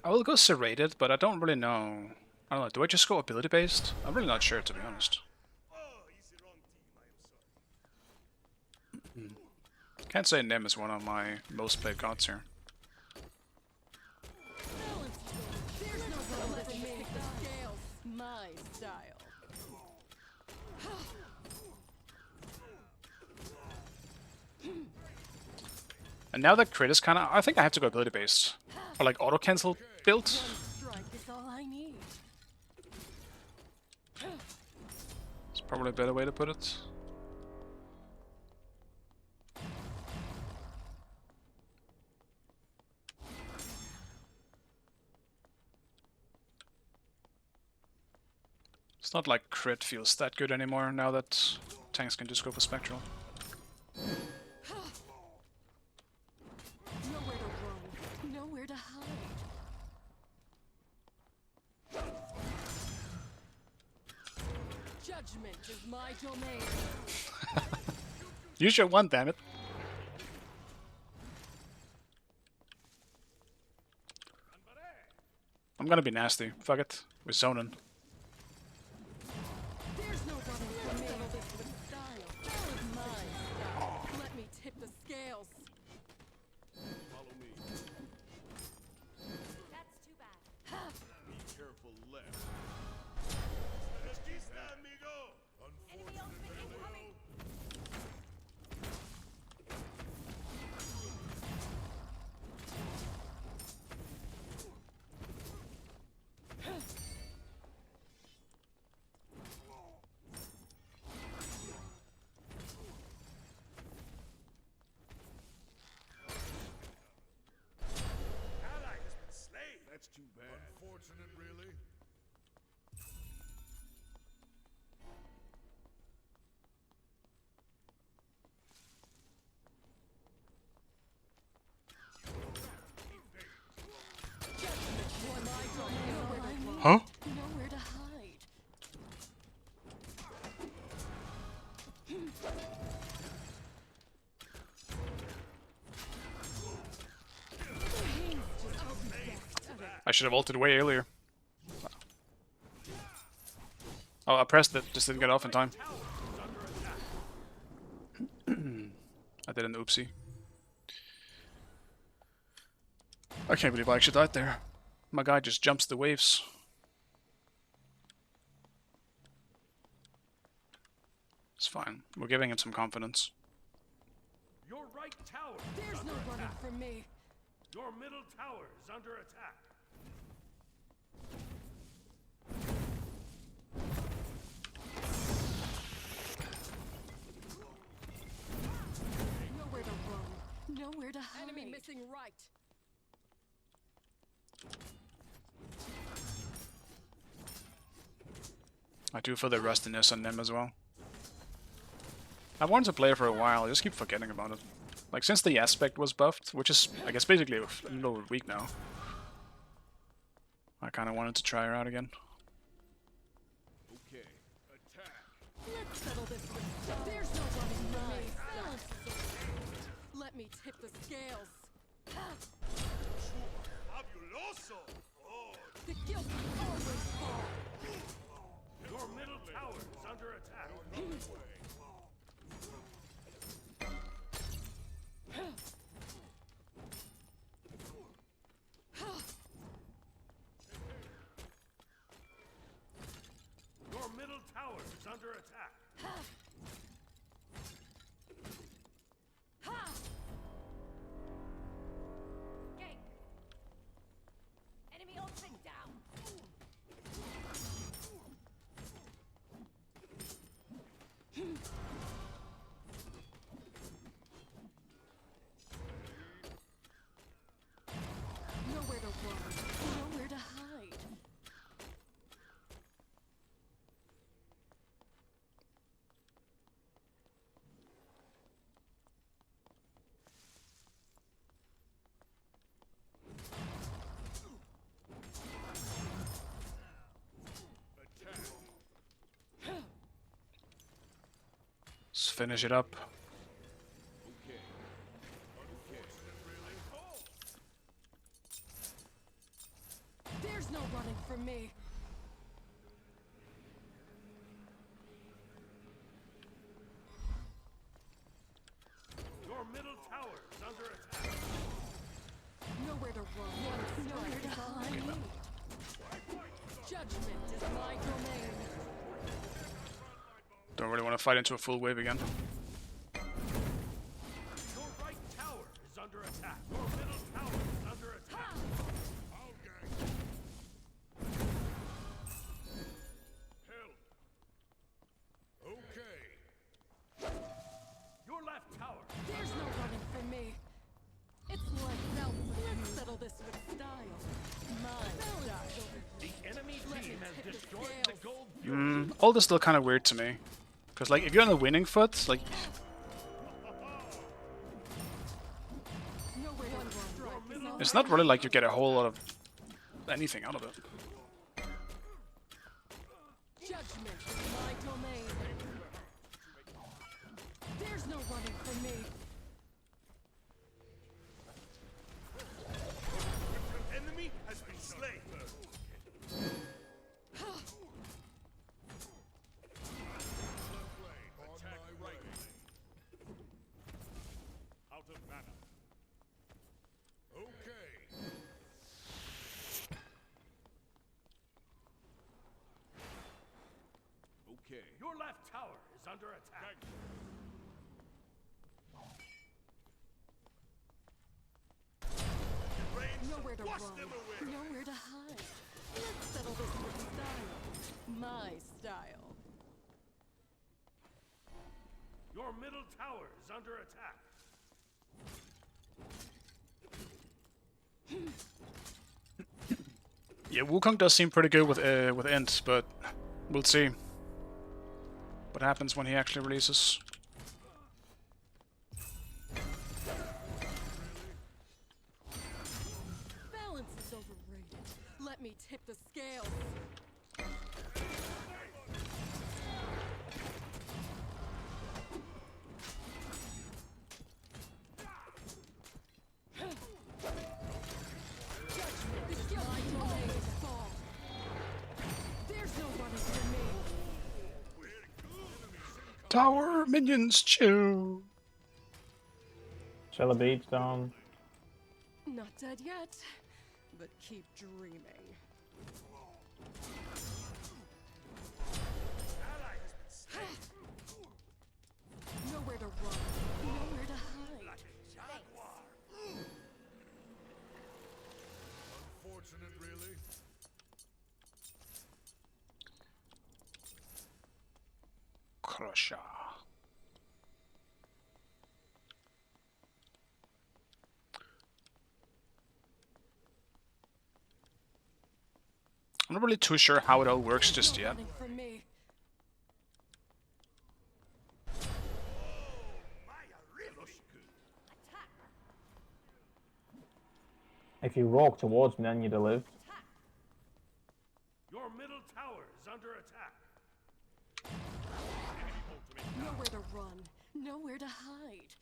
I will go serrated, but I don't really know. I don't know, do I just go ability based? I'm really not sure, to be honest. Oh, he's the wrong team, I am sorry. Can't say Nim is one of my most played gods here. There's no one that can make the scales. My style. And now that crit is kind of, I think I have to go ability based. Or like auto cancel build. Strike is all I need. It's probably a better way to put it. It's not like crit feels that good anymore now that tanks can just go for spectral. Nowhere to run. Nowhere to hide. Judgment is my domain. Use your one, damn it. I'm gonna be nasty. Fuck it. We're zoning. There's no running from me. Settle this with style. That is my style. Let me tip the scales. Follow me. That's too bad. Be careful left. Esquista, amigo. Enemy ultimate incoming. Ally has been slain. That's too bad. Unfortunate, really. Judgment for my domain. Huh? Nowhere to hide. I should have ulted way earlier. Oh, I pressed it, just didn't get off in time. I did an oopsie. I can't believe I actually died there. My guy just jumps the waves. It's fine. We're giving him some confidence. Your right tower. There's no running from me. Your middle tower is under attack. Nowhere to run. Nowhere to hide. Enemy missing right. I do feel the rustiness on them as well. I wanted to play for a while, I just keep forgetting about it. Like, since the aspect was buffed, which is, I guess, basically a little over a week now. I kind of wanted to try her out again. Okay. Attack. Let's settle this with style. There's no running from me. Let me tip the scales. Fabuloso. Oh, The guilty always fall. Your middle tower is under attack. Your middle tower is under attack. Gank. Enemy ultimate down. Nowhere to run. Nowhere to hide. Let's finish it up. There's no running from me. Your middle tower is under attack. Nowhere to run. Nowhere to hide. Judgment is my domain. Don't really want to fight into a full wave again. Your right tower is under attack. Your middle tower is under attack. I'll gang. Help. Okay. Your left tower. There's no running from me. It's like out. Let's settle this with style. My style. The enemy team has destroyed the gold. Ult is still kind of weird to me. Because, like, if you're on the winning foot, like, Nowhere to run. it's not really like you get a whole lot of anything out of it. Judgment is my domain. under attack. Nowhere to run, nowhere to hide. Let's settle this with style. My style. Your middle tower is under attack. Yeah, Wukong does seem pretty good with Int, but we'll see what happens when he actually releases. Balance is overrated. Let me tip the scales. The shield my domain fall. There's no running from me. Tower minions, chill. Shell beats down. Not dead yet, but keep dreaming. Nowhere to run, nowhere to hide. Unfortunate, really. Crusher. I'm not really too sure how it all works just yet. Running from me. If you walk towards me, then you'd live. Your middle tower is under attack. Nowhere to run, nowhere to hide.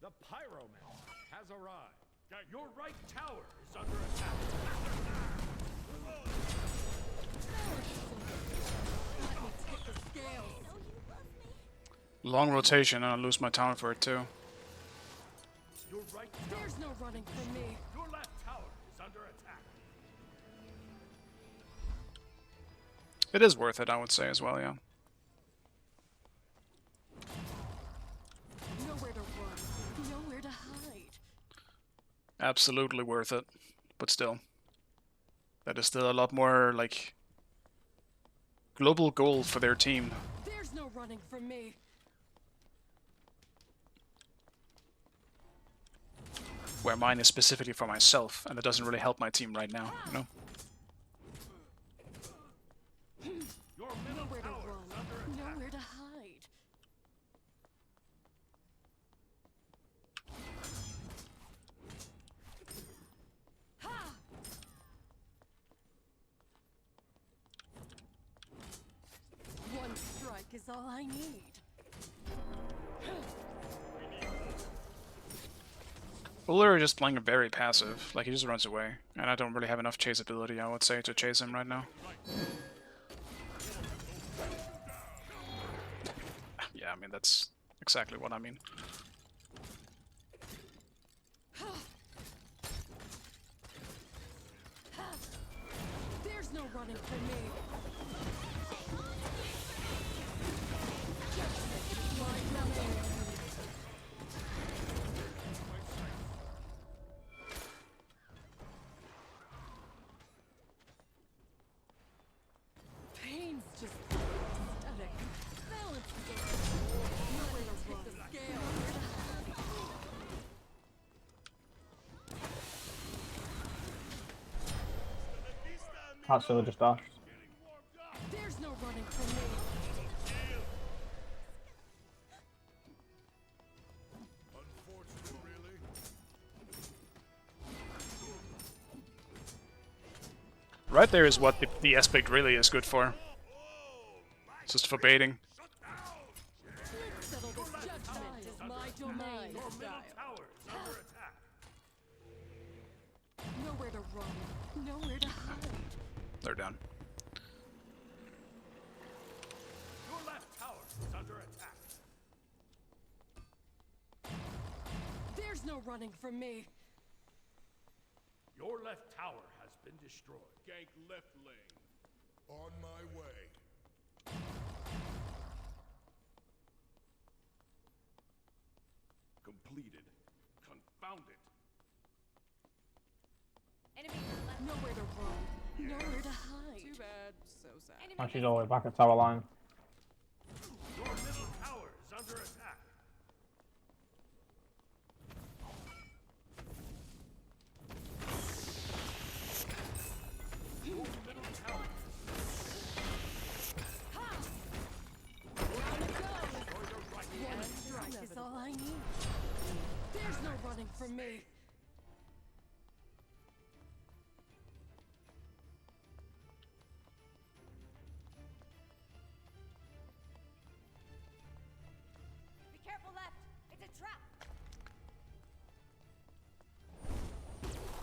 The Pyroman has arrived. Your right tower is under attack. Let me tip the scales. Long rotation, and I'll lose my tower for it too. Your right tower, There's no running from me. your left tower is under attack. It is worth it, I would say as well, yeah. Nowhere to run, nowhere to hide. Absolutely worth it, but still. That is still a lot more, like, global goal for their team. There's no running from me. Where mine is specifically for myself, and it doesn't really help my team right now, you know? Your middle Nowhere to tower run, is under attack. nowhere to hide. Ha! One strike is all I need. Uller is just playing very passive, like he just runs away, and I don't really have enough chase ability, I would say, to chase him right now. Yeah, I mean, that's exactly what I mean. There's no running from me. My domain. Pain's just aesthetic. Balance is nowhere to run. The scale. Actually, just dashed. There's no running from me. Unfortunate, really. Right there is what the aspect really is good for. It's just for baiting. Let's settle this judgment is my domain. Your middle Style. tower is under attack. Nowhere to run, nowhere to hide. They're down. Your left tower is under attack. There's no running from me. Your left tower has been destroyed. Gank left lane. On my way. completed. Confound it. Enemy left. Nowhere to run. Nowhere to hide. Too bad. So sad. Enemy And she's all the way back at tower line. Your middle tower is under attack. Your middle tower. One strike is all I need. There's no running from me. Be careful left. It's a trap.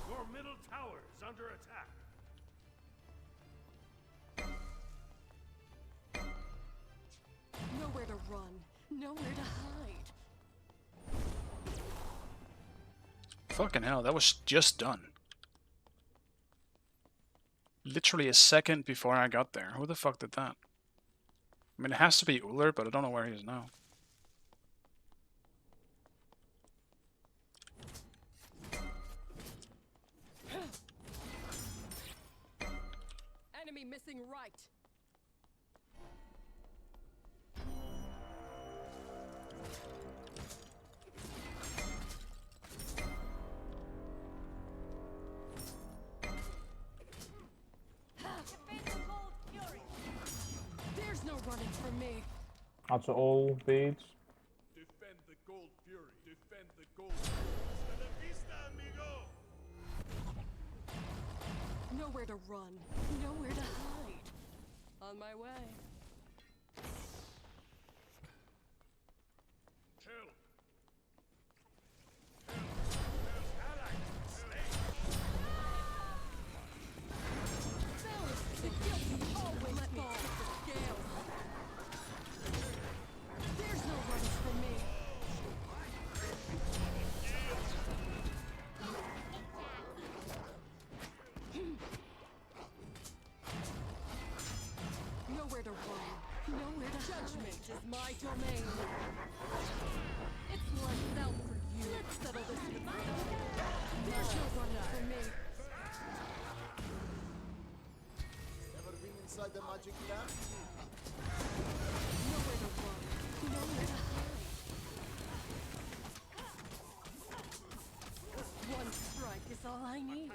Your middle tower is under attack. Nowhere to run. Nowhere to hide. Fucking hell, that was just done. Literally a second before I got there. Who the fuck did that? I mean, it has to be Uller, but I don't know where he is now. Enemy missing right. Defend the gold fury. There's no running from me. That's all beads. Defend the gold fury. Defend the gold fury. Hasta la vista, amigo. Nowhere to run. Nowhere to hide. On my way. Help. Balance the guilty always let me tip the scales. There's no running from me. Nowhere to run. Nowhere to judgment is my domain. It's lights out for you. Let's settle this with There's no running from me. Ever been inside the magic lamp? Nowhere to run. Nowhere to hide. One strike is all I need.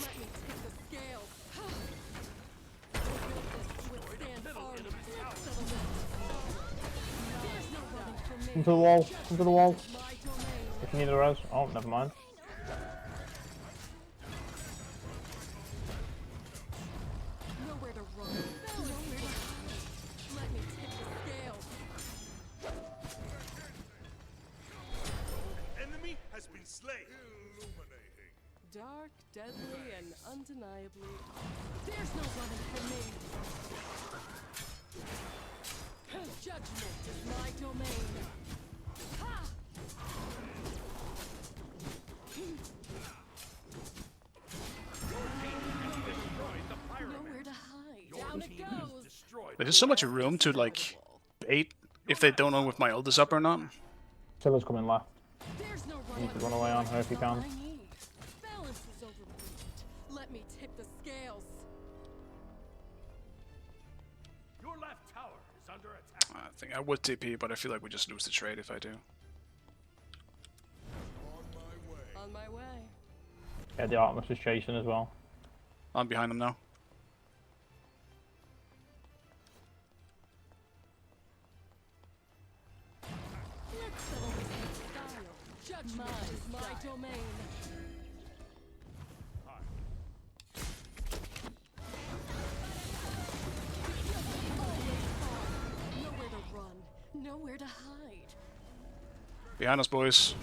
Let me tip the scales. Withstand arms. Let's settle this. There's no running from me. Into the wall. Into the wall. My domain. If you need a res. Oh, never mind. Nowhere to run. Nowhere to hide. Let me tip the scales. Enemy has been slain. Illuminating. Dark, deadly, and undeniably. There's no running from me. Judgment is my domain. Ha! Nowhere to hide. Down it goes. Destroyed. There's so much room to, like, bait if they don't know if my ult is up or not. Silla's coming left. There's no You running. need to run away on her if you All can. I need. Balance is overrated. Let me tip the scales. Your left tower is under attack. I think I would TP, but I feel like we just lose the trade if I do. On my way. Yeah, the Artemis is chasing as well. I'm behind them now. Let's settle this in style. Judgment is my domain. Nowhere to run. Nowhere to hide. Behind us, boys.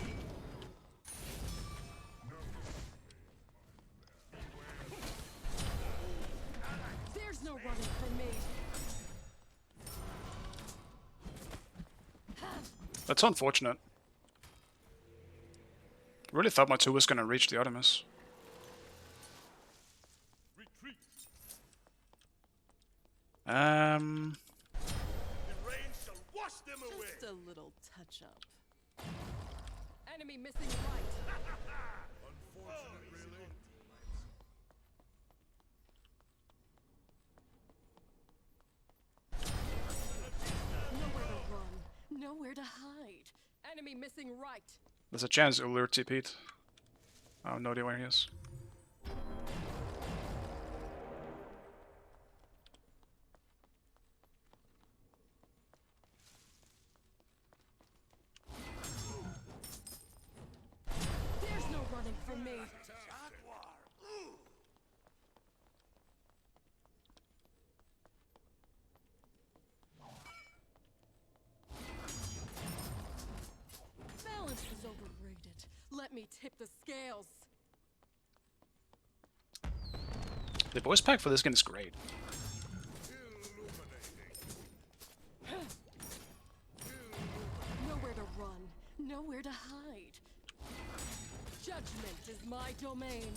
There's no running from me. That's unfortunate. Really thought my 2 was gonna reach the Artemis. Retreat. The rain shall wash them away. Just a little touch up. Enemy missing right. Unfortunate, really. Nowhere to run. Nowhere to hide. Enemy missing right. There's a chance Ullr TP'd. I have no idea where he is. There's no running from me. Balance is overrated. Let me tip the scales. The voice pack for this skin is great. Nowhere to run. Nowhere to hide. Judgment is my domain.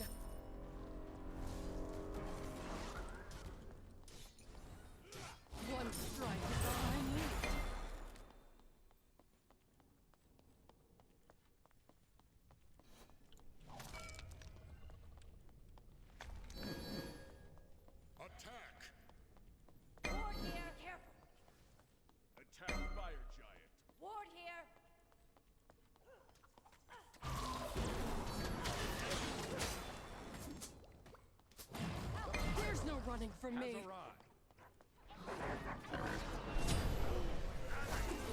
One strike is all I need. Attack! Ward here. Careful. Attack fire giant. Ward here. There's no running from me. Has arrived.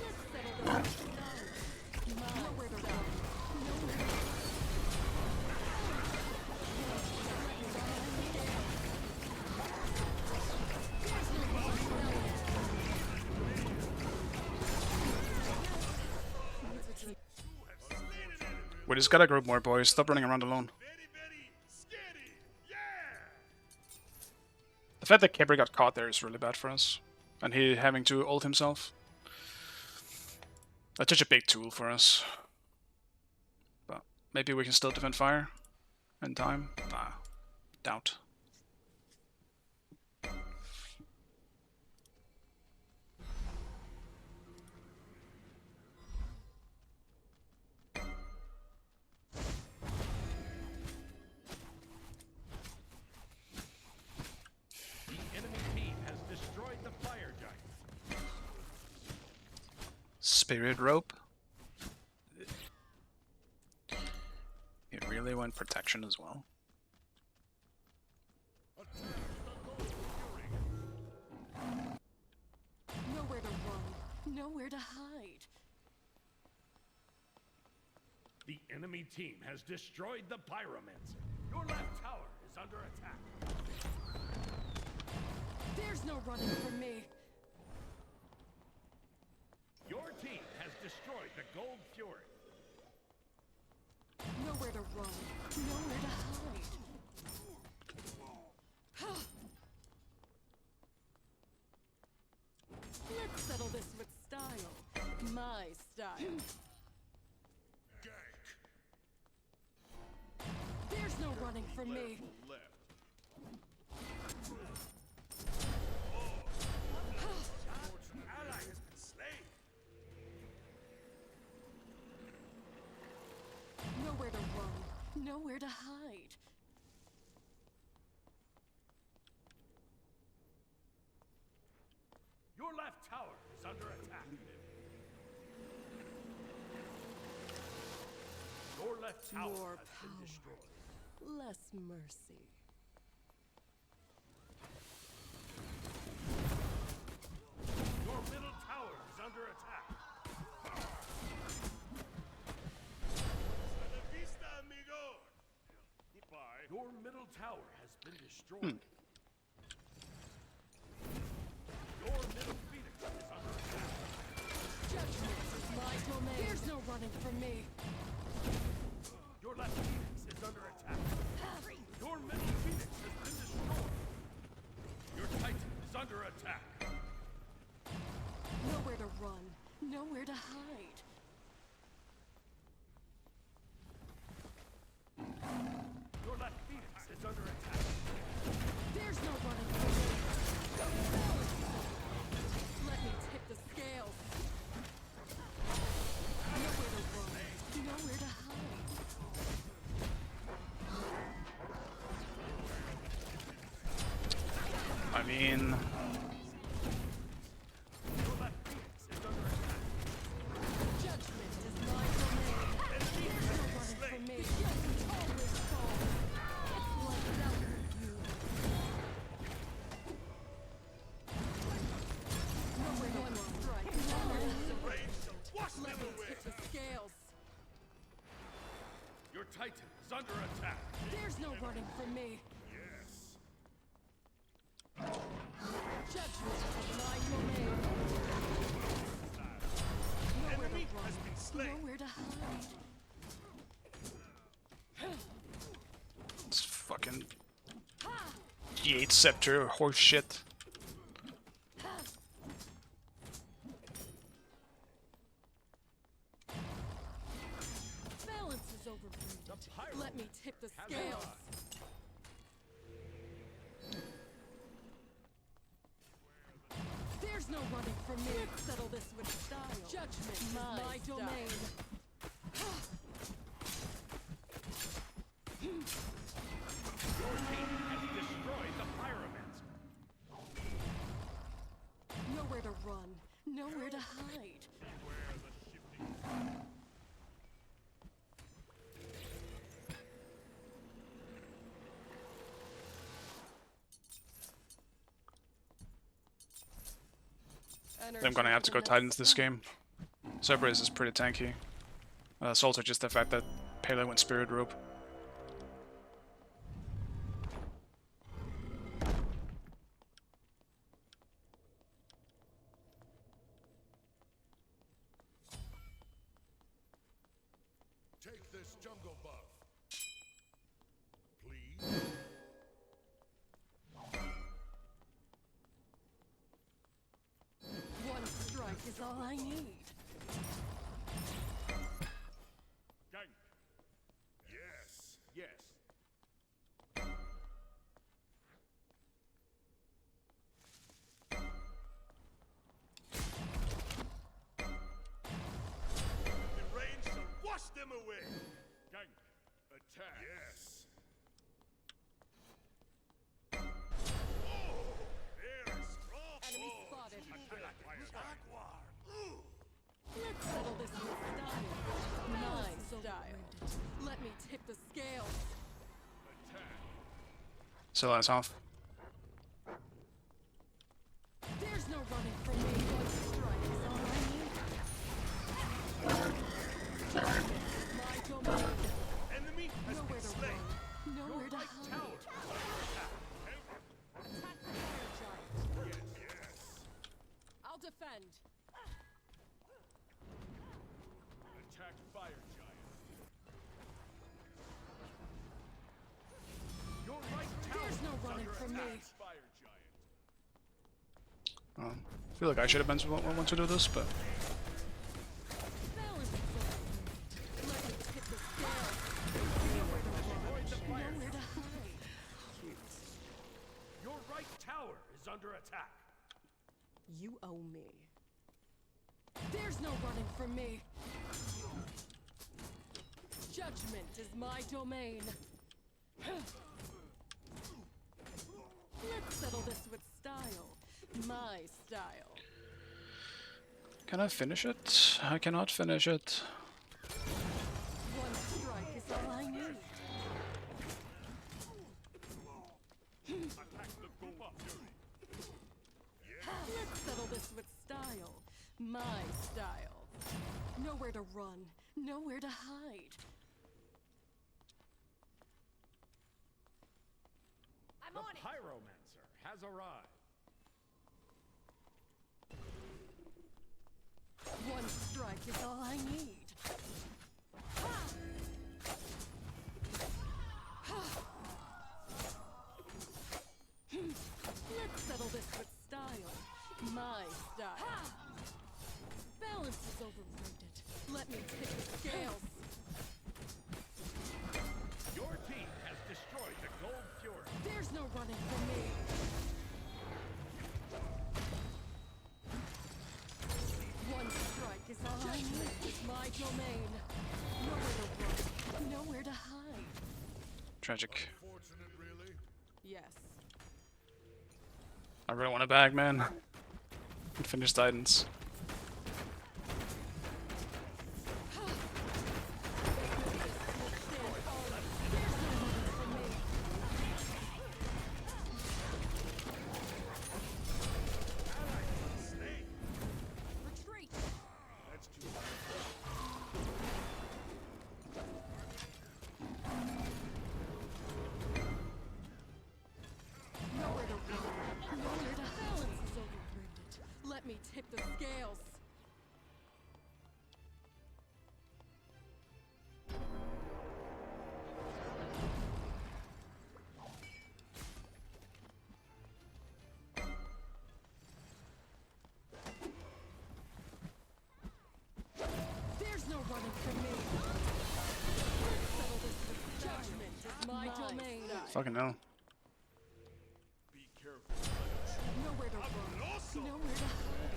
Let's settle this. Nowhere to run. Nowhere to We just gotta group more, boys. Stop running around alone. Very, very scary. Yeah. The fact that Kebri got caught there is really bad for us. And he having to ult himself. That's such a big tool for us. But maybe we can still defend fire in time. Nah, doubt. The enemy team has destroyed the fire giant. Spirit rope. He really went protection as well. Nowhere to run. Nowhere to hide. The enemy team has destroyed the pyromancer. Your left tower is under attack. There's no running from me. Your team has destroyed the gold fury. Nowhere to run. Nowhere to hide. Let's settle this with style. My style. Gank. There's no running from me. Left. Ally has been slain. Nowhere to run. Nowhere to hide. Your left tower is under attack. Your left tower More has been power. destroyed. Less mercy. Your middle tower is under attack. Hasta la vista, amigo. Goodbye. Your middle tower has been destroyed. Your middle phoenix is under attack. Judgment is my domain. There's no running from me. Your left phoenix is under attack. Your middle phoenix has been destroyed. Your titan is under attack. Nowhere to run. Nowhere to hide. Your left phoenix is under attack. There's no running from me. in. Judgment is my domain. There's no running from me. The judgment always falls. It's lights out for you. Nowhere to run. Strike. Nowhere to Wash let them me away. tip the scales. Your Titan is under attack. There's no running from me. Yes. Judgment is my domain. Nowhere to run. Nowhere to hide. It's fucking Gate Scepter horse shit. Balance is overrated. Let me tip the scales. There's no running from me. Let's settle this with style. Judgment is my domain. Your team has destroyed the Pyromancer. Nowhere to run. Nowhere to hide. Beware the shifting. I'm gonna have to go Titans this game. Cerberus is pretty tanky. It's also just the fact that Pele went Spirit Rope. Take this jungle buff. Please. One strike is all I need. Gang. Yes. Yes. The rain shall wash them away. Gang. Attack. Yes. Very strong. Enemy spotted. Attack fire. Jaguar. Let's settle this with style. My style. Let me tip the scales. Attack. So that's off. There's no running from me. One strike is all I need. My domain. Enemy has Nowhere been to slain. run. Nowhere to hide. Tower. Attack the fire giant. Yes. I'll defend. Attack fire giant. Your right tower. There's no is running under from attack. me. Fire giant. I feel like I should have been the one to do this, but Balance is overrated. Let me tip the scales. Nowhere to run. Nowhere to hide. Your right tower is under attack. You owe me. There's no running from me. Judgment is my domain. Let's settle this with style. My style. can I finish it? I cannot finish it. One strike is all I need. Attack the Gopa Fury. Let's settle this with style. My style. Nowhere to run. Nowhere to hide. I'm on The it. Pyromancer has arrived. One strike is all I need. Let's settle this with style. My style. Balance is overrated. Let me tip the scales. Your team has destroyed the Gold Fury. There's no running from me. One strike is all I need. It's my domain. Nowhere to run. Nowhere to hide. Tragic. Fortunate, really? Yes. I really want a bag, man. And finish Titans. Retreat! That's too Nowhere to run. Nowhere to balance is overrated. Let me tip the scales. There's no running from me. Settle this with judgment is my domain. Fucking hell. be careful. Nowhere to run. Nowhere to hide.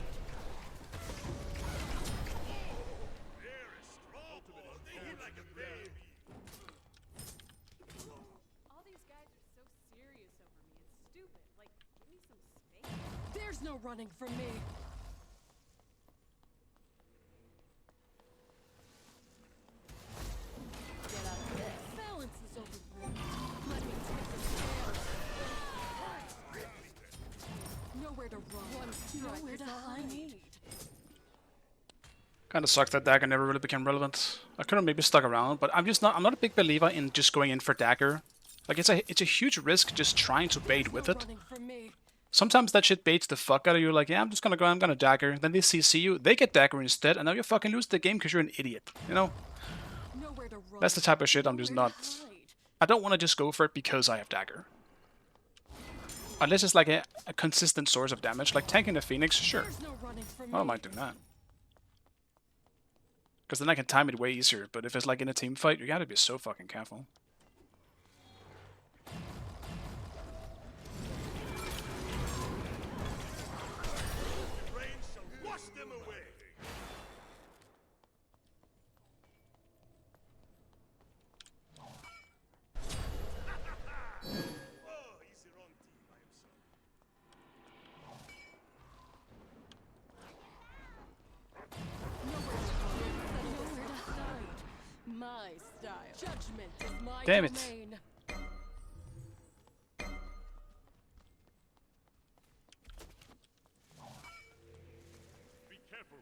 Very strong. Oh, they hit like a baby. All these guys are so serious over me. It's stupid. Like, give me some space. There's no running from me. Get out of this. Balance is overrated. Let me tip the scales. Nowhere to run. One strike is all I need. Kinda sucked that dagger never really became relevant. I could have maybe stuck around, but I'm not a big believer in just going in for dagger. Like it's a huge risk just trying to bait with it. Running from me. Sometimes that shit baits the fuck out of you, like, yeah, I'm gonna dagger. Then they CC you, they get dagger instead, and now you fucking lose the game because you're an idiot. You know? Nowhere to run. That's the type of shit I'm just Nowhere not... to hide. I don't want to just go for it because I have dagger. Unless it's like a consistent source of damage, like tanking the Phoenix, sure. There's no running from I don't me. mind doing that. Because then I can time it way easier, but if it's like in a team fight, you gotta be so fucking careful. Rain shall wash them away. Oh, he's the wrong team, I am sorry. Nowhere to hide. My style. Judgment is my Damn it. domain. Be careful.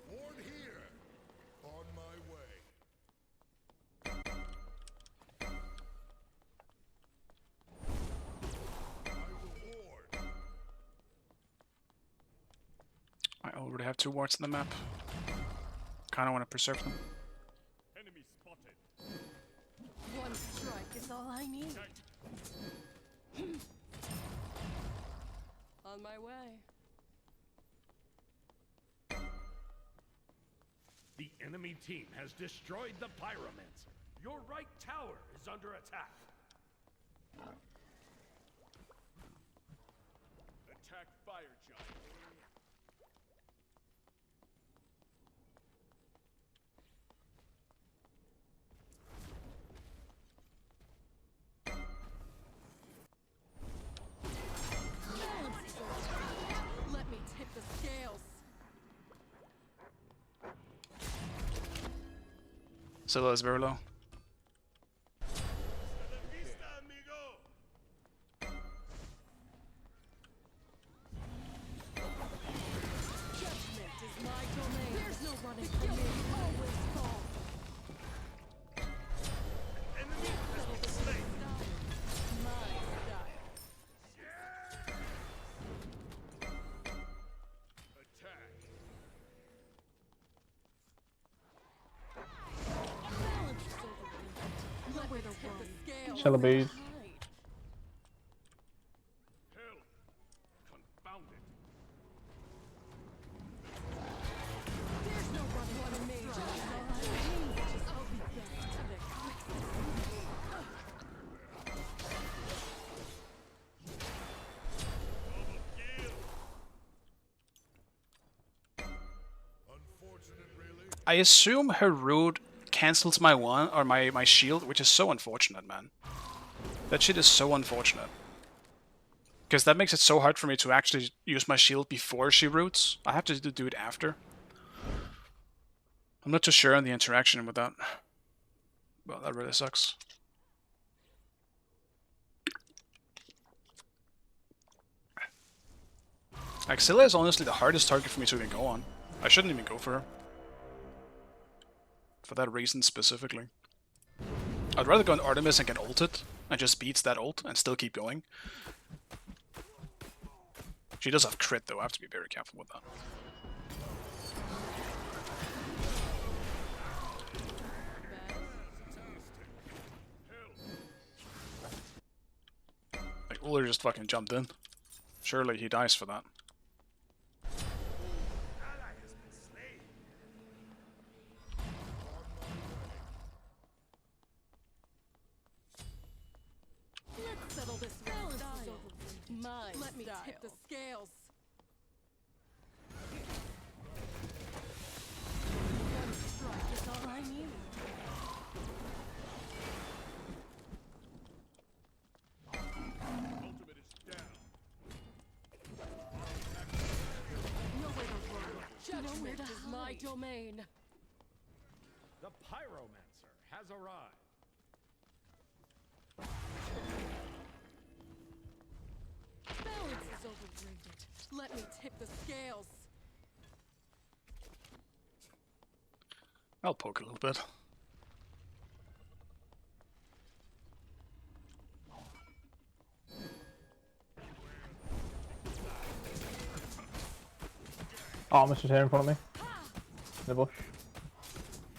Ward here. On my way. I will ward. I already have 2 wards in the map. Kinda want to preserve them. Enemy spotted. One strike is all I need. On my way. The enemy team has destroyed the pyramids. Your right tower is under attack. Attack fire giant. Balance is overrated. Let me tip the scales. Scylla is very low. Hasta la vista, amigo. Judgment is my domain. There's no running from me. Always fall. Enemy has been slain. My style. Attack. Balance is overrated. Nowhere to run. The scales. Shall I be? Hide. Hell. Confound it. There's no running from me. I'll be back to the Unfortunate, really. I assume her root cancels my one or my shield, which is so unfortunate, man. That shit is so unfortunate. Because that makes it so hard for me to actually use my shield before she roots. I have to do it after. I'm not too sure on the interaction with that. Well, that really sucks. Axilla is honestly the hardest target for me to even go on. I shouldn't even go for her. For that reason specifically. I'd rather go on Artemis and get ulted, and just beats that ult and still keep going. She does have crit though, I have to be very careful with that. Like, Uller just fucking jumped in. Surely he dies for that. Let's settle this balance is overrated. Mine. Let me tip the scales. One strike is all I need. Ultimate is down. Nowhere to run. Judgment is my domain. The Pyromancer has arrived. Balance is overrated. Let me tip the scales. I'll poke a little bit. Artemis is here in front of me. In the bush.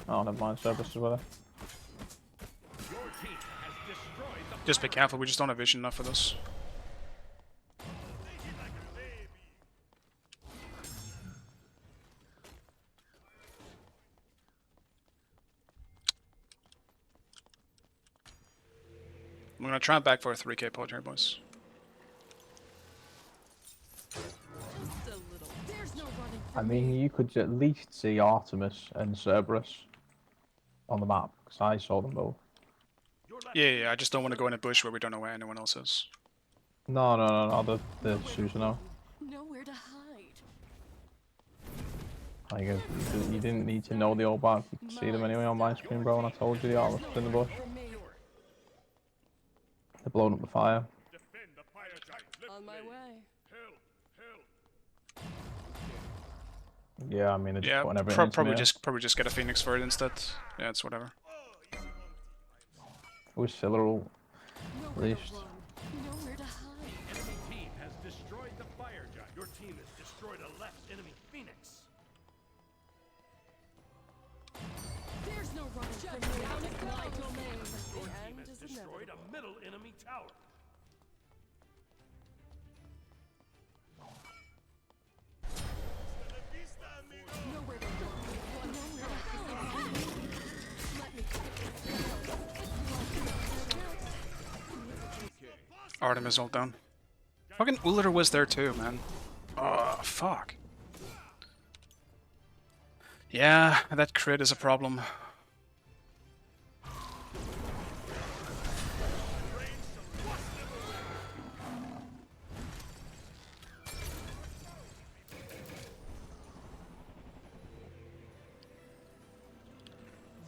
Oh, never mind. Cerberus is with her. Your team has destroyed the Just be careful, we just don't have vision enough for this. I'm gonna try and back for a 3k pod here, boys. Just a little. There's no running I from mean, me. you could at least see Artemis and Cerberus on the map, because I saw them both. Yeah, I just don't want to go in a bush where we don't know where anyone else is. No, the Susanoo. Nowhere to hide. Like, you didn't need to know the old back. You could see them anyway on my screen, bro, and I told you the Artemis was in the bush. For me. They're blowing up the fire. defend the fire giant. Lift On my me. way. Help. Yeah, I mean, they're just Yeah, putting everything into probably me. just get a Phoenix for it instead. Yeah, it's whatever. With Sillerul, at Nowhere least. to run. Nowhere to hide. Enemy team has destroyed the fire giant. Your team has destroyed a left enemy Phoenix. There's no running from me. Down is my domain. Your The team end has is destroyed inevitable. a middle enemy tower. Nowhere to run. Nowhere to hide. Let me take the scales. It's Artemis ult down. Fucking Uller was there too, man. Oh, fuck. Yeah, that crit is a problem.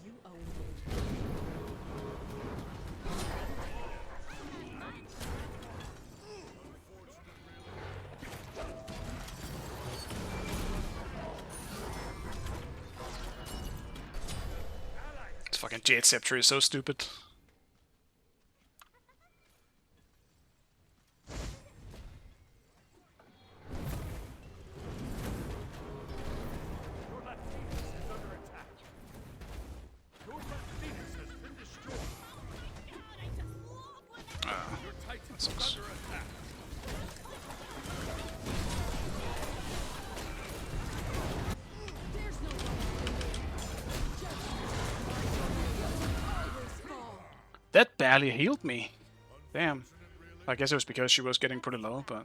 You owe me. This fucking Jade Scepter is so stupid. Your left Phoenix is under attack. Your left Phoenix has been destroyed. Your Titan is sucks. under attack. There's no running from me. Judgment. I will fall. That barely healed me. Damn. I guess it was because she was getting pretty low, but...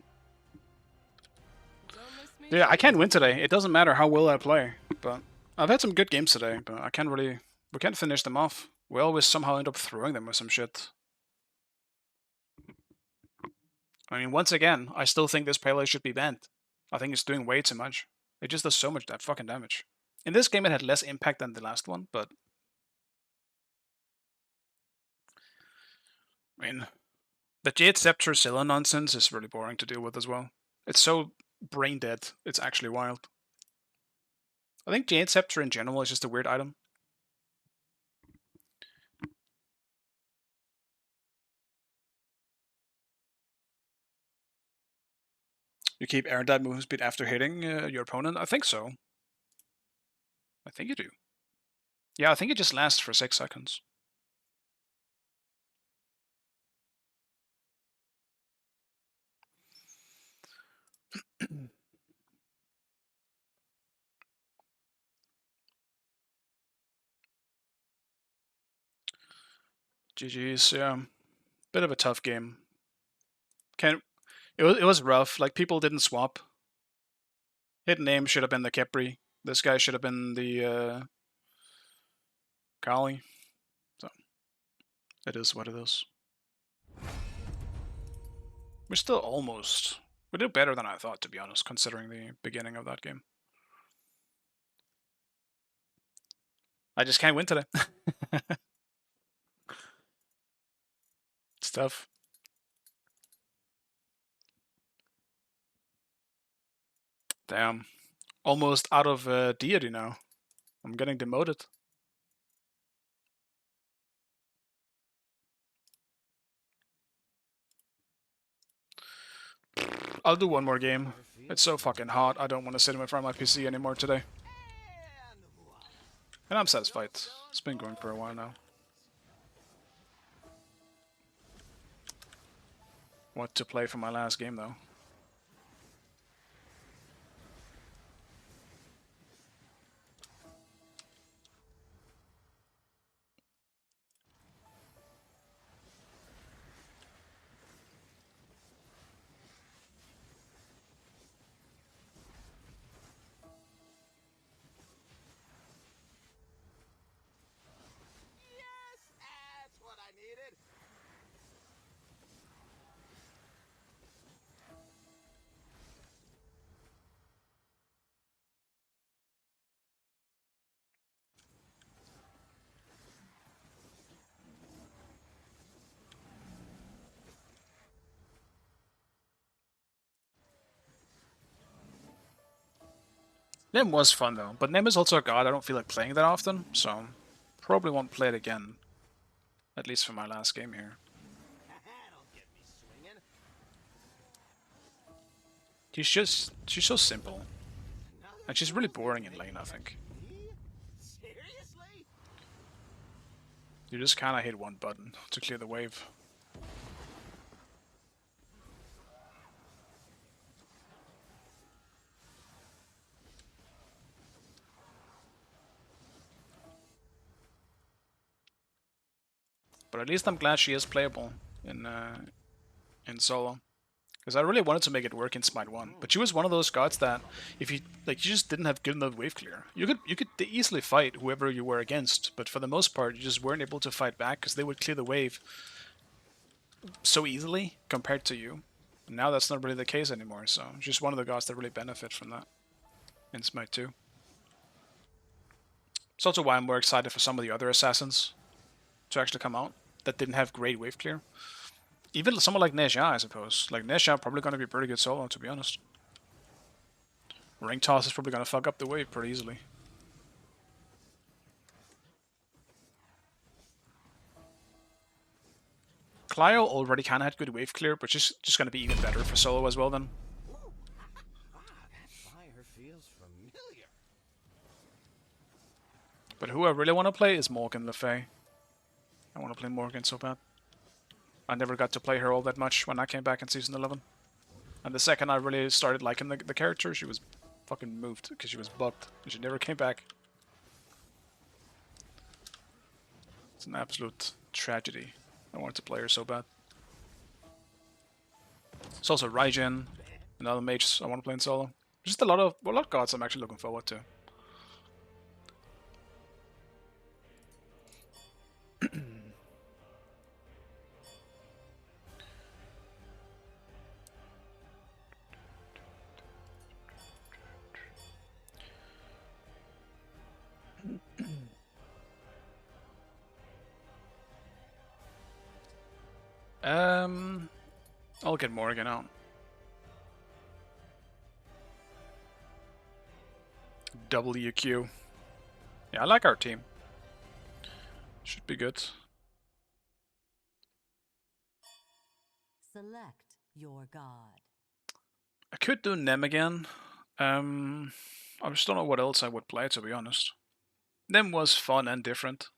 Don't miss me. Yeah, I can't win today. It doesn't matter how well I play, but... I've had some good games today, but I can't really... We can't finish them off. We always somehow end up throwing them with some shit. I mean, once again, I still think this payload should be banned. I think it's doing way too much. It just does so much that fucking damage. In this game, it had less impact than the last one, but I mean, the Jade Scepter Zilla nonsense is really boring to deal with as well. It's so brain dead. It's actually wild. I think Jade Scepter in general is just a weird item. You keep air dad movement speed after hitting your opponent? I think so. I think you do. Yeah, I think it just lasts for 6 seconds. GG's, yeah. Bit of a tough game. It was rough. Like, people didn't swap. Hidden name should have been the Kepri. This guy should have been the Kali. So, it is what it is. We're still almost... We did better than I thought, to be honest, considering the beginning of that game. I just can't win today. It's tough. Damn. Almost out of deity now. I'm getting demoted. I'll do one more game. It's so fucking hot, I don't want to sit in front of my PC anymore today. And I'm satisfied. It's been going for a while now. What to play for my last game, though? Nim was fun though, but Nim is also a god I don't feel like playing that often, so probably won't play it again. At least for my last game here. She's so simple. And she's really boring in lane, I think. You just kinda hit one button to clear the wave. But at least I'm glad she is playable in solo, because I really wanted to make it work in Smite 1. But she was one of those gods that if you you just didn't have good enough wave clear. You could easily fight whoever you were against, but for the most part you just weren't able to fight back because they would clear the wave so easily compared to you. And now that's not really the case anymore. So she's one of the gods that really benefit from that in Smite 2. It's also why I'm more excited for some of the other assassins to actually come out that didn't have great wave clear. Even someone like Nesha, I suppose. Like, Nesha probably going to be pretty good solo, to be honest. Ring Toss is probably going to fuck up the wave pretty easily. Clio already kind of had good wave clear, but just going to be even better for solo as well then. But who I really want to play is Morgan Le Fay. I want to play Morgan so bad. I never got to play her all that much when I came back in Season 11. And the second I really started liking the character, she was fucking moved because she was bugged. And she never came back. It's an absolute tragedy. I wanted to play her so bad. It's also Raijin, another mage I want to play in solo. Just a lot of gods I'm actually looking forward to. I'll get Morgan out. WQ. Yeah, I like our team. Should be good. Select your god. I could do Nem again. I just don't know what else I would play, to be honest. Nem was fun and different.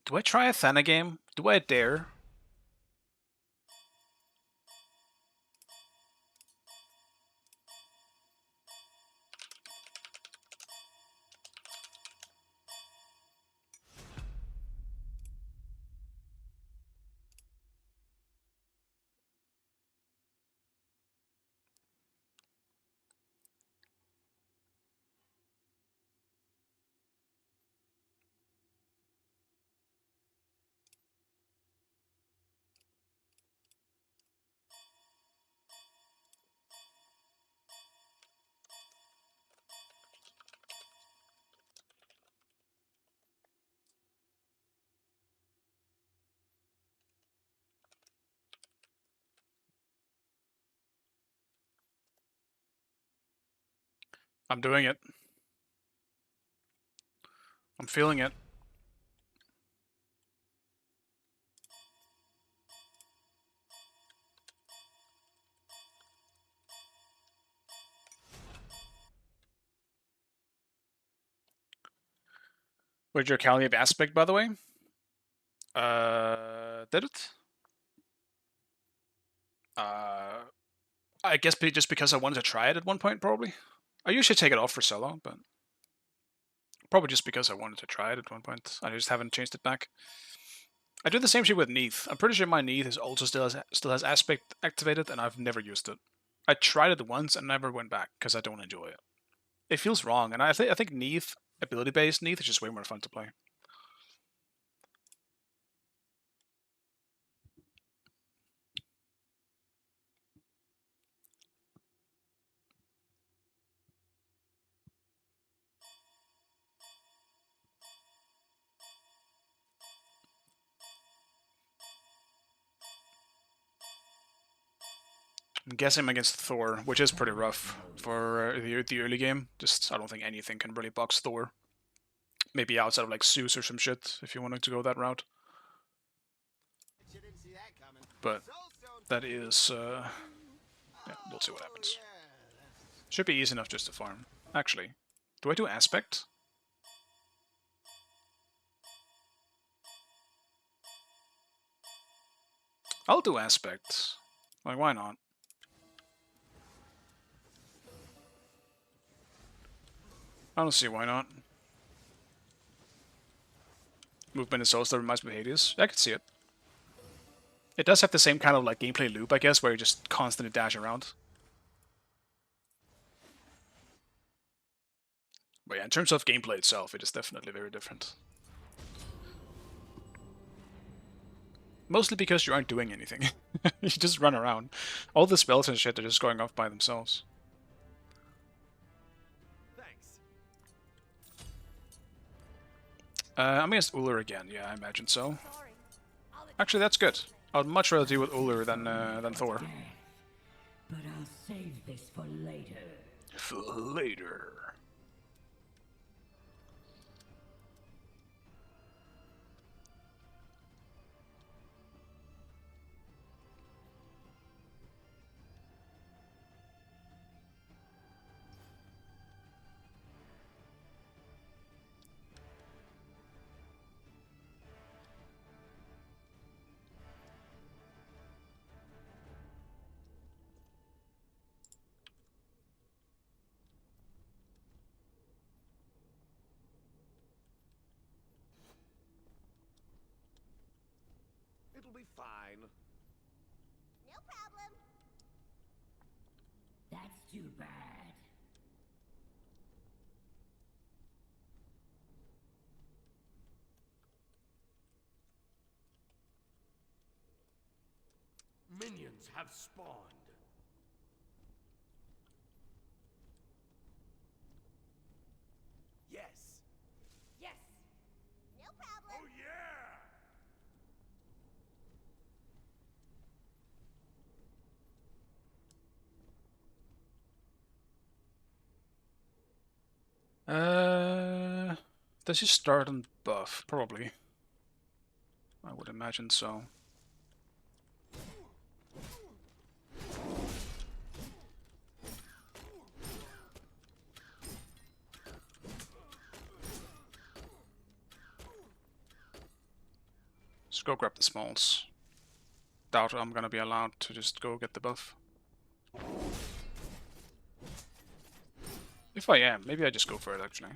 Do I try a Thana game? Do I dare? I'm doing it. I'm feeling it. Where'd your Cali have aspect, by the way? Did it? I guess just because I wanted to try it at one point, probably. I usually take it off for solo, but probably just because I wanted to try it at one point. I just haven't changed it back. I do the same shit with Neath. I'm pretty sure my Neath is also still has aspect activated, and I've never used it. I tried it once and never went back because I don't enjoy it. It feels wrong, and I think Neath, ability-based Neath, is just way more fun to play. I'm guessing I'm against Thor, which is pretty rough for the early game. Just I don't think anything can really box Thor. Maybe outside of like Zeus or some shit, if you wanted to go that route. But that is, yeah, we'll see what happens. Should be easy enough just to farm. Actually, do I do aspect? I'll do aspect. Like, why not? I don't see why not. Movement is also reminds me of Hades. I can see it. It does have the same kind of like gameplay loop, I guess, where you just constantly dash around. But yeah, in terms of gameplay itself, it is definitely very different. Mostly because you aren't doing anything. You just run around. All the spells and shit are just going off by themselves. Thanks. I'm against Uller again, yeah, I imagine so. Actually, that's good. I'd much rather deal with Uller than Thor. But I'll save this for later. For later. It'll be fine. No problem. That's too bad. Minions have spawned. Yes. Yes. Does he start on buff? Probably. I would imagine so. Let's go grab the smalls. Doubt I'm gonna be allowed to just go get the buff. If I am, maybe I just go for it actually.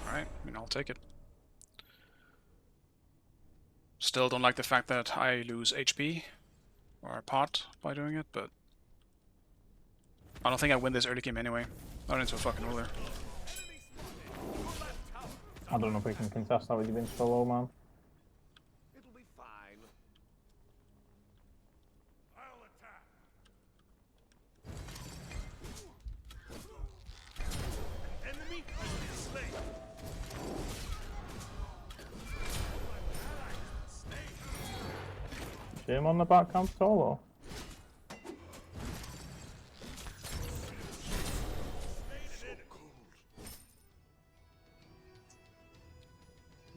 Alright, I mean, I'll take it. Still don't like the fact that I lose HP or pot by doing it, but I don't think I win this early game anyway. Not into a fucking ruler. I don't know if we can contest that with you being so low, man. It'll be fine. I'll attack. An enemy has been slain. Jim on the back camp solo.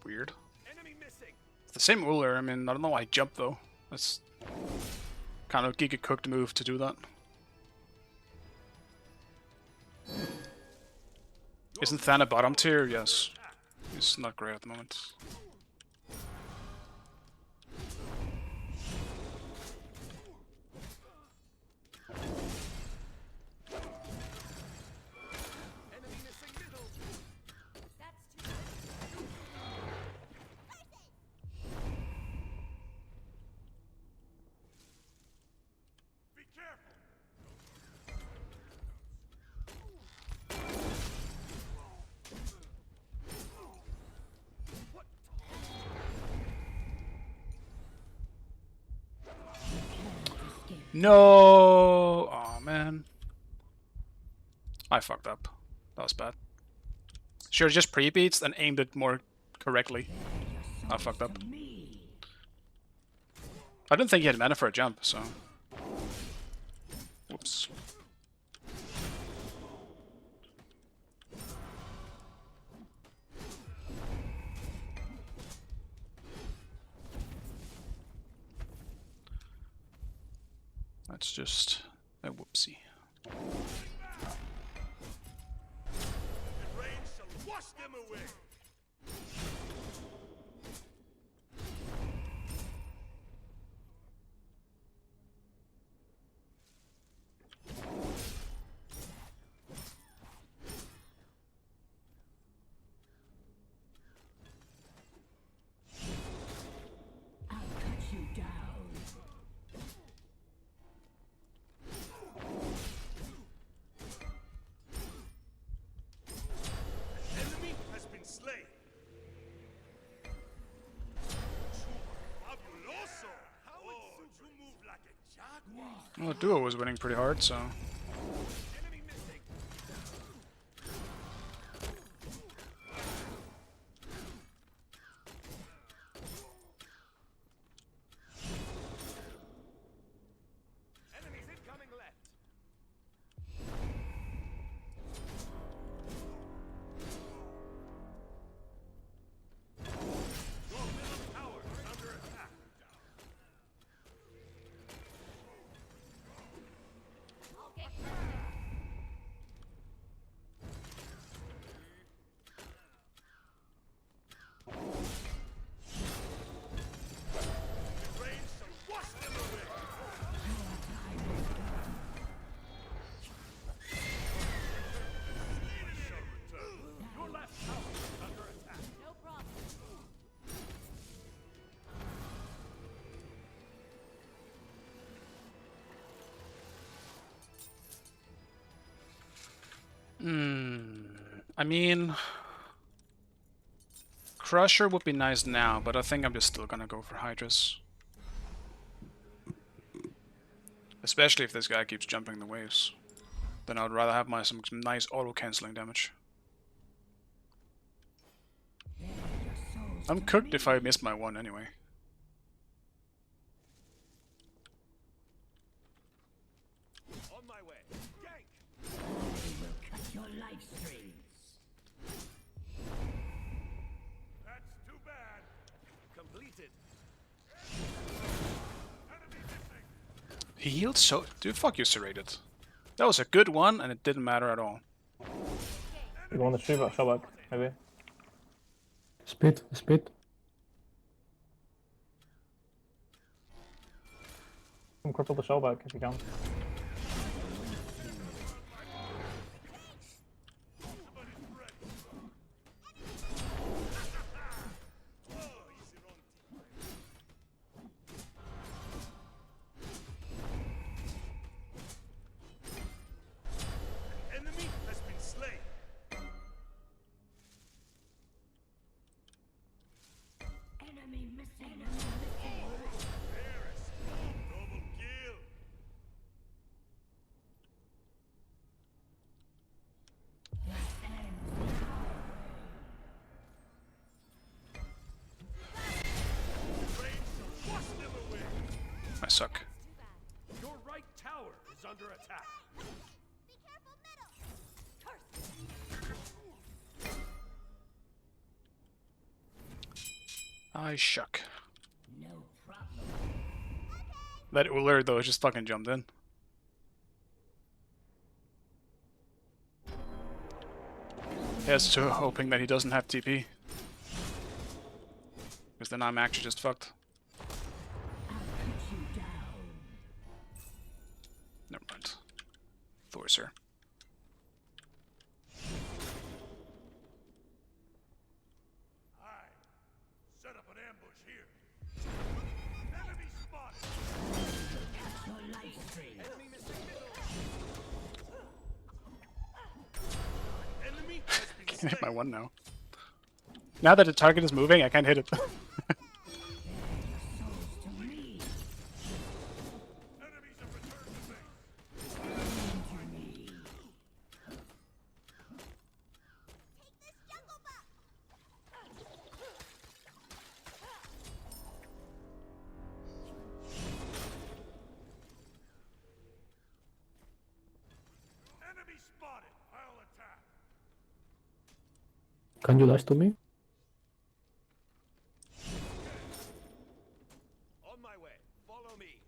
Weird. Enemy missing. It's the same ruler, I mean, I don't know why I jumped though. That's kind of giga cooked move to do that. Isn't Than a bottom tier? Yes. He's not great at the moment. Enemy missing middle. Be careful. No! Oh man. I fucked up. That was bad. Should've just pre-beats and aimed it more correctly. I fucked up. I didn't think he had mana for a jump, so... Whoops. That's just a whoopsie. The rain shall wash them away. Enemy has been slain. Fabuloso! Oh, you move like a jaguar. Well, the duo was winning pretty hard, so... Enemy missing. Enemies incoming left. Your middle tower is under attack. The rain shall wash them away. Your left tower is under attack. No problem. I mean... Crusher would be nice now, but I think I'm just still gonna go for Hydras. Especially if this guy keeps jumping the waves. Then I'd rather have some nice auto-canceling damage. I'm cooked if I miss my one anyway. On my way. Gank! That's too bad. Completed. Enemy missing. He healed so... Dude, fuck you, Serrated. That was a good one, and it didn't matter at all. You go on the street, but shot back, maybe. Spit, spit. Come cripple the shell back if you can. Enemy has been slain. Double kill. I suck. Your right tower is under attack. I shuck. That Uller though just fucking jumped in. Here's to hoping that he doesn't have TP. Because then I'm actually just fucked. Never mind. Thor's here. Aye. Set up an ambush here. Enemy spotted. Enemy missing middle. Enemy has been Can't slain. hit my one now. Now that the target is moving, I can't hit it. Enemies have returned to base. Enemy spotted. I'll attack. Can you dash to me? On my way. Follow me.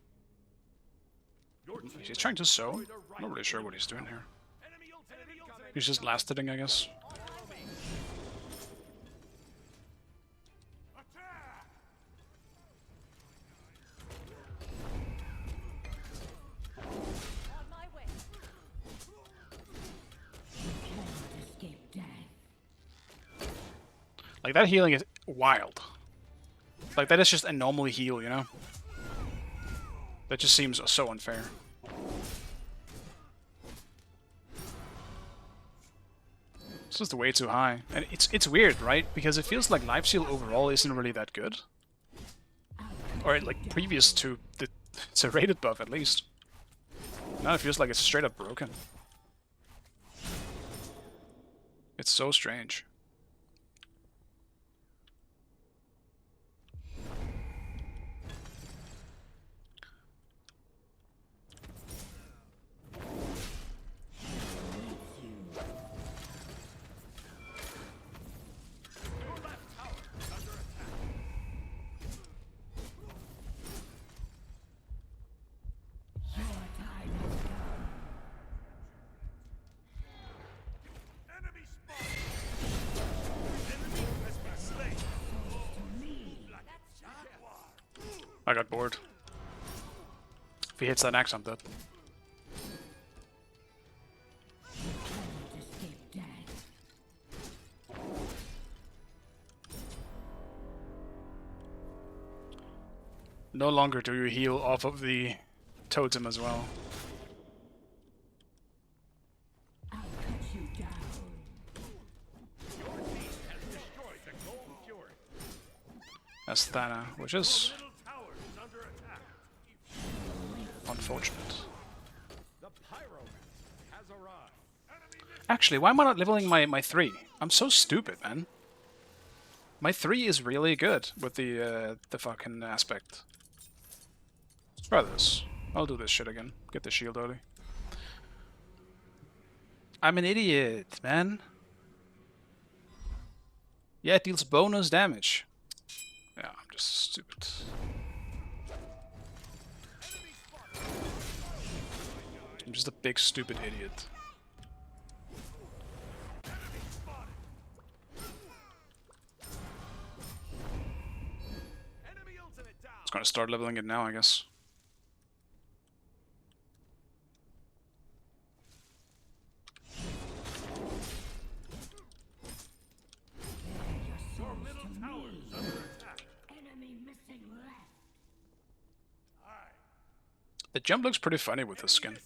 Your team He's trying to sow. I'm not really sure what he's doing here. enemy ultimate. He's just last hitting, I guess. Attack! On my way. Like, that healing is wild. Like, that is just a normal heal, you know? That just seems so unfair. It's just way too high. And it's weird, right? Because it feels like life steal overall isn't really that good. Or, like, previous to the... It's a rated buff, at least. Now it feels like it's straight up broken. It's so strange. Enemy spotted. Enemy has been slain. Like a jaguar. I got bored. If he hits that axe, I'm dead. No longer do you heal off of the totem as well. Destroyed the Golden Fury. That's Thana, which is Middle tower is under attack. unfortunate. The Pyroman has arrived. Enemy missing. Actually, why am I not leveling my 3? I'm so stupid, man. My 3 is really good with the fucking aspect. Let's try this. I'll do this shit again. Get the shield early. I'm an idiot, man. Yeah, it deals bonus damage. Yeah, I'm just stupid. I'm just a big stupid idiot. It's gonna start leveling it now, I guess. Your middle tower is under attack. The jump looks pretty funny with this skin.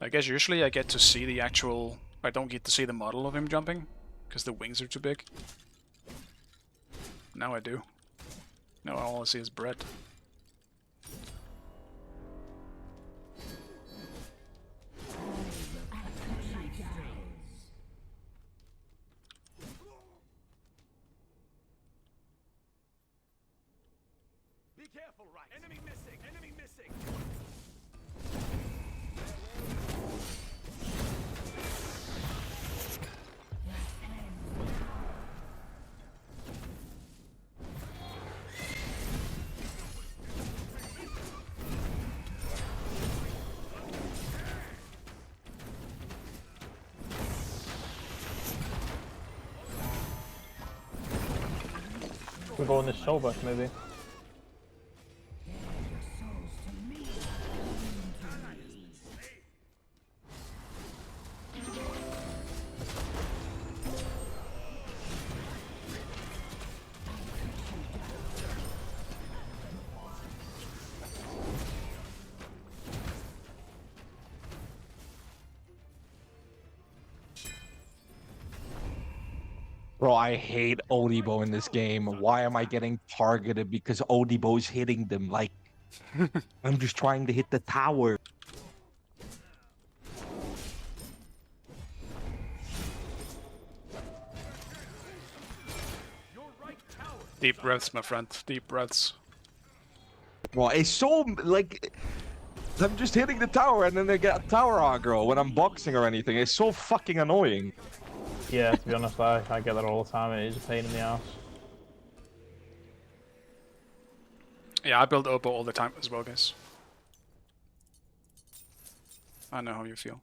I guess usually I get to see the actual... I don't get to see the model of him jumping, because the wings are too big. Now I do. Now all I see is bread. Be careful, right? Enemy missing! Enemy missing! We go in this soul bush, maybe. Bro, I hate Odibo in this game. Why am I getting targeted because Odibo's hitting them? Like, I'm just trying to hit the tower. Deep breaths, my friend. Deep breaths. Well, it's so, like, I'm just hitting the tower and then they get tower aggro when I'm boxing or anything. It's so fucking annoying. Yeah, to be honest, I get that all the time. It is a pain in the ass. Yeah, I build Oppo all the time as well, guys. I know how you feel.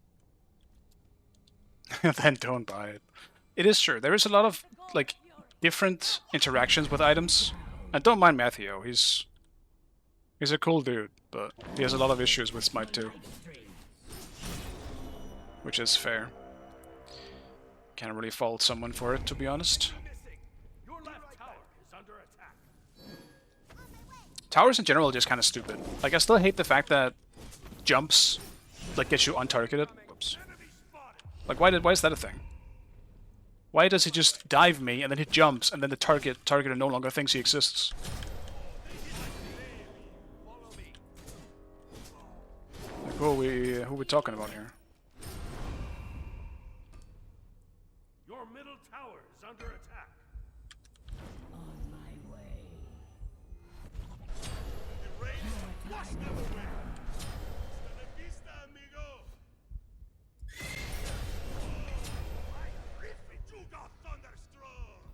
Then don't buy it. It is true. There is a lot of, like, different interactions with items. And don't mind Matthew. He's a cool dude, but he has a lot of issues with Smite too. Which is fair. Can't really fault someone for it, to be honest. Your left tower is under attack. Towers in general are just kind of stupid. Like, I still hate the fact that jumps, like, get you untargeted. Whoops. Like, why is that a thing? Why does he just dive me and then he jumps and then the targeter no longer thinks he exists? Like, who are we talking about here? Your middle tower is under attack.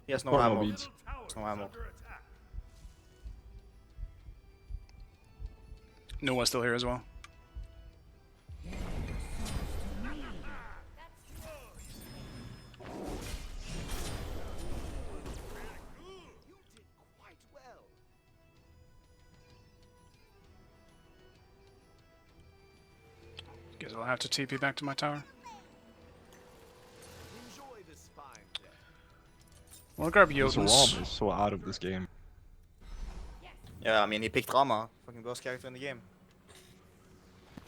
He has no Portal ammo. beads. There's no ammo. No one's still here as well. Guess I'll have to TP back to my tower. Wanna grab Jotun's. Ram is so out of this game. Yeah, I mean, he picked Rama. Fucking best character in the game.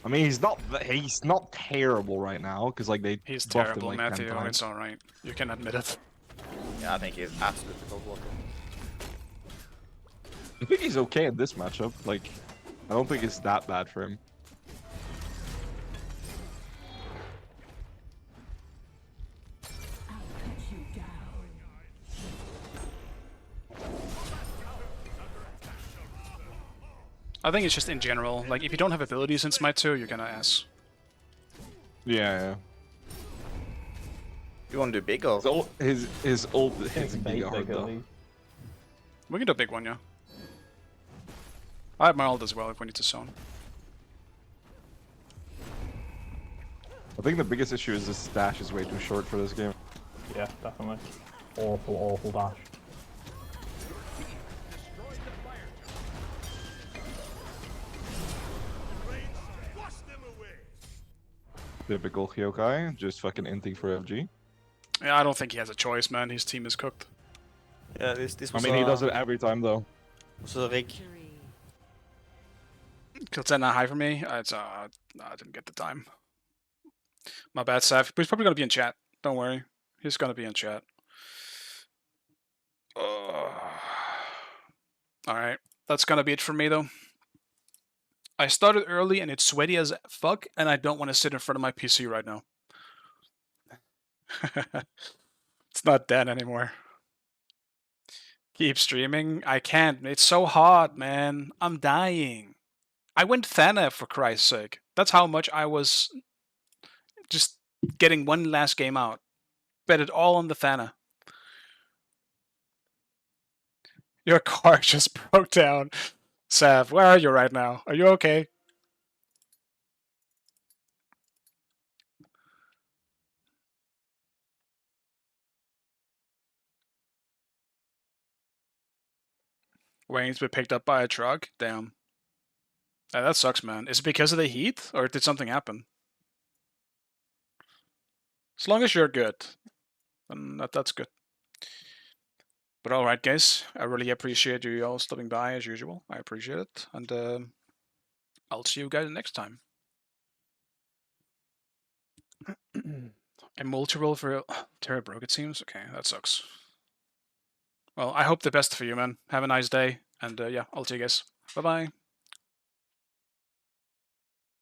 I mean, he's not terrible right now because like they He's buffed him, terrible, like, 10 Matthew. times. It's alright. You can admit it. Yeah, I think he's absolutely top water. I think he's okay in this matchup. Like, I don't think it's that bad for him. I think it's just in general. Like, if you don't have abilities in Smite 2, you're gonna ass. Yeah. You want to do big or? His ult hits It's big hard big, though. We can do a big one, yeah. I have my ult as well if we need to zone. I think the biggest issue is this dash is way too short for this game. Yeah, definitely. Awful dash. Typical Hyokai, just fucking inting for FG. Yeah, I don't think he has a choice, man. His team is cooked. Yeah, this I was mean, he does it every time though. was a rig. Kill 10 not high for me. I didn't get the time. My bad, Seth. But he's probably gonna be in chat. Don't worry. He's gonna be in chat. Alright. That's gonna be it for me, though. I started early and it's sweaty as fuck, and I don't want to sit in front of my PC right now. It's not dead anymore. Keep streaming? I can't. It's so hot, man. I'm dying. I went Thana, for Christ's sake. That's how much I was just getting one last game out. Bet it all on the Thana. Your car just broke down. Sav, where are you right now? Are you okay? Waiting to be picked up by a truck? Damn. Yeah, that sucks, man. Is it because of the heat, or did something happen? As long as you're good, then that's good. But alright, guys. I really appreciate you all stopping by, as usual. I appreciate it. And I'll see you guys next time. A multi-roll for Terra broke, it seems? Okay, that sucks. Well, I hope the best for you, man. Have a nice day. And yeah, I'll see you guys. Bye-bye.